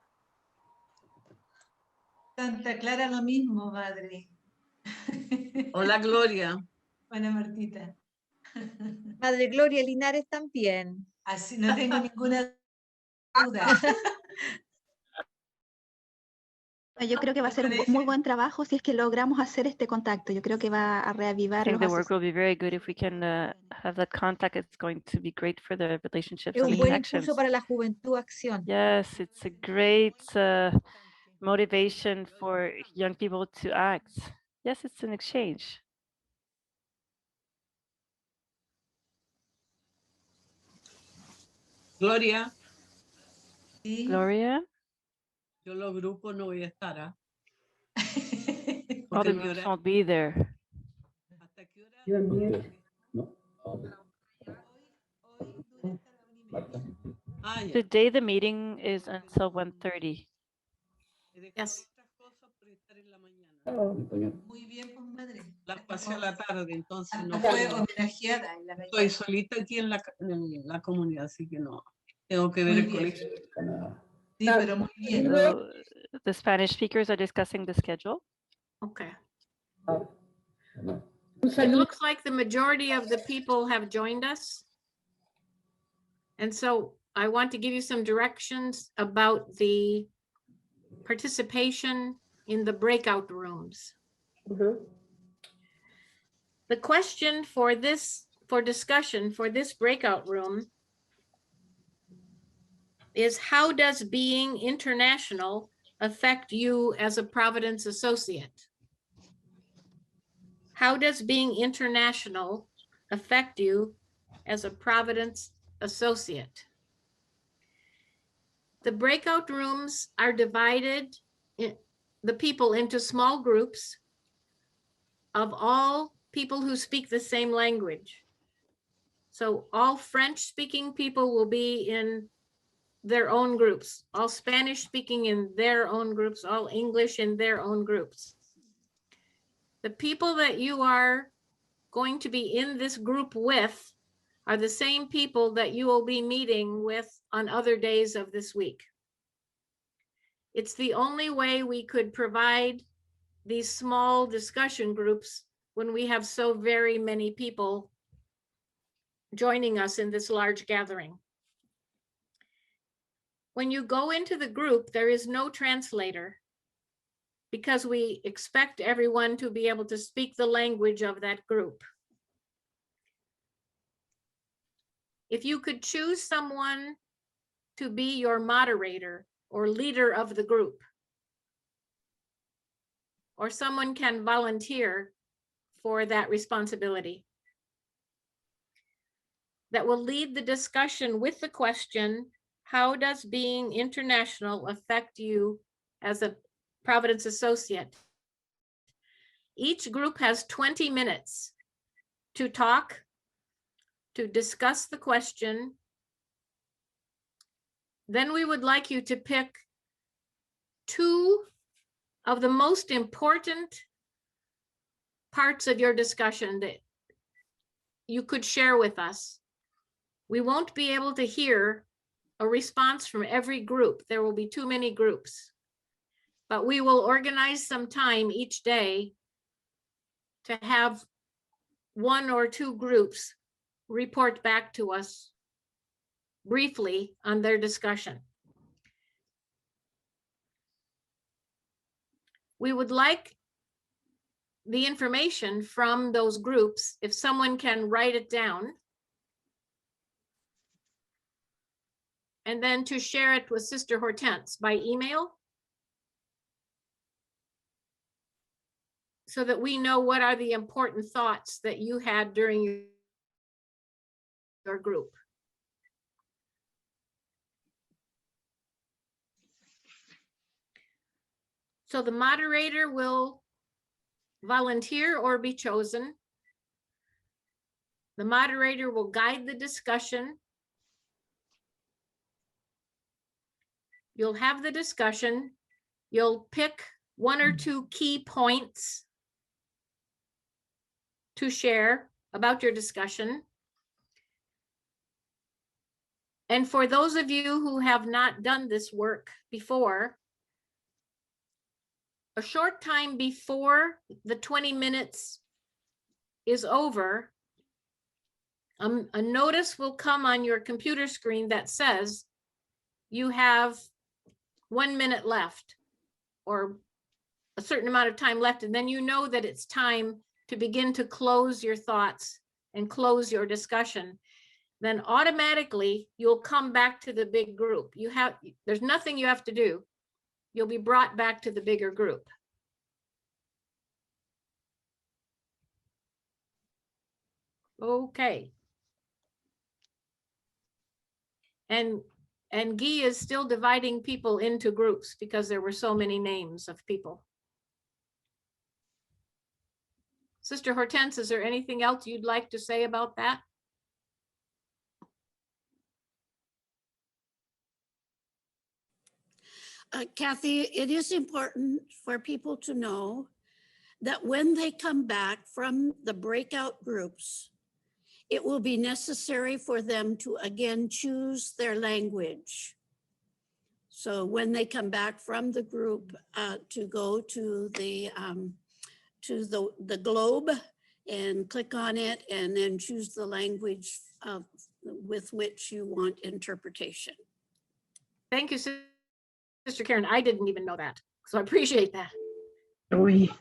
Santa Clara lo mismo, madre. Hola, Gloria. Buena, Martita. Madre Gloria Linares también. Así no tengo ninguna duda. Yo creo que va a ser un muy buen trabajo si es que logramos hacer este contacto. Yo creo que va a I reavivar think los the work will be very good if we can have that contact. It's going to be great for the relationships Es and un the buen connections. impulso para la Juventud Acción. Yes, it's a great motivation for young people to act. Yes, it's an exchange. Gloria. Sí. Gloria? Yo los grupos no voy a estar. ¿Ah? All the groups won't be there. You're mute. Today the meeting is until 1:30. Yes. Muy bien, pues madre. Las pasé a la tarde, entonces no Fue puedo. homenajeada en la mañana. Estoy solita aquí en la comunidad, así que no. Tengo que ver Muy el bien. colegio. Sí, pero muy bien. So the Spanish speakers are discussing the schedule. Okay. Un It looks like the majority of the people have joined us. And so I want to give you some directions about the participation in the breakout rooms. The question for discussion for this breakout room is, how does being international affect you as a Providence associate? How does being international affect you as a Providence associate? The breakout rooms are divided, the people into small groups of all people who speak the same language. So all French-speaking people will be in their own groups, all Spanish-speaking in their own groups, all English in their own groups. The people that you are going to be in this group with are the same people that you will be meeting with on other days of this week. It's the only way we could provide these small discussion groups when we have so very many people joining us in this large gathering. When you go into the group, there is no translator because we expect everyone to be able to speak the language of that group. If you could choose someone to be your moderator or leader of the group, or someone can volunteer for that responsibility, that will lead the discussion with the question, how does being international affect you as a Providence associate? Each group has 20 minutes to talk to discuss the question. Then we would like you to pick 2 of the most important parts of your discussion that you could share with us. We won't be able to hear a response from every group. There will be too many groups. But we will organize some time each day to have 1 or 2 groups report back to us briefly on their discussion. We would like the information from those groups, if someone can write it down, and then to share it with Sister Hortense by email, so that we know what are the important thoughts that you had during your group. So the moderator will volunteer or be chosen. The moderator will guide the discussion. You'll have the discussion. You'll pick 1 or 2 key points to share about your discussion. And for those of you who have not done this work before, a short time before the 20 minutes is over, a notice will come on your computer screen that says you have 1 minute left, or a certain amount of time left, and then you know that it's time to begin to close your thoughts and close your discussion. Then automatically you'll come back to the big group. There's nothing you have to do. You'll be brought back to the bigger group. Okay. And Guy is still dividing people into groups because there were so many names of people. Sister Hortense, is there anything else you'd like to say about that? Kathy, it is important for people to know that when they come back from the breakout groups, it will be necessary for them to again choose their language. So when they come back from the group, to go to the globe and click on it, and then choose the language with which you want interpretation. Thank you, Sister Karen. I didn't even know that, so I appreciate that. Oui.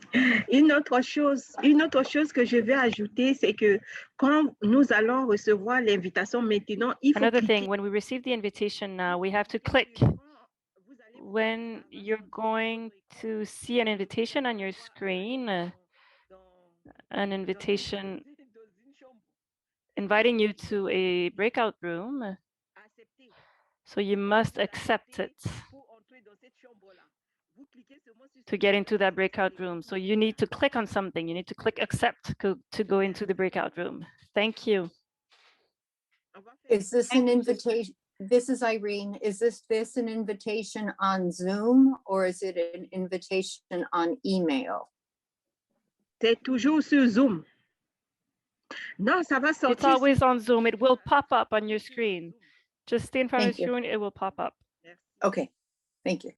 Une autre chose que je vais ajouter, c'est que quand nous allons recevoir l'invitation maintenant, il faut Another cliquer. thing, when we receive the invitation now, we have to click. When you're going to see an invitation on your screen, an invitation inviting you to a breakout room, so you must accept it to get into that breakout room. So you need to click on something. You need to click accept to go into the breakout room. Thank you. Is this an invitation? This is Irene. Is this an invitation on Zoom, or is it an invitation on email? C'est toujours sur Zoom. Non, ça va sortir. It's always on Zoom. It will pop up on your screen. Just stay in front of Thank the you. screen. It will pop up. Okay, thank you.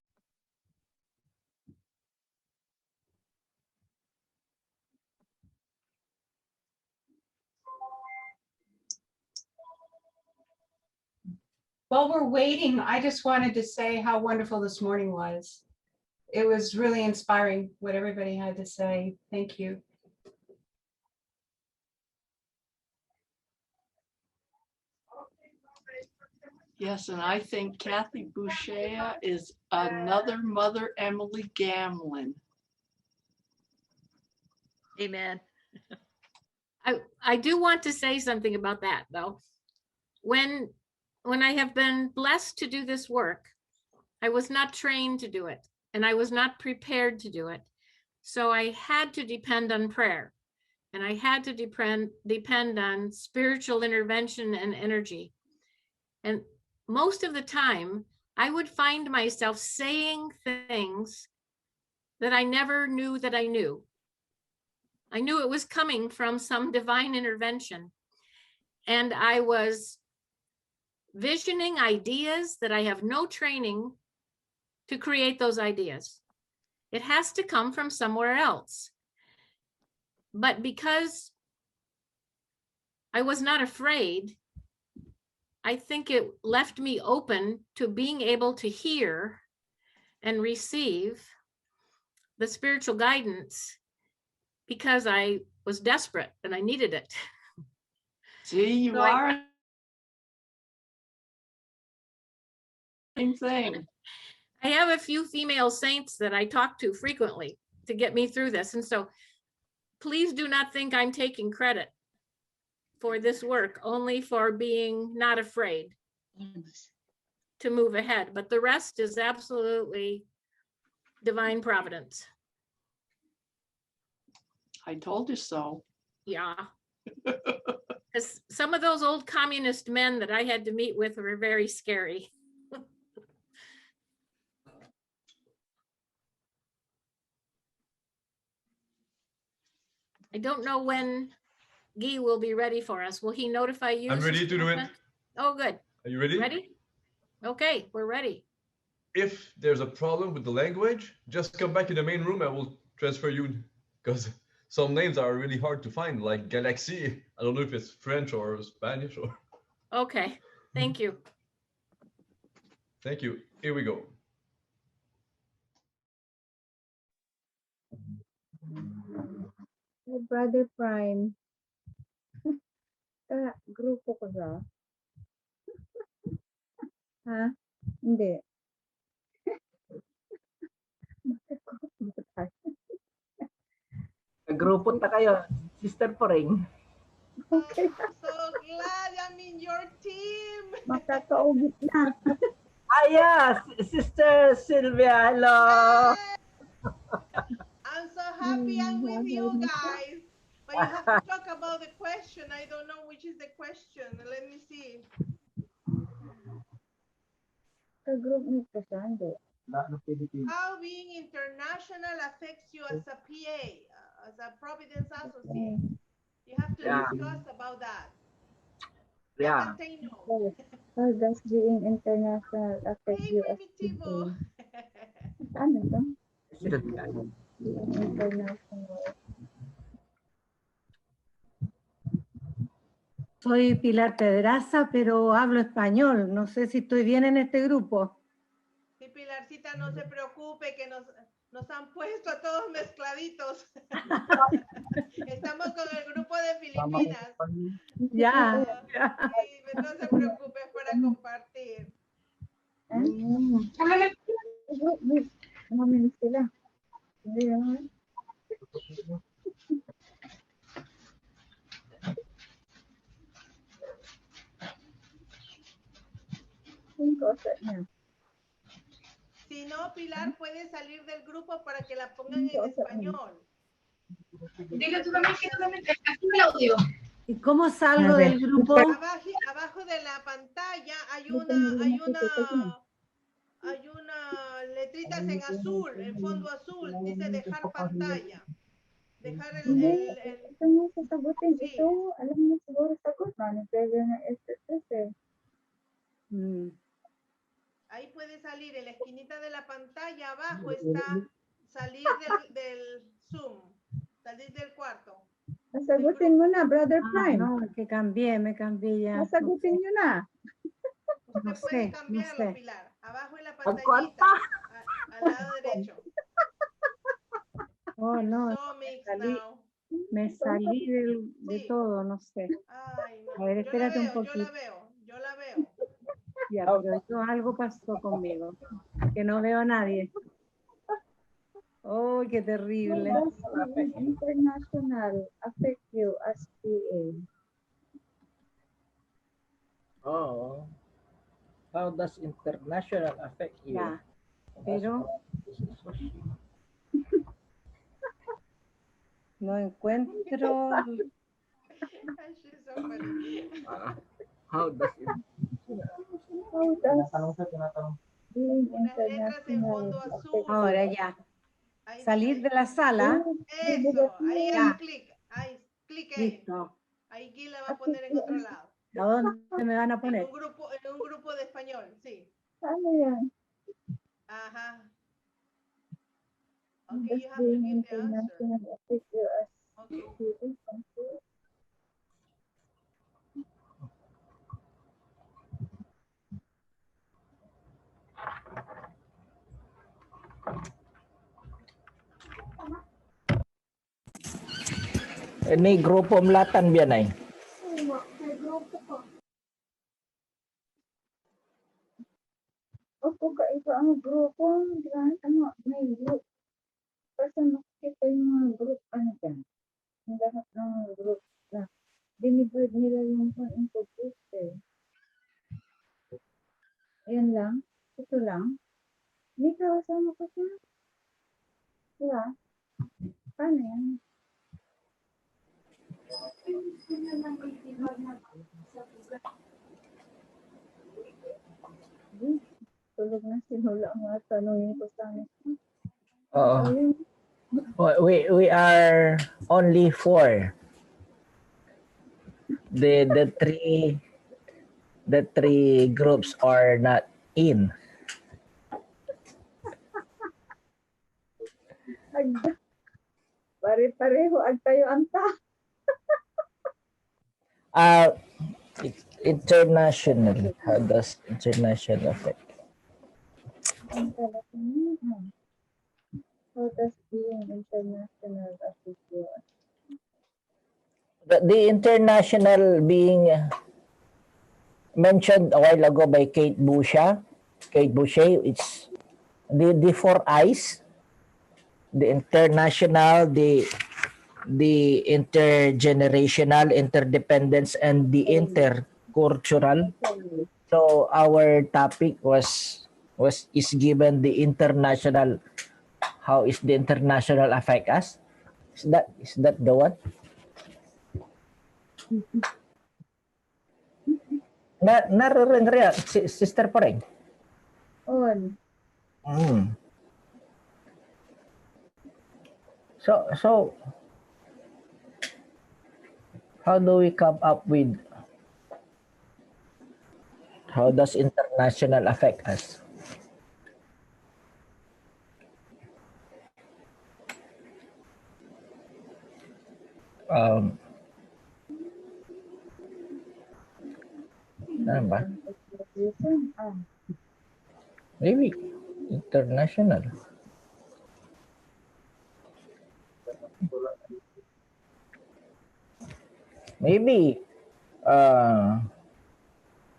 While we're waiting, I just wanted to say how wonderful this morning was. It was really inspiring what everybody had to say. Thank you. Yes, and I think Kathy Boucher is another Mother Emily Gamlin. Amen. I do want to say something about that, though. When I have been blessed to do this work, I was not trained to do it, and I was not prepared to do it. So I had to depend on prayer. and I had to depend on spiritual intervention and energy. And most of the time, I would find myself saying things that I never knew that I knew. I knew it was coming from some divine intervention. And I was visioning ideas that I have no training to create those ideas. It has to come from somewhere else. But because I was not afraid, I think it left me open to being able to hear and receive the spiritual guidance because I was desperate and I needed it. See, you So are. Same thing. I have a few female saints that I talk to frequently to get me through this. And so please do not think I'm taking credit for this work, only for being not afraid to move ahead. But the rest is absolutely divine providence. I told you so. Yeah. Because some of those old communist men that I had to meet with were very scary. I don't know when Guy will be ready for us. Will he notify you? I'm ready to do it. Oh, good. Are you ready? Ready? Okay, we're ready. If there's a problem with the language, just come back in the main room. I will transfer you because some names are really hard to find, like Galaxy. I don't know if it's French or Spanish or. Okay, thank you. Thank you. Here we go. Hey, Brother Prime. Grupo ko ba? Ha? Hindi. Grupo ta kayo, Sister Poreng. Okay. So glad I'm in your team. Makakaugit na. Yeah, Sister Sylvia, hello. I'm so happy I'm with you guys. But you have to talk about the question. I don't know which is the question. Let me see. Ka-group ni Kasande. How being international affects you as a PA, as a Providence associate. You have to discuss about that. Yeah. How does being international affect you as PA? Ano to? Being international. Soy Pilar Pedraza, pero hablo español. No sé si estoy bien en este grupo. Sí, Pilarcita, no se preocupe que nos han puesto a todos mezcladitos. Estamos con el grupo de Filipinas. Ya. Sí, no se preocupe, es para compartir. Si no, Pilar puede salir del grupo para que la pongan en español. Dile tú también que aquí el audio. ¿Y cómo salgo del grupo? Abajo de la pantalla hay unas letritas en azul, en fondo azul, dice dejar pantalla. Dejar Ahí puede salir, en la esquinita de la pantalla abajo está salir del Zoom, salir del cuarto. Nasagutin mo na, Brother Prime. No, que me cambié ya. Nasagutin nyo na. Usted puede cambiarlo, Pilar. Abajo en la pantallita, al lado derecho. Oh, no. Me salí de todo, no sé. Ay, no. A ver, espérate un poquito. Yo la veo. Ya, pero algo pasó conmigo, que no veo a nadie. Oh, qué terrible. International affect you as PA. Oh. How does international affect you? Yeah. Pero No encuentro. She's so funny. How does it? Unas letras en fondo azul. Ahora ya. Ahí Salir de la sala. Eso, ahí Ya. haga clic. Ahí, clique. Listo. Ahí Gui la va a poner en otro lado. ¿A dónde me van a poner? En un grupo de español, sí. Ajá. Okay, you have to give the answer. Okay. Ini grupo melatan biyan ay. Opo ka ito ang grupo, may group. Basta makikita yung mga group, ano dyan? Ang lahat ng group na dinivide nila yung info group eh. Ayan lang, ito lang. May kasama ko siya. Diba? Paano yan? Tulog na sinula ang mga tanongin ko sa amin. We are only 4. The three groups are not in. Pare-pareho ag tayo anta. International. How does international affect? How does being international affect you? The international being mentioned a while ago by Kate Boucher, it's the 4 eyes, the international, the intergenerational, interdependence, and the intercultural. So our topic is given the international. How is the international affect us? Is that the one? Narinig Sister Poreng? On. So how do we come up with how does international affect us? Ano ba? Maybe international. Maybe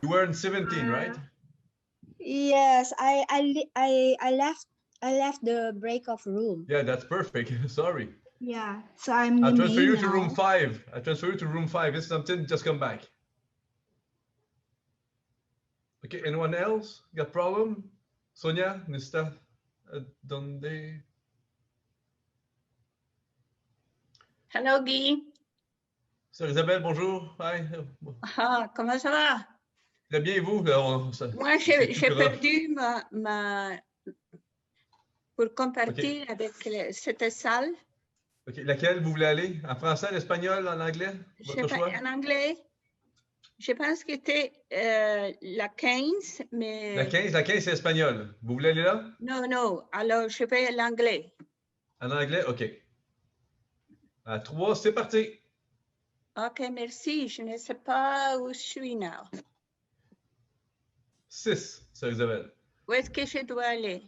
you were in 17, right? Yes, I left the break of room. Yeah, that's perfect. Sorry. Yeah, so I'm I'll in transfer main you to now. room 5. I'll transfer you to room 5. It's something, just come back. Okay, anyone else got problem? Sonia, Nista, donde? Hello, Guy. Sœur Isabelle, bonjour. Hi. Ah, comment ça va? Très bien, et vous? Moi, j'ai perdu ma... pour compartir avec cette salle. OK, laquelle vous voulez aller? En français, en espagnol, en anglais? Votre choix? En anglais. Je pense que c'était la 15, mais... La 15 c'est espagnol. Vous voulez aller là? Non. Alors, je vais à l'anglais. En anglais? OK. À 3, c'est parti. OK, merci. Je ne sais pas où je suis now. 6, Sœur Isabelle. Où est-ce que je dois aller?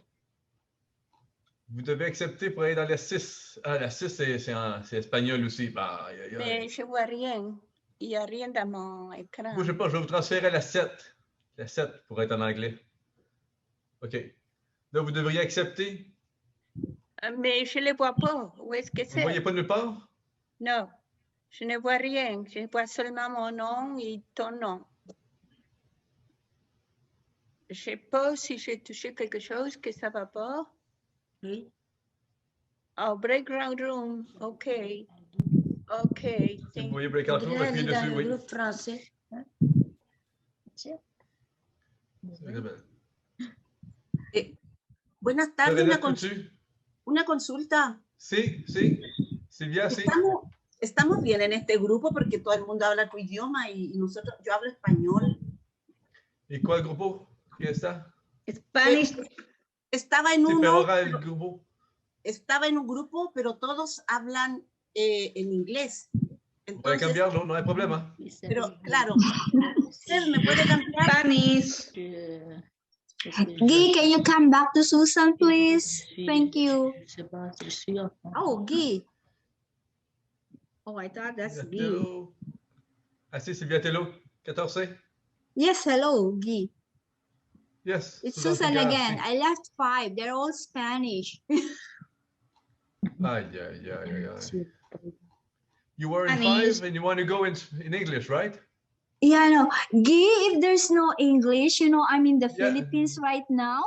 Vous devez accepter pour aller dans la 6. Ah, la 6, c'est espagnol aussi. Bah, Mais je ne vois rien. Il n'y a rien dans mon écran. Bougez pas, je vais vous transférer à la 7. La 7 pour être en anglais. OK. Là, vous devriez accepter. Mais je ne les vois pas. Où est-ce que c'est? Vous ne voyez pas nulle part? Non. Je ne vois rien. Je vois seulement mon nom et ton nom. Je ne sais pas si j'ai touché quelque chose que ça ne va pas. Oui. Oh, background room. OK. Okay. Si vous voyez breakout room, appuyez dessus, oui. Groupe français. Isabelle. Buenas tardes, Lorena, peux-tu? una consulta. Sí, sí. Silvia, sí. Estamos bien en este grupo porque todo el mundo habla tu idioma y nosotros, yo hablo español. ¿Y cuál grupo está? Spanish. Estaba en Sí, uno. pero ahora el grupo. Estaba en un grupo, pero todos hablan en inglés. Puede cambiarlo, no hay problema. Pero claro, usted me puede cambiar. Spanish. Guy, can you come back to Susan, please? Thank you. Oh, Guy. Oh, I thought that's Guy. Tello. Ah, si, Sylvia Tello, 14. Yes, hello, Guy. Yes. It's Susan Tiga, again. sí. I left 5. They're all Spanish. Ay, ay, ay, ay. You were in Spanish. 5 and you want to go in English, right? Yeah, no. Guy, if there's no English, I'm in the Philippines right now.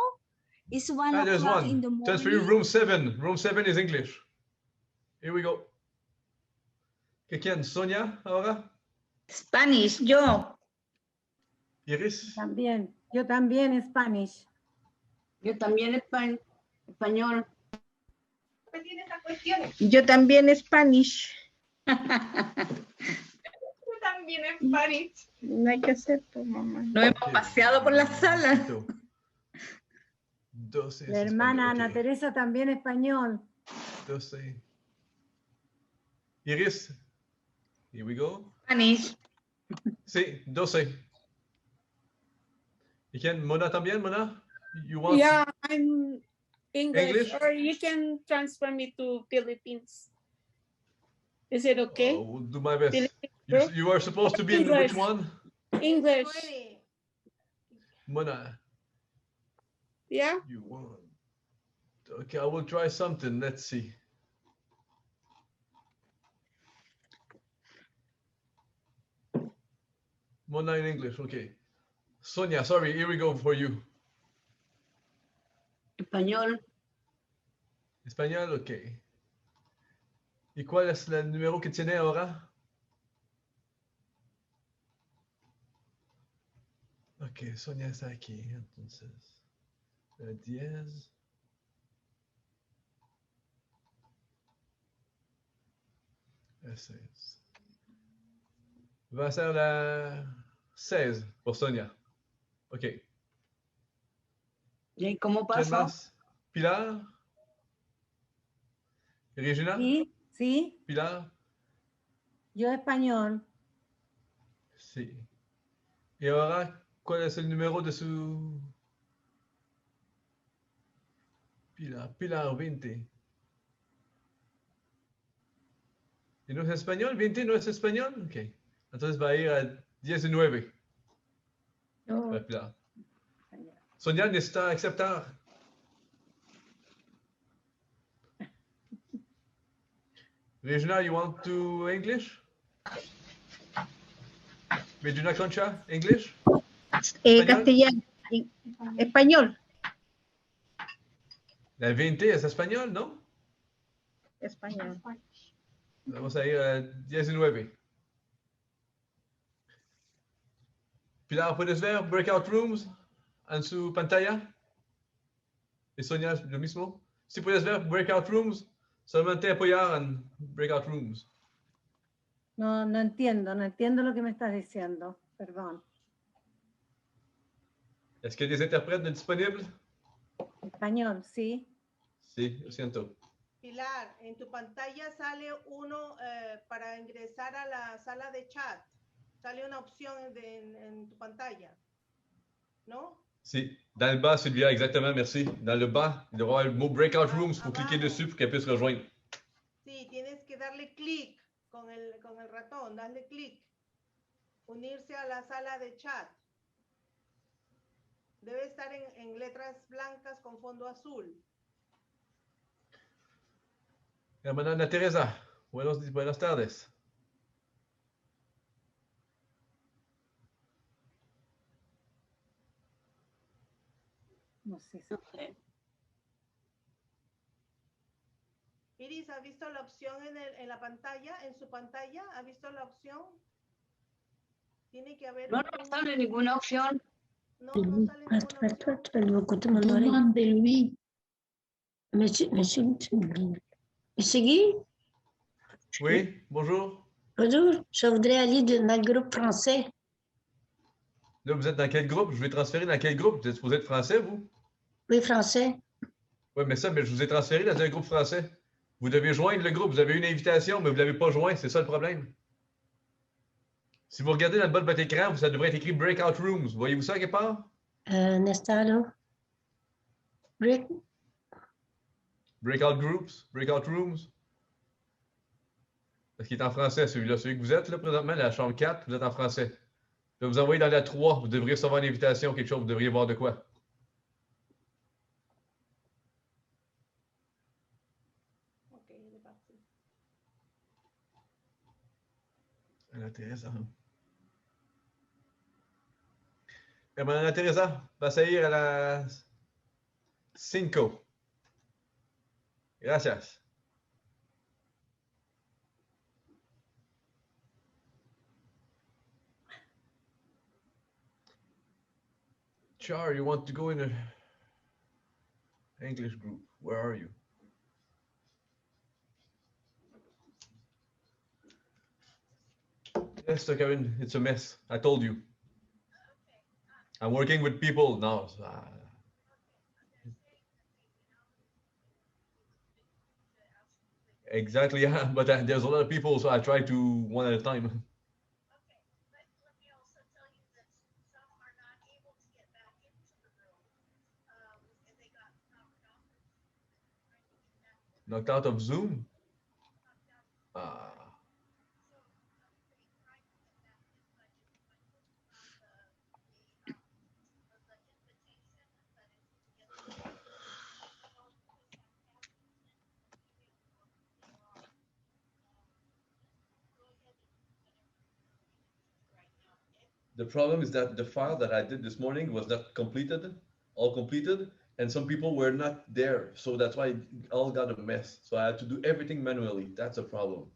It's 1 There's o'clock in one. the Just for you, morning. room 7. Room 7 is English. Here we go. ¿Quién? Sonia, ahora? Spanish, yo. Iris. También, yo también Spanish. Yo también español. Yo también Spanish. Yo también en París. No hay que hacer, pues, mamá. Nos hemos paseado por la sala. 12. La hermana español, Ana ok. Teresa también español. 12. Iris. Here we go. Spanish. Sí, 12. ¿Y quién? ¿Mona también? ¿Mona? You want? Yeah, I'm English, English? or you can transfer me to Philippines. Is it okay? I will do my best. Philippines, You are supposed to be in which one? English. Mona. Yeah. You want? Okay, I will try something. Let's see. Mona in English, okay. Sonia, sorry, here we go for you. Español. Español, ok. ¿Y cuál es el número que tiene ahora? Ok, Sonia está aquí, entonces. 10. Ese es. Va a ser la 16 por Sonia. Ok. ¿Y cómo ¿Quién pasó? más? ¿Pilar? ¿Regina? Sí, sí, ¿Pilar? yo español. Sí. ¿Y ahora cuál es el número de su... Pilar, Pilar 20. ¿Y no es español? ¿20 no es español? Ok. Entonces va a ir a 19. Para Pilar. Sonia necesita aceptar. Regina, you want to English? Regina Concha, English? Castellano. Español. La 20 es español, ¿no? Español. Vamos a ir a 19. Pilar, ¿puedes ver breakout rooms en su pantalla? ¿Y Sonia lo mismo? Si puedes ver breakout rooms, solamente apoyar en breakout rooms. No, no entiendo lo que me estás diciendo. Perdón. ¿Es que des intérpretes disponibles? Español, sí. Sí, lo siento. Pilar, en tu pantalla sale uno para ingresar a la sala de chat. Sale una opción en tu pantalla, ¿no? Si, dans le bas, Sylvia, exactement, merci. Dans le bas, il doit y avoir le mot breakout rooms. Il faut cliquer dessus pour qu'elle puisse rejoindre. Sí, tienes que darle clic con el ratón, darle clic. Unirse a la sala de chat. Debe estar en letras blancas con fondo azul. Hermana Ana Teresa, buenas tardes. No sé. Iris, ¿ha visto la opción en la pantalla, en su pantalla? ¿Ha visto la opción? Tiene que haber No, no sale ninguna opción. No, no sale ninguna opción. Demandez-lui. Monsieur Guy? Oui, bonjour. Bonjour, je voudrais aller dans le groupe français. Là, vous êtes dans quel groupe? Je vais transférer dans quel groupe? Vous êtes supposé être français, vous? Oui, français. Oui, mais je vous ai transféré dans un groupe français. Vous devez joindre le groupe. Vous avez eu une invitation, mais vous ne l'avez pas joint. C'est ça le problème. Si vous regardez dans le bas de votre écran, ça devrait être écrit Breakout Rooms. Voyez-vous ça quelque part? Un instant, là. Breakout Groups, Breakout Rooms. Parce qu'il est en français, celui-là. Celui que vous êtes, là, présentement, la chambre 4, vous êtes en français. Je vais vous envoyer dans la 3. Vous devriez recevoir une invitation, quelque chose. Vous devriez voir de quoi. Ok, il est parti. Ana Teresa. Ana Teresa, vas a ir a la 5. Gracias. Char, you want to go in an English group? Where are you? Yes, Kevin, it's a mess. I told you. I'm working with people now. Exactly, yeah, but there's a lot of people, so I try to one at a time. Knocked out of Zoom? The problem is that the file that I did this morning was not completed, all completed, and some people were not there. So that's why it all got a mess. So I had to do everything manually. That's a problem.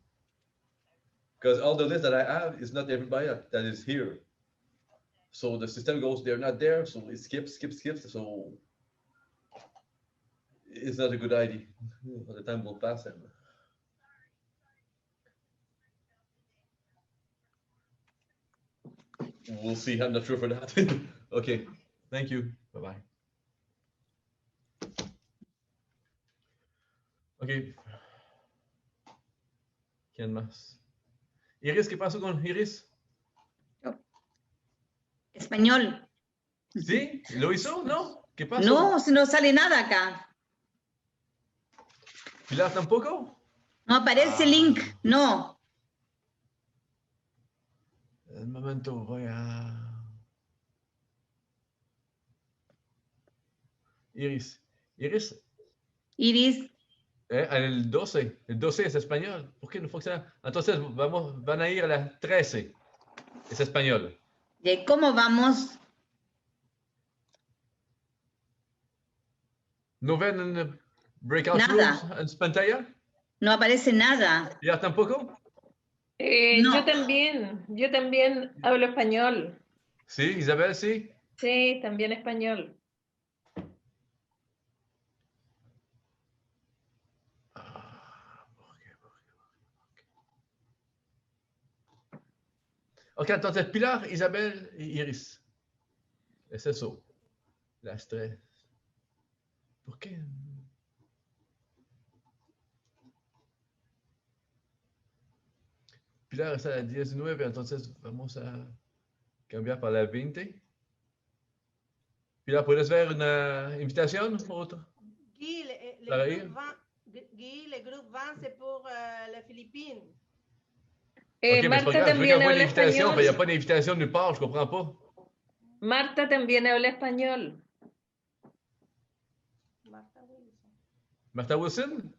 Because all the list that I have is not everybody that is here. So the system goes, they're not there. So it skips. So it's not a good idea. The time will pass. And we'll see. I'm not sure for that. Okay. Thank you. Bye-bye. Okay. ¿Quién más? Iris, ¿qué pasó con Iris? Español. ¿Sí? ¿Lo hizo? ¿No? ¿Qué pasó? No, no sale nada acá. ¿Pilar tampoco? No aparece link, no. Un momento, voy a... Iris. Iris. Iris. El 12. El 12 es español. ¿Por qué no funciona? Entonces van a ir a la 13. Es español. ¿Y cómo vamos? ¿No ven en breakout Nada. rooms en su pantalla? No aparece nada. ¿Ya tampoco? No. Yo también hablo español. Sí, Isabel, sí. Sí, también español. Ok, entonces Pilar, Isabel y Iris. Es eso. Las 3. ¿Por qué? Pilar está a la 19, entonces vamos a cambiar para la 20. Pilar, ¿puedes ver una invitación o otra? Guy, le groupe 20, c'est pour les Philippines. Ok, mais c'est pas grave, je veux qu'on voit l'invitation, mais il n'y a pas d'invitation nulle part, je comprends pas. Marta también habla español. Martha Wilson?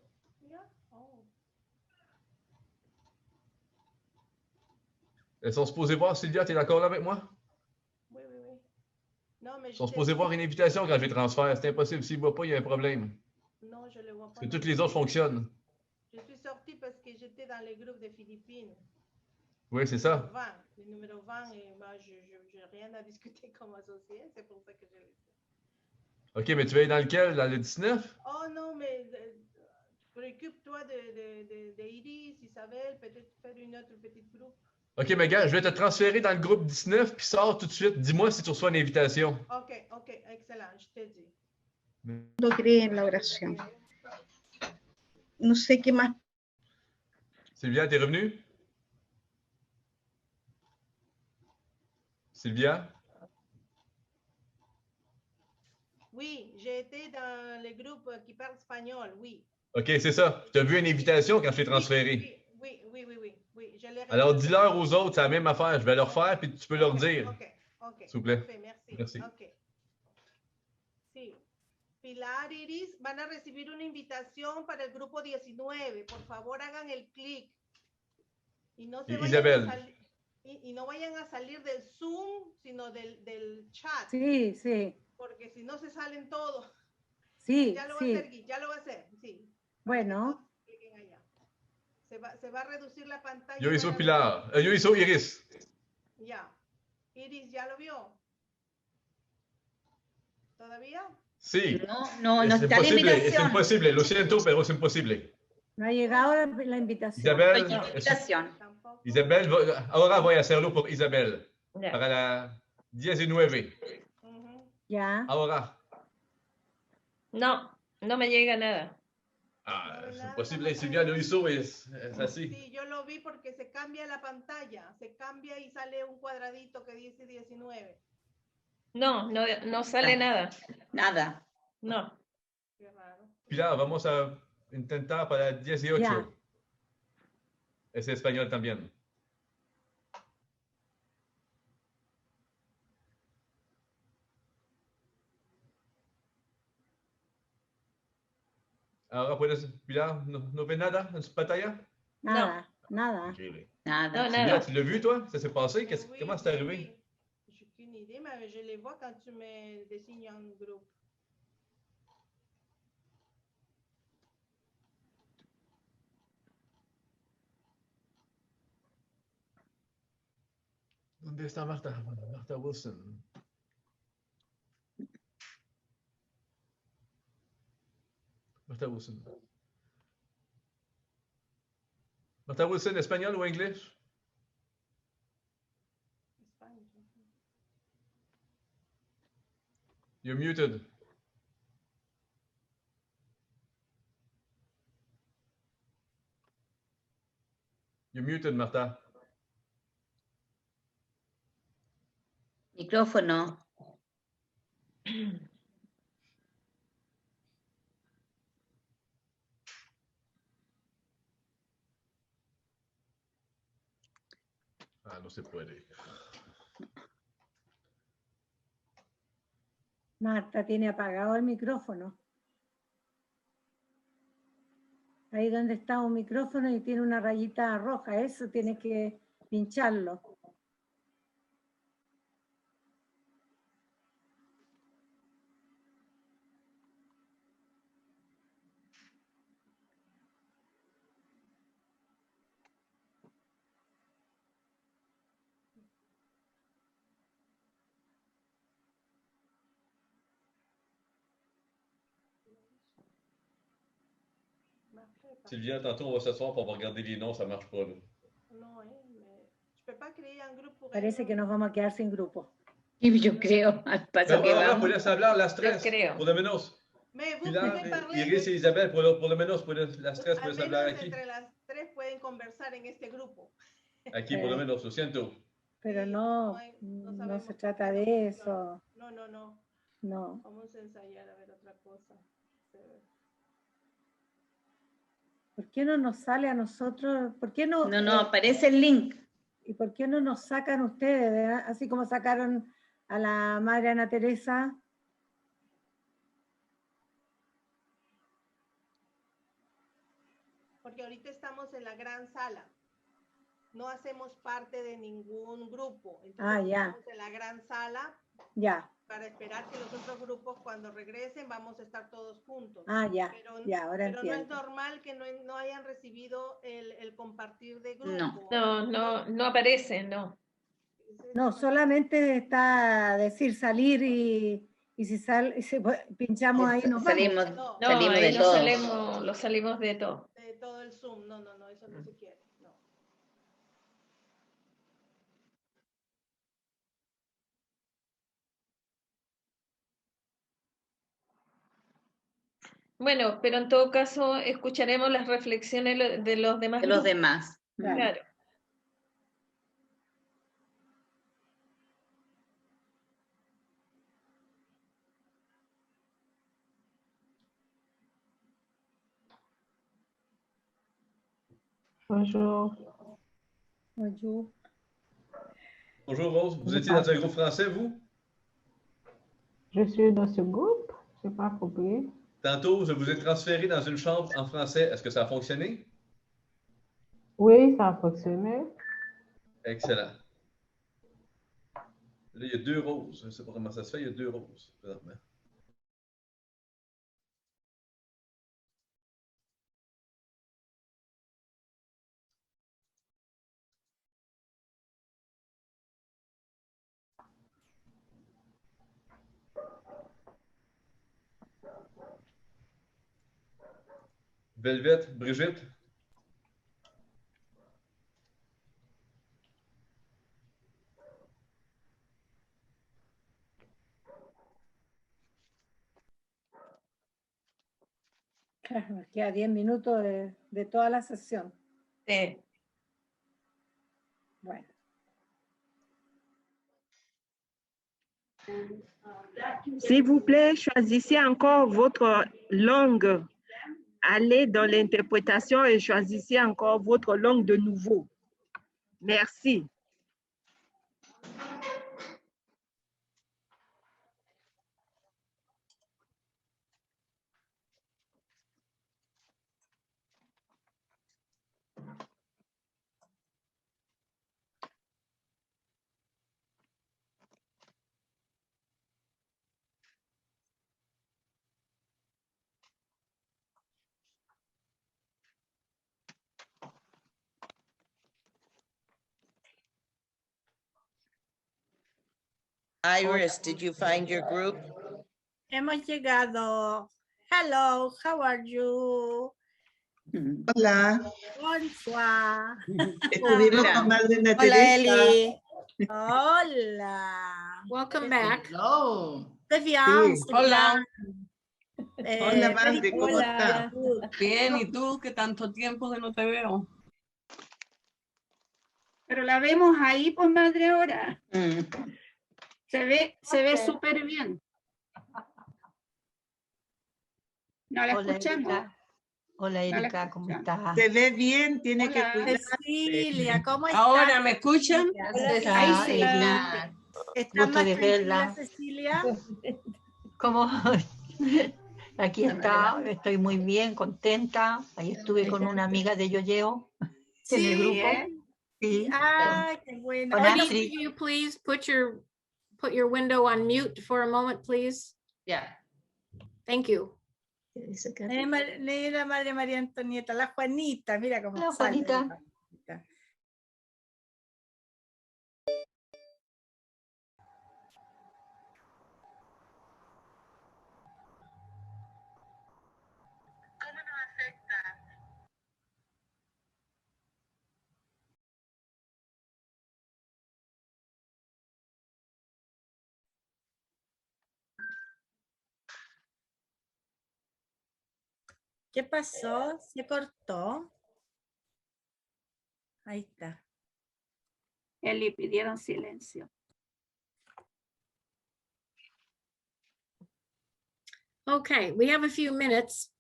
Elles sont supposées voir, Sylvia, tu es d'accord là avec moi? Oui. Non, mais Ils sont supposés voir une invitation quand je les transfère. C'est impossible. S'ils ne voient pas, il y a un problème. Non, je ne le vois pas. Parce que toutes les autres fonctionnent. Je suis sortie parce que j'étais dans le groupe des Philippines. Oui, c'est ça. 20, le numéro 20, et moi, je n'ai rien à discuter comme associé, c'est pour ça que je l'ai fait. OK, mais tu vas aller dans lequel? Dans le 19? Oh non, mais préoccupe-toi de Iris, Isabelle, peut-être faire une autre petite groupe. OK, mais gars, je vais te transférer dans le groupe 19, puis sors tout de suite. Dis-moi si tu reçois une invitation. Ok, excellent, je te dis. No cree en la oración. No sé qué más. Sylvia, t'es revenue? Sylvia? Oui, j'ai été dans le groupe qui parle espagnol, oui. OK, c'est ça. Tu as vu une invitation quand je t'ai transféré. Oui, je l'ai reçu. Alors, dis-leur aux autres, c'est la même affaire. Je vais leur faire, puis tu peux leur dire. Ok, s'il vous plaît. parfait, merci. Ok. Sí. Pilar, Iris, van a recibir una invitación para el grupo 19. Por favor, hagan el clic. Y no se Isabelle. y no vayan a salir del Zoom, sino del chat. Sí, sí. Porque si no se salen todos. Sí, ya lo va sí. a hacer, Gui, ya lo va a hacer, sí. Bueno. Se va a reducir la pantalla. Yo hizo Pilar. Yo hizo Iris. Ya. Iris, ¿ya lo vio? ¿Todavía? Sí. No es está la imposible, es invitación. imposible. Lo siento, pero es imposible. No ha llegado la invitación. Isabelle, Invitación. Isabelle, ahora voy a hacerlo por Isabelle. Ya. Para la 19. Ya. Ahora. No, no me llega nada. Ah, es imposible. Sylvia lo hizo, es así. Sí, yo lo vi porque se cambia la pantalla. Se cambia y sale un cuadradito que dice 19. No sale nada. Nada. No. Qué raro. Pilar, vamos a intentar para 18. Ya. Es español también. Ahora puedes, Pilar, ¿no ves nada en su pantalla? Nada, nada. Increíble. Nada. No, Sylvia, nada. tu l'as vu, toi? Ça s'est passé? Oui, Comment c'est arrivé? J'ai aucune idée, mais je les vois quand tu me désignes un groupe. ¿Dónde está Marta? Marta Wilson. Marta Wilson. Marta Wilson, español o inglés? You're muted. You're muted, Marta. Micrófono. Ah, no se puede. Marta tiene apagado el micrófono. Ahí donde está un micrófono y tiene una rayita roja, eso tienes que pincharlo. Sylvia, tantôt on va s'asseoir pour regarder les noms, ça marche pas. Là. No, mais je peux pas créer un groupe pour Parece que nos vamos a quedar sin grupo. Y yo creo, al paso que Ahora vamos. puedes hablar las tres, creo. por lo menos. Mais vous Pilar, pouvez parler. Iris y Isabel, por lo menos las tres Al puedes menos hablar aquí. entre las tres pueden conversar en este grupo. Aquí, por lo menos, lo siento. Pero no se trata de eso. No. No. Vamos a ensayar a ver otra cosa. ¿Por qué no nos sale a nosotros? ¿Por qué no? No, aparece el link. ¿Y por qué no nos sacan ustedes? Así como sacaron a la madre Ana Teresa. Porque ahorita estamos en la gran sala. No hacemos parte de ningún grupo. Entonces Ya. estamos en la gran sala. Ya. para esperar que los otros grupos cuando regresen vamos a estar todos juntos. Ah, ya, Pero, ya, ahora pero no es entiendo. normal que no hayan recibido el compartir de grupo. No aparece, no. No, solamente está decir salir y si pinchamos ahí nos Salimos, vamos. No, salimos ahí de todo. lo salimos de todo. de todo el Zoom, no, eso no se quiere. No. Bueno, pero en todo caso escucharemos las reflexiones de los demás De los grupos. demás. Claro. Bonjour. Bonjour. Bonjour Rose, vous étiez dans un groupe français, vous? Je suis dans ce groupe, je n'ai pas compris. Tantôt, je vous ai transféré dans une chambre en français. Est-ce que ça a fonctionné? Oui, ça a fonctionné. Excellent. Là, il y a 2 roses. Je ne sais pas comment ça se fait, il y a 2 roses présentement. Velvet, Brigitte? Claro, nos queda 10 minutos de toda la sesión. Sí. Bueno. S'il vous plaît, choisissez encore votre langue. Allez dans l'interprétation et choisissez encore votre langue de nouveau. Merci. Iris, did you find your group? Hemos llegado. Hello, how are you? Hola, Bonsoir. estuvimos con Madrina Hola, Teresa. Eli. Hola. Welcome back. Hello. Très bien, Sí. très Hola. bien. Hola, Very Madre, ¿cómo good, está? very good. Bien, ¿y tú? ¿Qué tanto tiempo que no te veo? Pero la vemos ahí, pues madre, ahora. Se ve súper bien. No la Hola, escuchamos. Erika. Hola, No la Erika, ¿cómo escuchamos. estás? Se ve bien, tiene que Hola. cuidar. Cecilia, ¿cómo estás? Ahora, ¿me escuchan? Cecilia? Ahí sí. Cecilia. ¿Estás Gusto más de tranquila, verla. Cecilia? ¿Cómo? Aquí está, estoy muy bien, contenta. Ahí estuve con una amiga de Yoyeo en el Sí. grupo. Sí. Ay, qué bueno. Con Oye, Astrid. Could you please put your window on mute for a moment, please? Yeah. Thank you. mira, madre María Antonieta, la Juanita, mira cómo Hola, sale. Juanita. ¿Qué pasó? ¿Se cortó? Ahí está. Eli, pidieron silencio. Okay, we have a few minutes.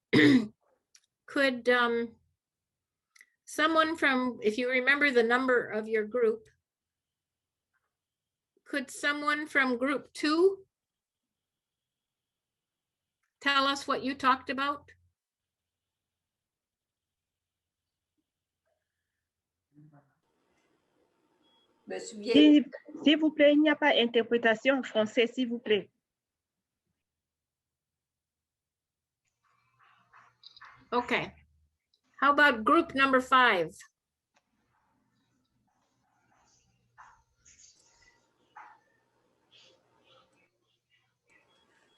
Could someone from, if you remember the number of your group, could someone from group 2 tell us what you talked about? S'il vous plaît, il n'y a pas d'interprétation en français, s'il vous plaît. Okay. How about group number 5?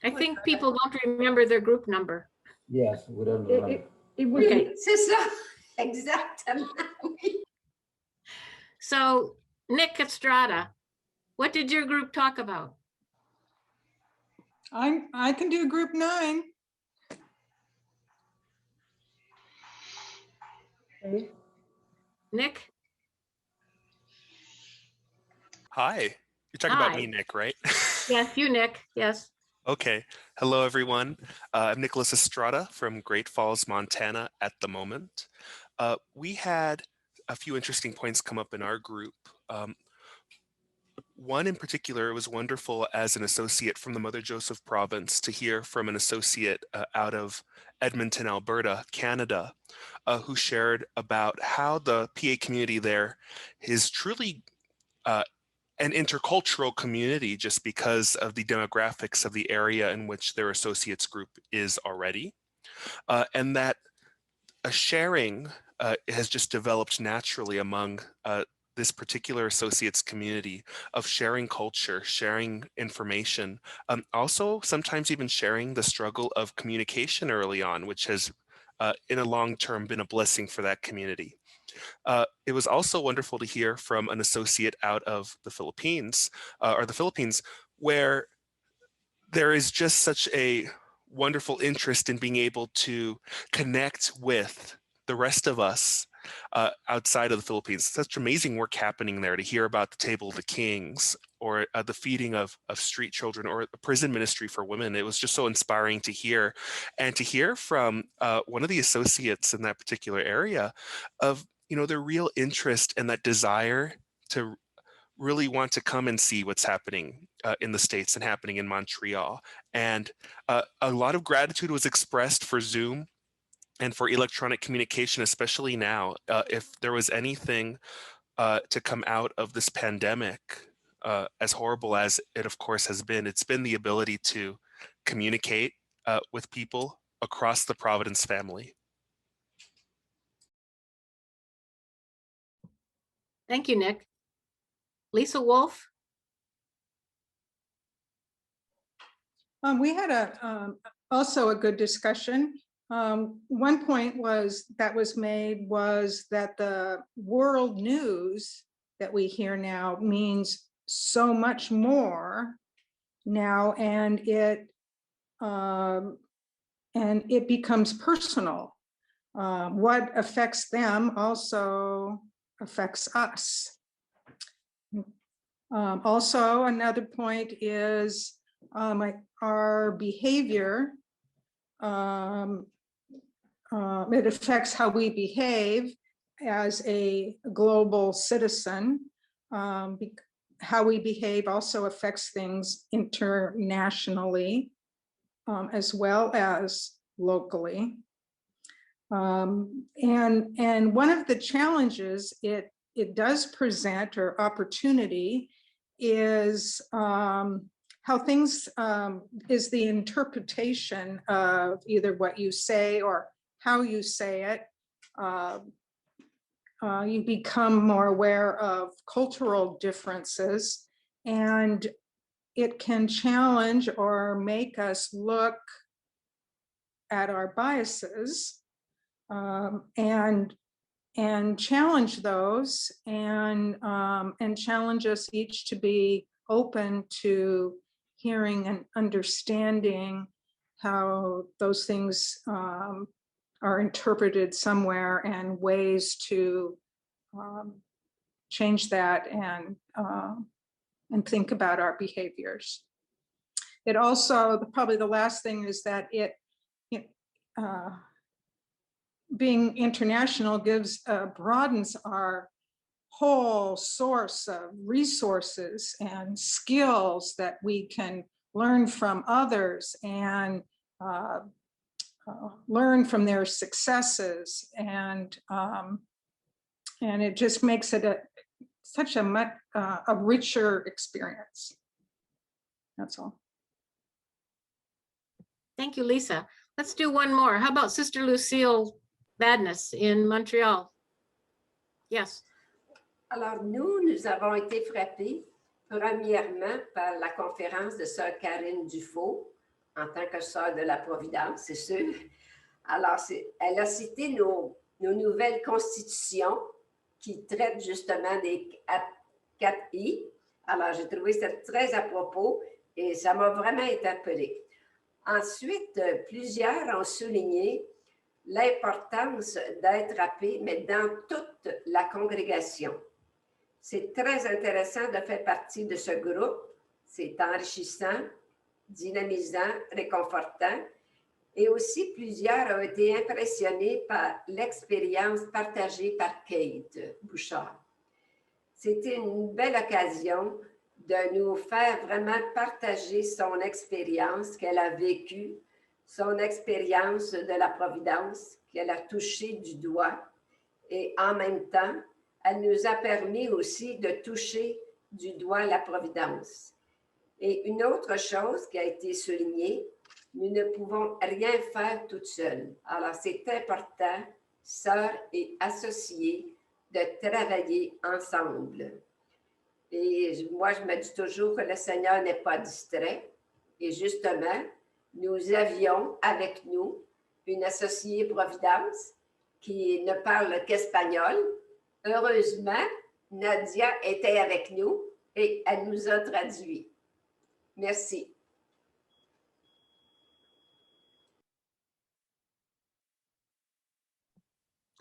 I think people don't remember their group number. Yes, we don't remember. It was Okay. Exactamente. So Nick Estrada, what did your group talk about? I can do group 9. Nick? Hi, you're talking about me, Nick, right? Yes, you, Nick. Yes. Okay. Hello, everyone. I'm Nicholas Estrada from Great Falls, Montana at the moment. We had a few interesting points come up in our group. One in particular, it was wonderful as an associate from the Mother Joseph province to hear from an associate out of Edmonton, Alberta, Canada, who shared about how the PA community there is truly an intercultural community just because of the demographics of the area in which their associates group is already. And that a sharing has just developed naturally among this particular associates community of sharing culture, sharing information, also sometimes even sharing the struggle of communication early on, which has in a long term been a blessing for that community. It was also wonderful to hear from an associate out of the Philippines, where there is just such a wonderful interest in being able to connect with the rest of us outside of the Philippines. Such amazing work happening there, to hear about the Table of the Kings or the feeding of street children or the prison ministry for women. It was just so inspiring to hear, and to hear from one of the associates in that particular area of their real interest and that desire to really want to come and see what's happening in the States and happening in Montreal. And a lot of gratitude was expressed for Zoom and for electronic communication, especially now. If there was anything to come out of this pandemic, as horrible as it of course has been, it's been the ability to communicate with people across the Providence family. Thank you, Nick. Lisa Wolf? We had also a good discussion. One point that was made was that the world news that we hear now means so much more now, and it becomes personal. What affects them also affects us. Also, another point is our behavior. It affects how we behave as a global citizen. How we behave also affects things internationally, as well as locally. And one of the challenges it does present, or opportunity, is how things is the interpretation of either what you say or how you say it. You become more aware of cultural differences, and it can challenge or make us look at our biases and challenge those, and challenge us each to be open to hearing and understanding how those things are interpreted somewhere, and ways to change that and think about our behaviors. It also, probably the last thing, is that being international broadens our whole source of resources and skills that we can learn from others, and learn from their successes, and it just makes it such a richer experience. That's all. Thank you, Lisa. Let's do one more. How about Sister Lucille Badness in Montreal? Yes. Alors, nous avons été frappés, premièrement, par la conférence de Sœur Karine Dufault, en tant que sœur de la Providence, c'est sûr. Alors, elle a cité nos nouvelles constitutions qui traitent justement des 4I. Alors, j'ai trouvé ça très à propos et ça m'a vraiment interpellée. Ensuite, plusieurs ont souligné l'importance d'être appelé, mais dans toute la congrégation. C'est très intéressant de faire partie de ce groupe. C'est enrichissant, dynamisant, réconfortant. Et aussi, plusieurs ont été impressionnés par l'expérience partagée par Kate Bouchard. C'était une belle occasion de nous faire vraiment partager son expérience qu'elle a vécue, son expérience de la Providence qu'elle a touchée du doigt. Et en même temps, elle nous a permis aussi de toucher du doigt la Providence. Et une autre chose qui a été soulignée, nous ne pouvons rien faire toutes seules. Alors, c'est important, sœurs et associés, de travailler ensemble. Et moi, je me dis toujours que le Seigneur n'est pas distrait. Et justement, nous avions avec nous une associée Providence qui ne parle qu'espagnol. Heureusement, Nadia était avec nous et elle nous a traduit. Merci.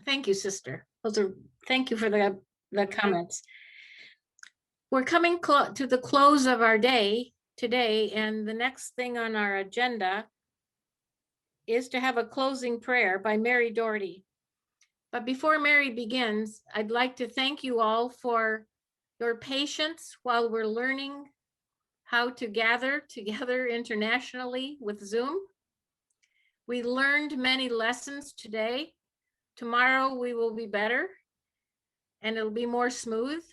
Thank you, sister. Thank you for the comments. We're coming to the close of our day today, and the next thing on our agenda is to have a closing prayer by Mary Doherty. But before Mary begins, I'd like to thank you all for your patience while we're learning how to gather together internationally with Zoom. We learned many lessons today. Tomorrow we will be better and it'll be more smooth.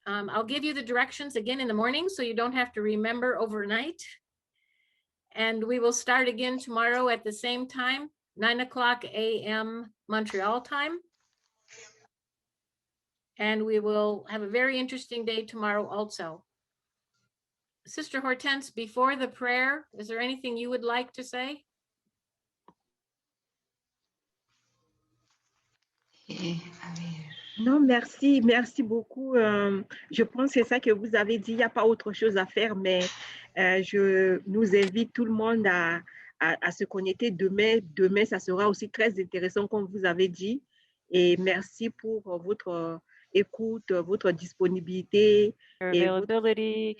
I'll give you the directions again in the morning so you don't have to remember overnight. And we will start again tomorrow at the same time, 9:00 a.m. Montreal time. And we will have a very interesting day tomorrow also. Sister Hortense, before the prayer, is there anything you would like to say? Non, merci, merci beaucoup. Je pense que c'est ça que vous avez dit, il n'y a pas autre chose à faire, mais je nous invite tout le monde à se connecter demain. Demain, ça sera aussi très intéressant, comme vous avez dit. Et merci pour votre écoute, votre disponibilité. Your availability,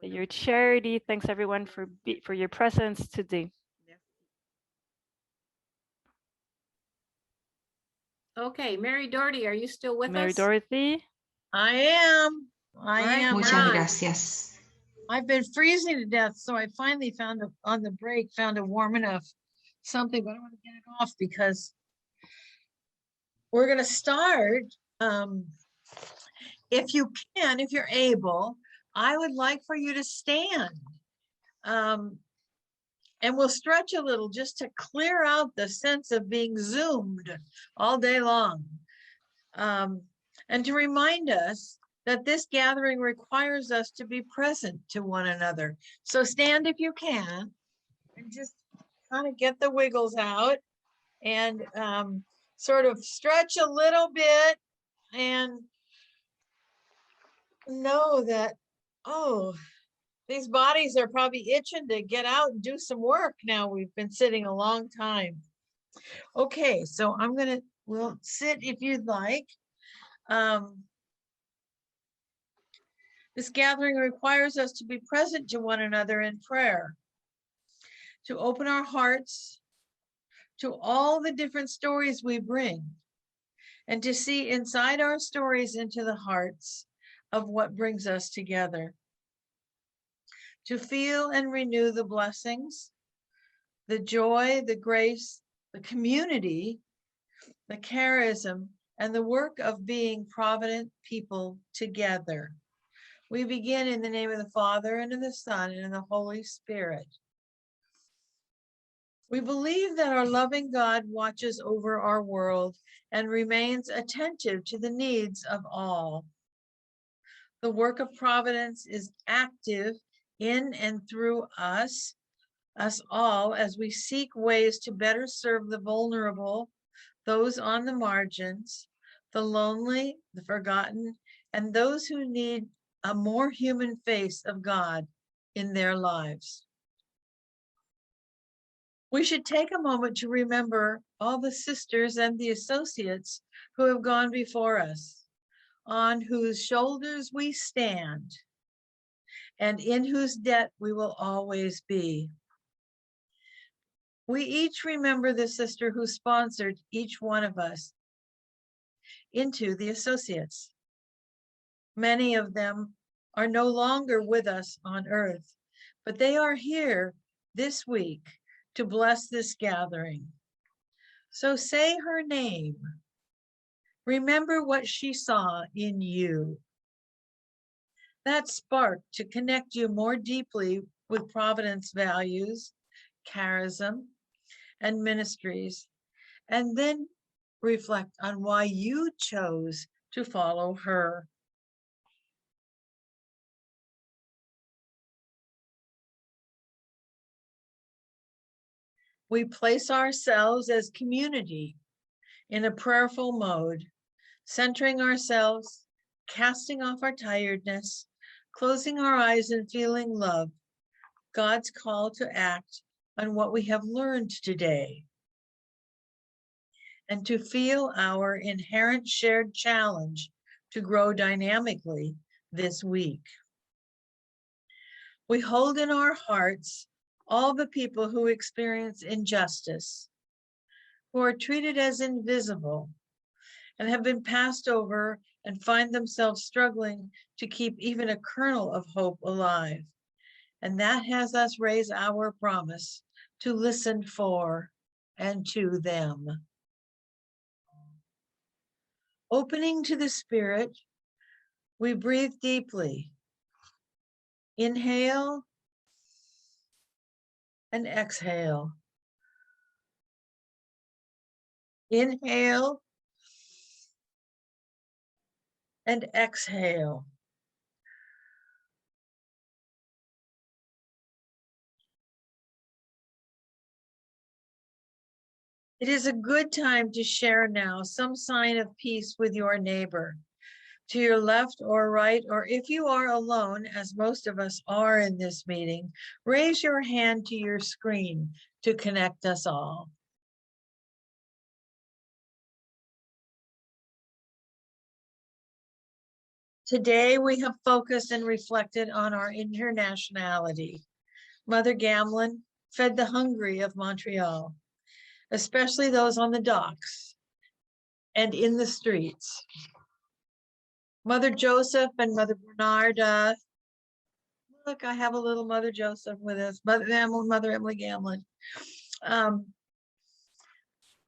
your charity. Thanks everyone for your presence today. Okay, Mary Doherty, are you still with Mary us? Dorothy? I am. Muchas gracias. I've been freezing to death, so I finally found on the break a warm enough something, but I want to get it off because we're going to start. If you can, if you're able, I would like for you to stand. And we'll stretch a little just to clear out the sense of being zoomed all day long. And to remind us that this gathering requires us to be present to one another. So stand if you can and just kind of get the wiggles out and sort of stretch a little bit and know that, oh, these bodies are probably itching to get out and do some work now. We've been sitting a long time. Okay, so we'll sit if you'd like. This gathering requires us to be present to one another in prayer, to open our hearts to all the different stories we bring, and to see inside our stories into the hearts of what brings us together. To feel and renew the blessings, the joy, the grace, the community, the charism, and the work of being provident people together. We begin in the name of the Father, and of the Son, and of the Holy Spirit. We believe that our loving God watches over our world and remains attentive to the needs of all. The work of providence is active in and through us all, as we seek ways to better serve the vulnerable, those on the margins, the lonely, the forgotten, and those who need a more human face of God in their lives. We should take a moment to remember all the sisters and the associates who have gone before us, on whose shoulders we stand, and in whose debt we will always be. We each remember the sister who sponsored each one of us into the associates. Many of them are no longer with us on earth, but they are here this week to bless this gathering. So say her name. Remember what she saw in you. That spark to connect you more deeply with Providence values, charism, and ministries, and then reflect on why you chose to follow her. We place ourselves as community in a prayerful mode, centering ourselves, casting off our tiredness, closing our eyes and feeling love, God's call to act on what we have learned today, and to feel our inherent shared challenge to grow dynamically this week. We hold in our hearts all the people who experience injustice, who are treated as invisible and have been passed over and find themselves struggling to keep even a kernel of hope alive. And that has us raise our promise to listen for and to them. Opening to the Spirit, we breathe deeply. Inhale and exhale. Inhale and exhale. It is a good time to share now some sign of peace with your neighbor, to your left or right, or if you are alone, as most of us are in this meeting, raise your hand to your screen to connect us all. Today, we have focused and reflected on our internationality. Mother Gamlin fed the hungry of Montreal, especially those on the docks and in the streets. Mother Joseph and Mother Bernarda. Look, I have a little Mother Joseph with us, Mother Emily Gamlin.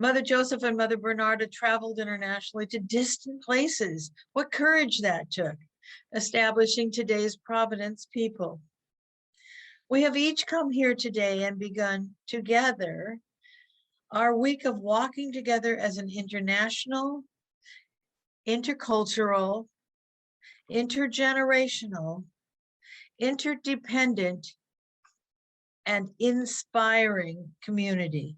Mother Joseph and Mother Bernarda traveled internationally to distant places. What courage that took, establishing today's Providence people. We have each come here today and begun together our week of walking together as an international, intercultural, intergenerational, interdependent, and inspiring community.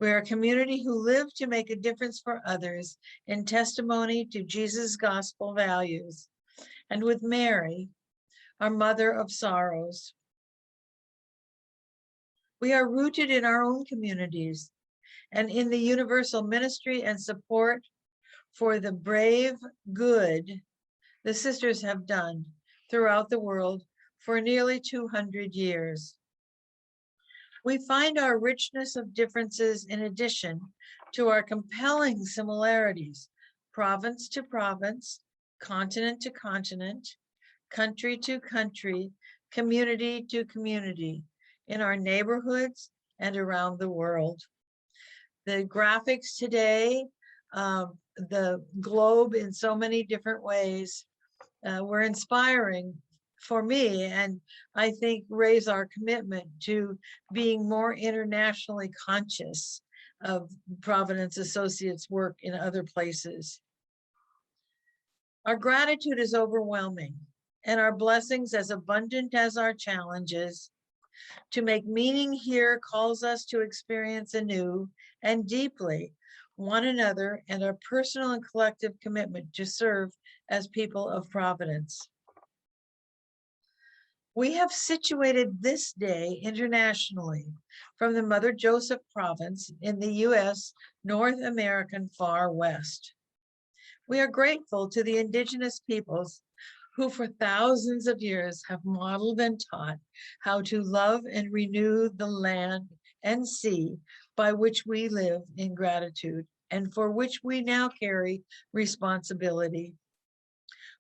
We are a community who live to make a difference for others in testimony to Jesus' gospel values, and with Mary, our mother of sorrows. We are rooted in our own communities and in the universal ministry and support for the brave good the sisters have done throughout the world for nearly 200 years. We find our richness of differences in addition to our compelling similarities, province to province, continent to continent, country to country, community to community, in our neighborhoods and around the world. The graphics today, the globe in so many different ways, were inspiring for me, and I think raise our commitment to being more internationally conscious of Providence Associates work in other places. Our gratitude is overwhelming and our blessings as abundant as our challenges. To make meaning here calls us to experience anew and deeply one another and our personal and collective commitment to serve as people of Providence. We have situated this day internationally from the Mother Joseph Province in the U.S. North American Far West. We are grateful to the indigenous peoples who for thousands of years have modeled and taught how to love and renew the land and sea by which we live in gratitude and for which we now carry responsibility.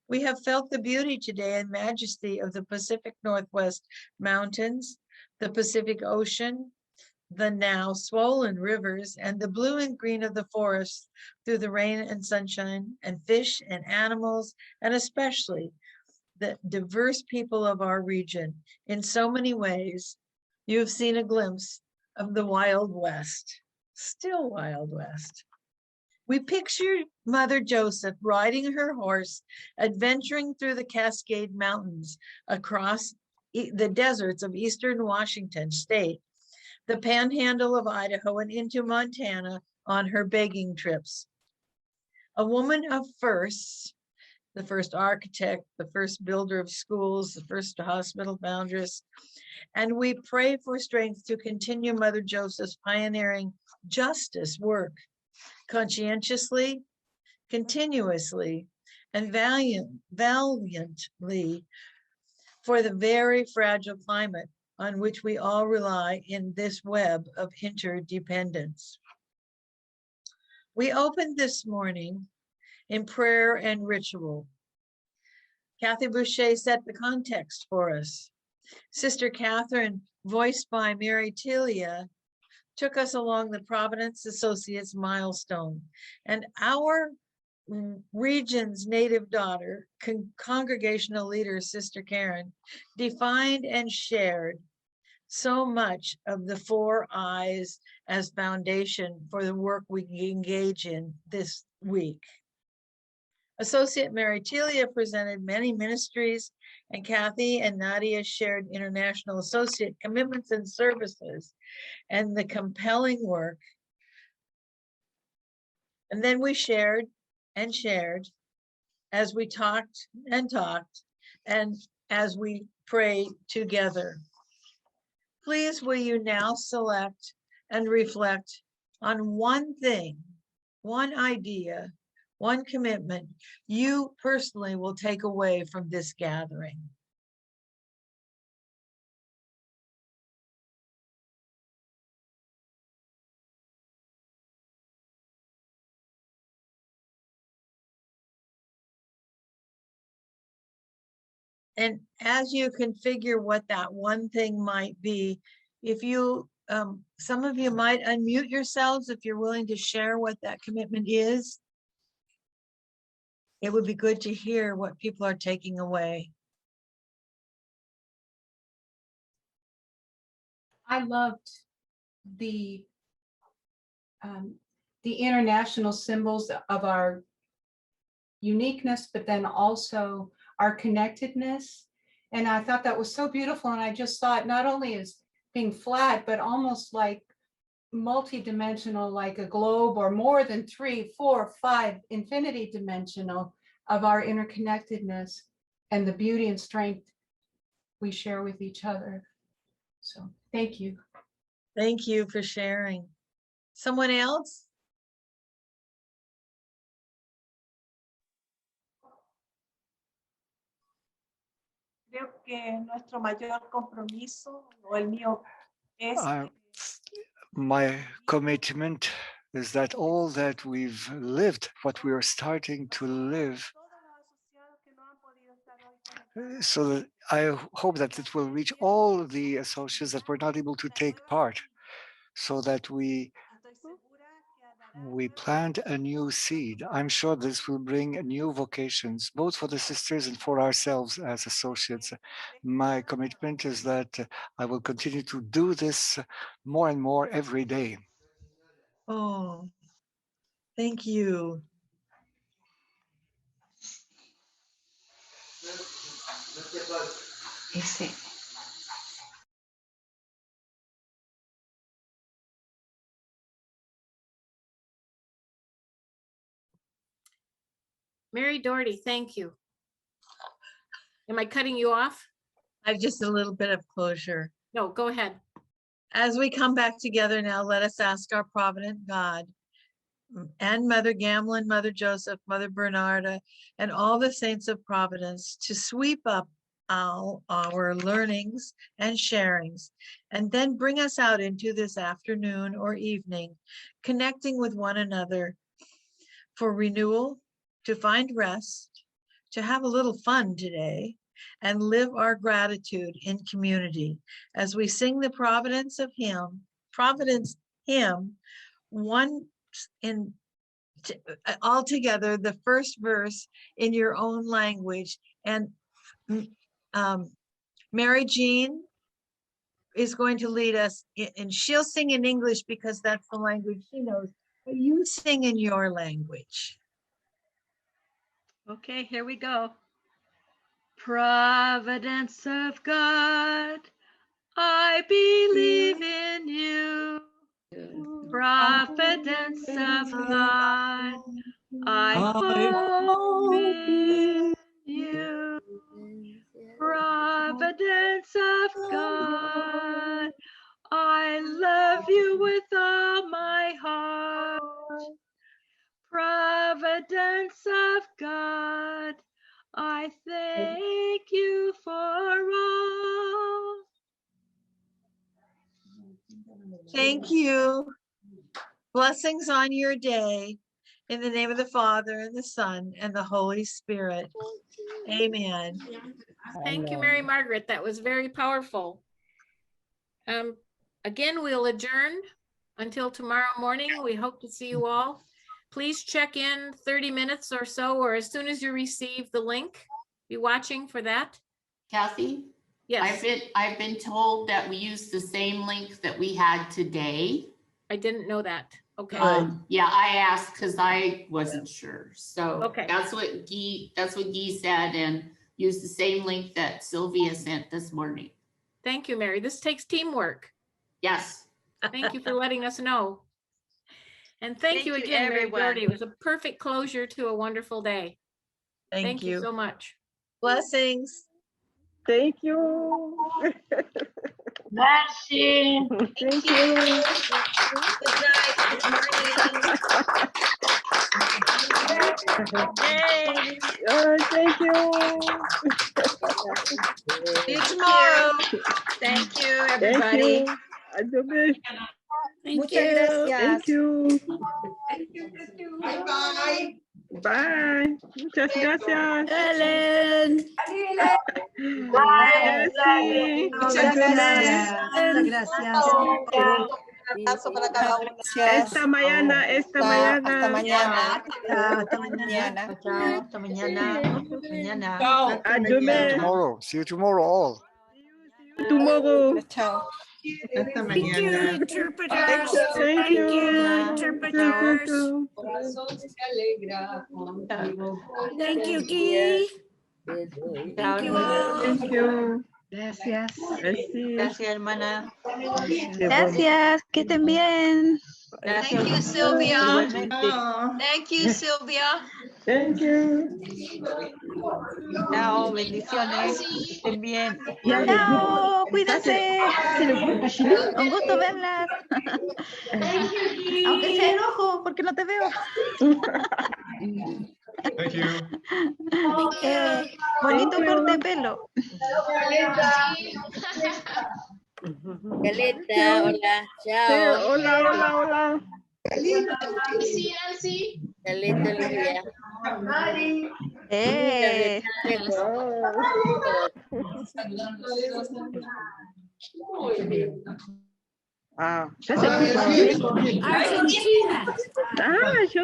We have felt the beauty today and majesty of the Pacific Northwest Mountains, the Pacific Ocean, the now swollen rivers, and the blue and green of the forests through the rain and sunshine, and fish and animals, and especially the diverse people of our region. In so many ways, you have seen a glimpse of the Wild West, still Wild West. We pictured Mother Joseph riding her horse, adventuring through the Cascade Mountains, across the deserts of eastern Washington state, the panhandle of Idaho, and into Montana on her begging trips. A woman of firsts, the first architect, the first builder of schools, the first hospital foundress, and we pray for strength to continue Mother Joseph's pioneering justice work, conscientiously, continuously, and valiantly for the very fragile climate on which we all rely in this web of interdependence. We opened this morning in prayer and ritual. Kathy Boucher set the context for us. Sister Catherine, voiced by Mary Tilia, took us along the Providence Associates milestone, and our region's native daughter, congregational leader, Sister Karen, defined and shared so much of the 4 I's as foundation for the work we engage in this week. Associate Mary Tilia presented many ministries, and Kathy and Nadia shared international associate commitments and services and the compelling work. And then we shared and shared as we talked and as we pray together. Please, will you now select and reflect on one thing, one idea, one commitment you personally will take away from this gathering? And as you configure what that one thing might be, if you, some of you might unmute yourselves if you're willing to share what that commitment is. It would be good to hear what people are taking away. I loved the international symbols of our uniqueness, but then also our connectedness. And I thought that was so beautiful. And I just saw it not only as being flat, but almost like multi-dimensional, like a globe, or more than 3, 4, 5 infinity dimensional of our interconnectedness and the beauty and strength we share with each other. So thank you. Thank you for sharing. Someone else? Creo que nuestro mayor compromiso, o el mío, es my commitment is that all that we've lived, what we are starting to live, so that I hope that it will reach all the associates that were not able to take part, so that we we plant a new seed. I'm sure this will bring new vocations, both for the sisters and for ourselves as associates. My commitment is that I will continue to do this more and more every day. Oh, thank you. Mary Doherty, thank you. Am I cutting you off? I have just a little bit of closure. No, go ahead. As we come back together now, let us ask our provident God and Mother Gamlin, Mother Joseph, Mother Bernarda, and all the saints of Providence to sweep up our learnings and sharings, and then bring us out into this afternoon or evening, connecting with one another for renewal, to find rest, to have a little fun today, and live our gratitude in community as we sing the Providence hymn, one in all together, the first verse in your own language. And Mary Jean is going to lead us, and she'll sing in English because that's the language she knows, but you sing in your language. Okay, here we go. Providence of God, I believe in you. Providence of God, I hope in you. Providence of God, I love you with all my heart. Providence of God, I thank you for all. Thank you. Blessings on your day. In the name of the Father, and the Son, and the Holy Spirit. Amen. Thank you, Mary Margaret. That was very powerful. Again, we'll adjourn until tomorrow morning. We hope to see you all. Please check in 30 minutes or so, or as soon as you receive the link. Be watching for that. Kathy? Yes. I've been told that we used the same link that we had today. I didn't know that. Okay. Yeah, I asked because I wasn't sure. So okay. That's what Guy said, and use the same link that Sylvia sent this morning. Thank you, Mary. This takes teamwork. Yes. Thank you for letting us know. And thank you again, Mary Doherty. It was a perfect closure to a wonderful day. Thank you so much. Blessings. Thank you. Merci. Thank you. Good night. Good morning. Yay. Thank you. See you tomorrow. Thank you, everybody. Thank you. Muchas gracias. Thank you. Bye. Bye. Muchas gracias. Ellen. Bye. Muchas gracias. Muchas gracias. Un abrazo para cada uno. Esta mañana. Hasta mañana. Hasta mañana. Chao, hasta mañana. Mañana. À See you demain. tomorrow. See you tomorrow all. Tomorrow. Chao. Hasta Thank you, mañana. interpreters. Thank you. Interpreters. Thank you, Guy. Thank you all. Thank you. Gracias. Merci. Gracias, hermana. Gracias, que estén bien. Gracias. Thank you, Sylvia. Igualmente. Thank you, Sylvia. Thank you. Chao, bendiciones. Que estén bien. Chao, cuídense. Un gusto verlas. Aunque sea en ojo, porque no te veo. Thank you. Bonito corte de pelo. Caleta, hola, Sí, chao. hola. Caleta, Olivia. Ah, ya se puso. Argentina. Ah, yo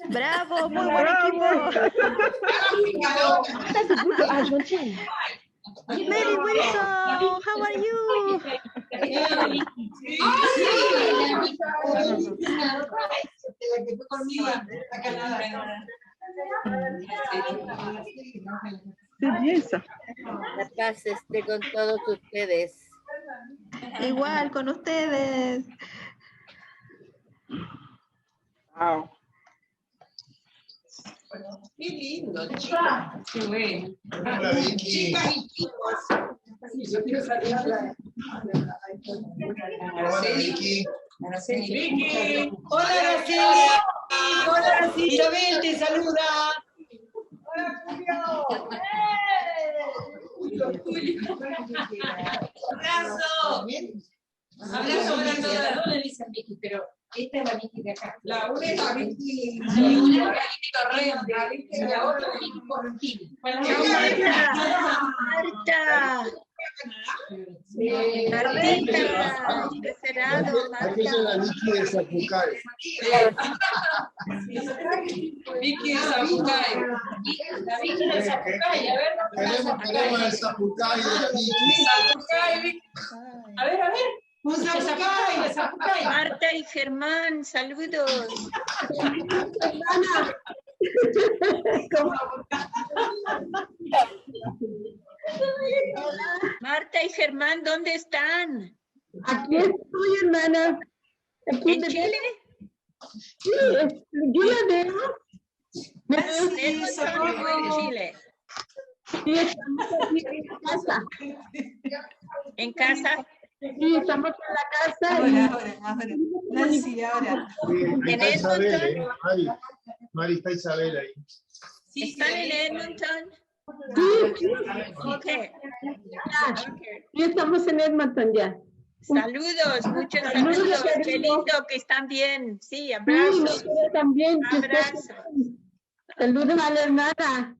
Bravo, muy buen equipo. Ya se puso Argentina. Mary Wilson, how are you? Qué belleza. La paz esté con todos ustedes. Igual con ustedes. Wow. Qué lindo, chica. Qué bueno. Hola, Vicky. Araceli. Vicky. Hola, Araceli. Hola, Araceli. Isabel te saluda. Hola, Julio. Abrazo. Abrazo para todas. No le dicen Vicky, pero esta es la Vicky de acá. La una es la Vicky. La una es la Vicky Torrente. Y la otra es Vicky Cortini. Marta. Martita, esperado, Marta. Aquella es la Vicky de Zapucay. Vicky de Zapucay. La Vicky de Zapucay, a ver. Queremos el Zapucay de la Vicky. Zapucay. A ver, a ver. Zapucay, Zapucay. Marta y Germán, saludos. Marta y Germán, ¿dónde están? Aquí estoy, hermana. Aquí ¿En Chile? Sí, yo la veo. En Chile. Sí, estamos aquí en casa. ¿En casa? Sí, estamos en la casa. Ahora. Nancy, ahora. Está Isabel, Mari, está Isabel ahí. ¿Están en Edmonton? Sí. Ok. Sí, estamos en Edmonton ya. Saludos, muchos saludos. Qué lindo que están bien. Sí, abrazos. Sí, nosotros también. Abrazos. Saludos a la hermana.